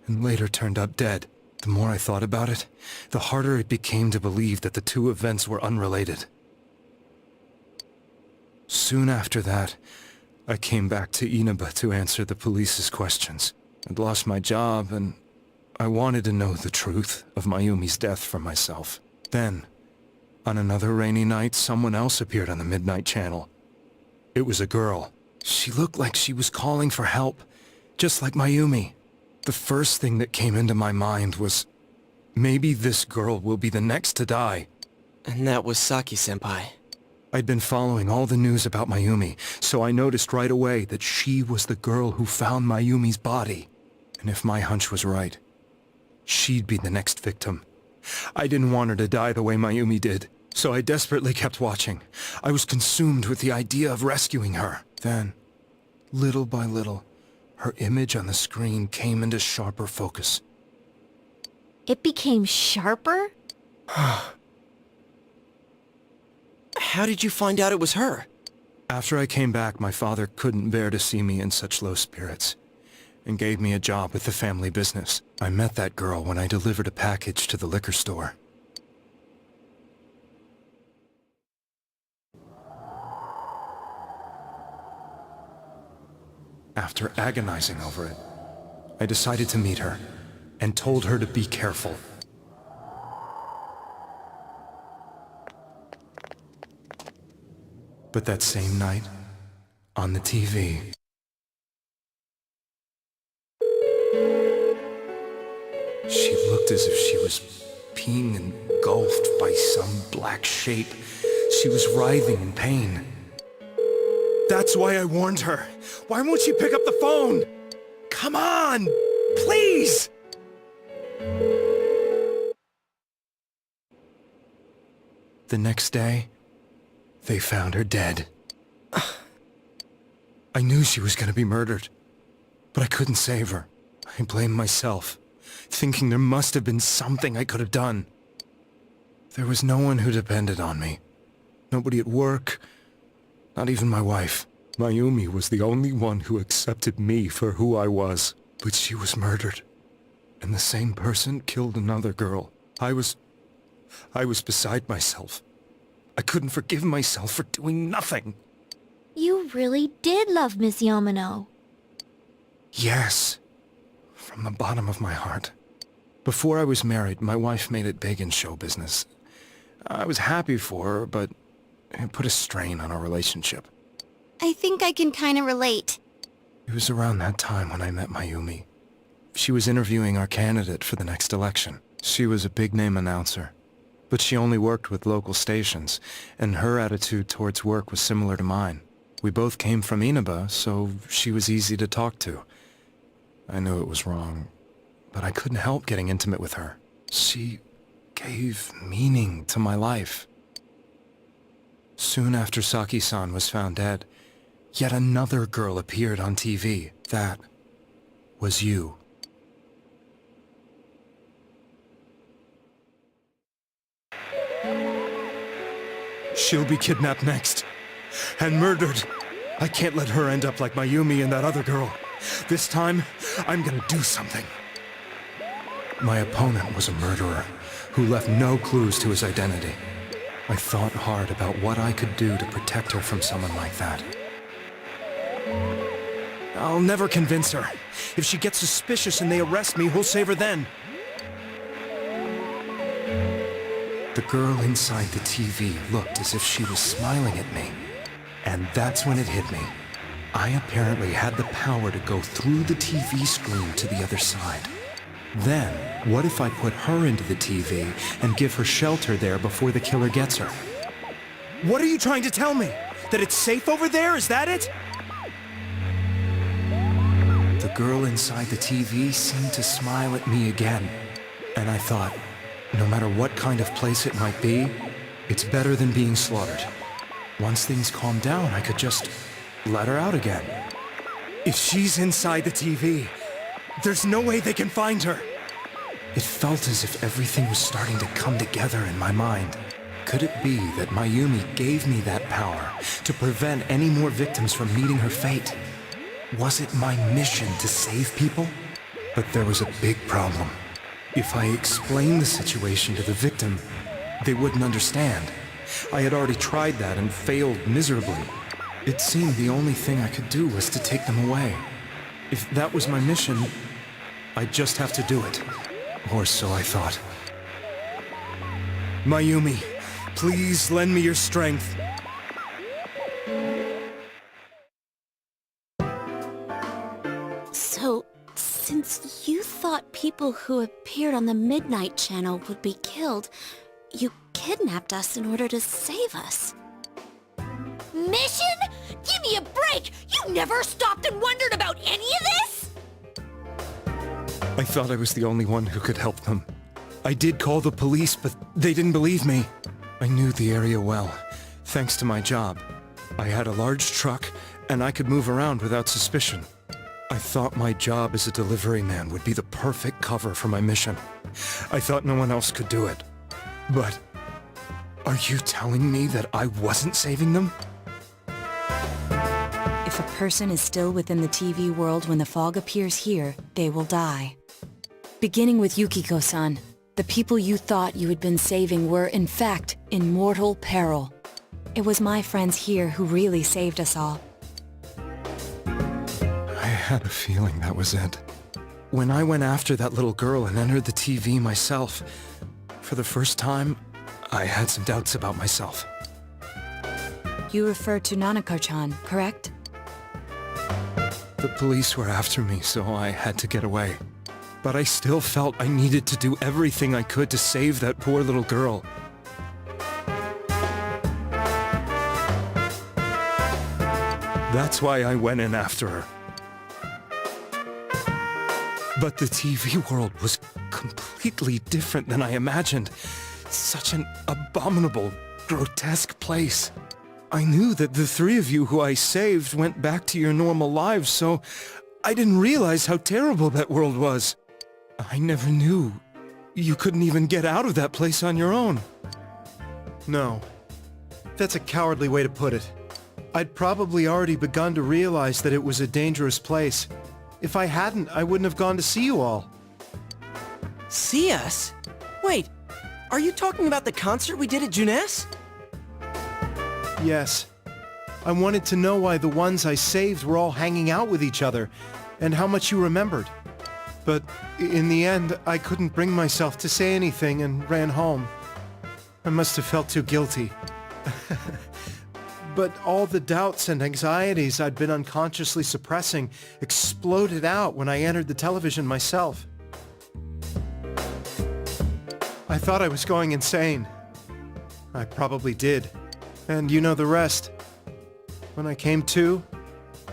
and later turned up dead. The more I thought about it, the harder it became to believe that the two events were unrelated. Soon after that, I came back to Inaba to answer the police's questions. I'd lost my job, and I wanted to know the truth of Mayumi's death for myself. Then, on another rainy night, someone else appeared on the Midnight Channel. It was a girl. She looked like she was calling for help, just like Mayumi. The first thing that came into my mind was, maybe this girl will be the next to die. And that was Saki-senpai. I'd been following all the news about Mayumi, so I noticed right away that she was the girl who found Mayumi's body. And if my hunch was right, She'd be the next victim. I didn't want her to die the way Mayumi did, so I desperately kept watching. I was consumed with the idea of rescuing her. Then, little by little, her image on the screen came into sharper focus. It became sharper? How did you find out it was her? After I came back, my father couldn't bear to see me in such low spirits, and gave me a job with the family business. I met that girl when I delivered a package to the liquor store. After agonizing over it, I decided to meet her, and told her to be careful. But that same night, on the TV, she looked as if she was being engulfed by some black shape. She was writhing in pain. That's why I warned her. Why won't she pick up the phone? Come on! Please! The next day, they found her dead. I knew she was gonna be murdered, but I couldn't save her. I blamed myself, thinking there must have been something I could have done. There was no one who depended on me. Nobody at work, not even my wife. Mayumi was the only one who accepted me for who I was. But she was murdered, and the same person killed another girl. I was beside myself. I couldn't forgive myself for doing nothing. You really did love Miss Yamano. Yes, from the bottom of my heart. Before I was married, my wife made it big in show business. I was happy for her, but it put a strain on our relationship. I think I can kinda relate. It was around that time when I met Mayumi. She was interviewing our candidate for the next election. She was a big-name announcer, but she only worked with local stations, and her attitude towards work was similar to mine. We both came from Inaba, so she was easy to talk to. I knew it was wrong, but I couldn't help getting intimate with her. She gave meaning to my life. Soon after Saki-san was found dead, yet another girl appeared on TV. That was you. She'll be kidnapped next, and murdered. I can't let her end up like Mayumi and that other girl. This time, I'm gonna do something. My opponent was a murderer who left no clues to his identity. I thought hard about what I could do to protect her from someone like that. I'll never convince her. If she gets suspicious and they arrest me, who'll save her then? The girl inside the TV looked as if she was smiling at me. And that's when it hit me. I apparently had the power to go through the TV screen to the other side. Then, what if I put her into the TV and give her shelter there before the killer gets her? What are you trying to tell me? That it's safe over there? Is that it? The girl inside the TV seemed to smile at me again. And I thought, no matter what kind of place it might be, it's better than being slaughtered. Once things calm down, I could just let her out again. If she's inside the TV, there's no way they can find her. It felt as if everything was starting to come together in my mind. Could it be that Mayumi gave me that power to prevent any more victims from meeting her fate? Was it my mission to save people? But there was a big problem. If I explained the situation to the victim, they wouldn't understand. I had already tried that and failed miserably. It seemed the only thing I could do was to take them away. If that was my mission, I'd just have to do it. Or so I thought. Mayumi, please lend me your strength. So, since you thought people who appeared on the Midnight Channel would be killed, you kidnapped us in order to save us. Mission? Give me a break! You never stopped and wondered about any of this? I thought I was the only one who could help them. I did call the police, but they didn't believe me. I knew the area well, thanks to my job. I had a large truck, and I could move around without suspicion. I thought my job as a delivery man would be the perfect cover for my mission. I thought no one else could do it. But are you telling me that I wasn't saving them? If a person is still within the TV world when the fog appears here, they will die. Beginning with Yukiko-san, the people you thought you had been saving were, in fact, in mortal peril. It was my friends here who really saved us all. I had a feeling that was it. When I went after that little girl and entered the TV myself, for the first time, I had some doubts about myself. You refer to Nanako-chan, correct? The police were after me, so I had to get away. But I still felt I needed to do everything I could to save that poor little girl. That's why I went in after her. But the TV world was completely different than I imagined. Such an abominable, grotesque place. I knew that the three of you who I saved went back to your normal lives, so I didn't realize how terrible that world was. I never knew you couldn't even get out of that place on your own. No. That's a cowardly way to put it. I'd probably already begun to realize that it was a dangerous place. If I hadn't, I wouldn't have gone to see you all. See us? Wait, are you talking about the concert we did at Juness? Yes. I wanted to know why the ones I saved were all hanging out with each other, and how much you remembered. But in the end, I couldn't bring myself to say anything and ran home. I must have felt too guilty. But all the doubts and anxieties I'd been unconsciously suppressing exploded out when I entered the television myself. I thought I was going insane. I probably did. And you know the rest. When I came to,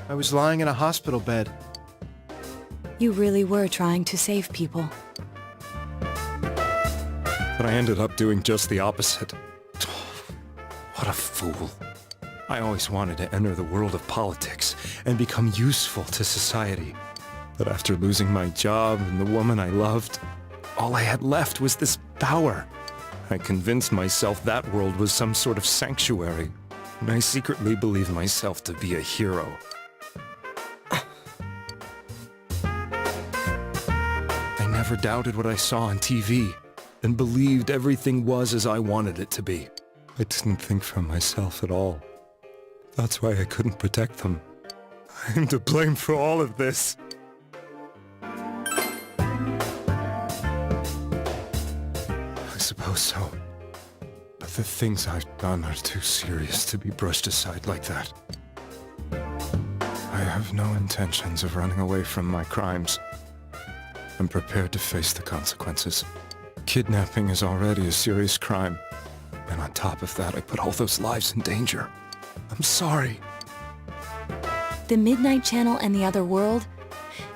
I was lying in a hospital bed. You really were trying to save people. But I ended up doing just the opposite. What a fool. I always wanted to enter the world of politics and become useful to society. But after losing my job and the woman I loved, all I had left was this power. I convinced myself that world was some sort of sanctuary, and I secretly believed myself to be a hero. I never doubted what I saw on TV, and believed everything was as I wanted it to be. I didn't think for myself at all. That's why I couldn't protect them. I'm to blame for all of this. I suppose so. But the things I've done are too serious to be brushed aside like that. I have no intentions of running away from my crimes. I'm prepared to face the consequences. Kidnapping is already a serious crime. And on top of that, I put all those lives in danger. I'm sorry. The Midnight Channel and the other world?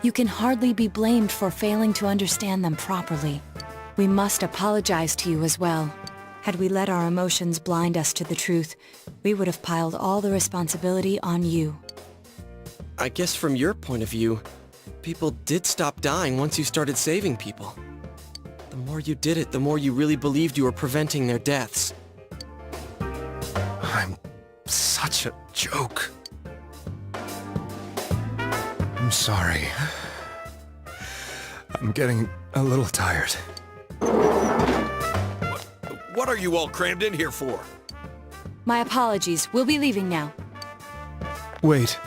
You can hardly be blamed for failing to understand them properly. We must apologize to you as well. Had we let our emotions blind us to the truth, we would have piled all the responsibility on you. I guess from your point of view, people did stop dying once you started saving people. The more you did it, the more you really believed you were preventing their deaths. I'm such a joke. I'm sorry. I'm getting a little tired. What are you all crammed in here for? My apologies. We'll be leaving now. Wait.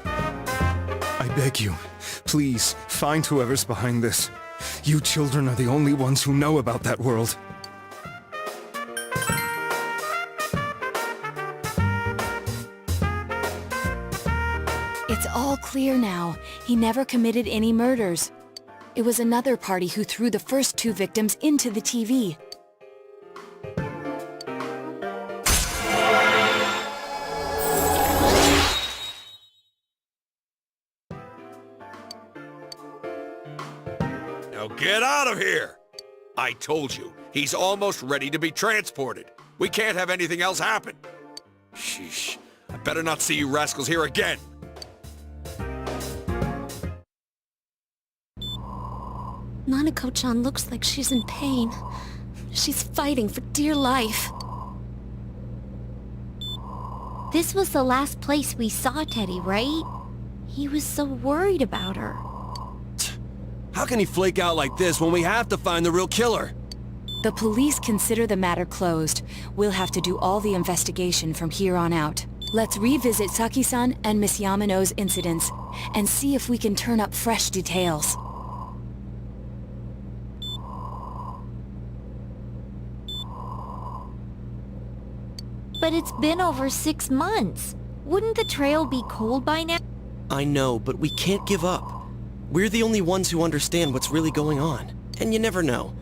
I beg you, please, find whoever's behind this. You children are the only ones who know about that world. It's all clear now. He never committed any murders. It was another party who threw the first two victims into the TV. Now get out of here! I told you, he's almost ready to be transported. We can't have anything else happen. Sheesh. I better not see you rascals here again. Nanako-chan looks like she's in pain. She's fighting for dear life. This was the last place we saw Teddy, right? He was so worried about her. How can he flake out like this when we have to find the real killer? The police consider the matter closed. We'll have to do all the investigation from here on out. Let's revisit Saki-san and Miss Yamano's incidents, and see if we can turn up fresh details. But it's been over 6 months. Wouldn't the trail be cold by now? I know, but we can't give up. We're the only ones who understand what's really going on. And you never know.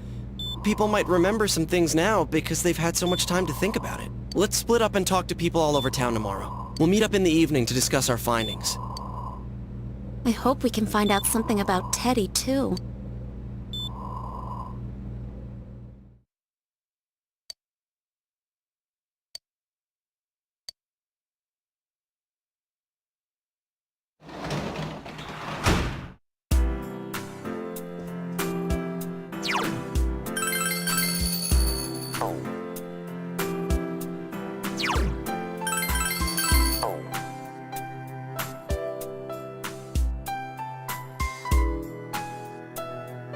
People might remember some things now because they've had so much time to think about it. Let's split up and talk to people all over town tomorrow. We'll meet up in the evening to discuss our findings. I hope we can find out something about Teddy, too.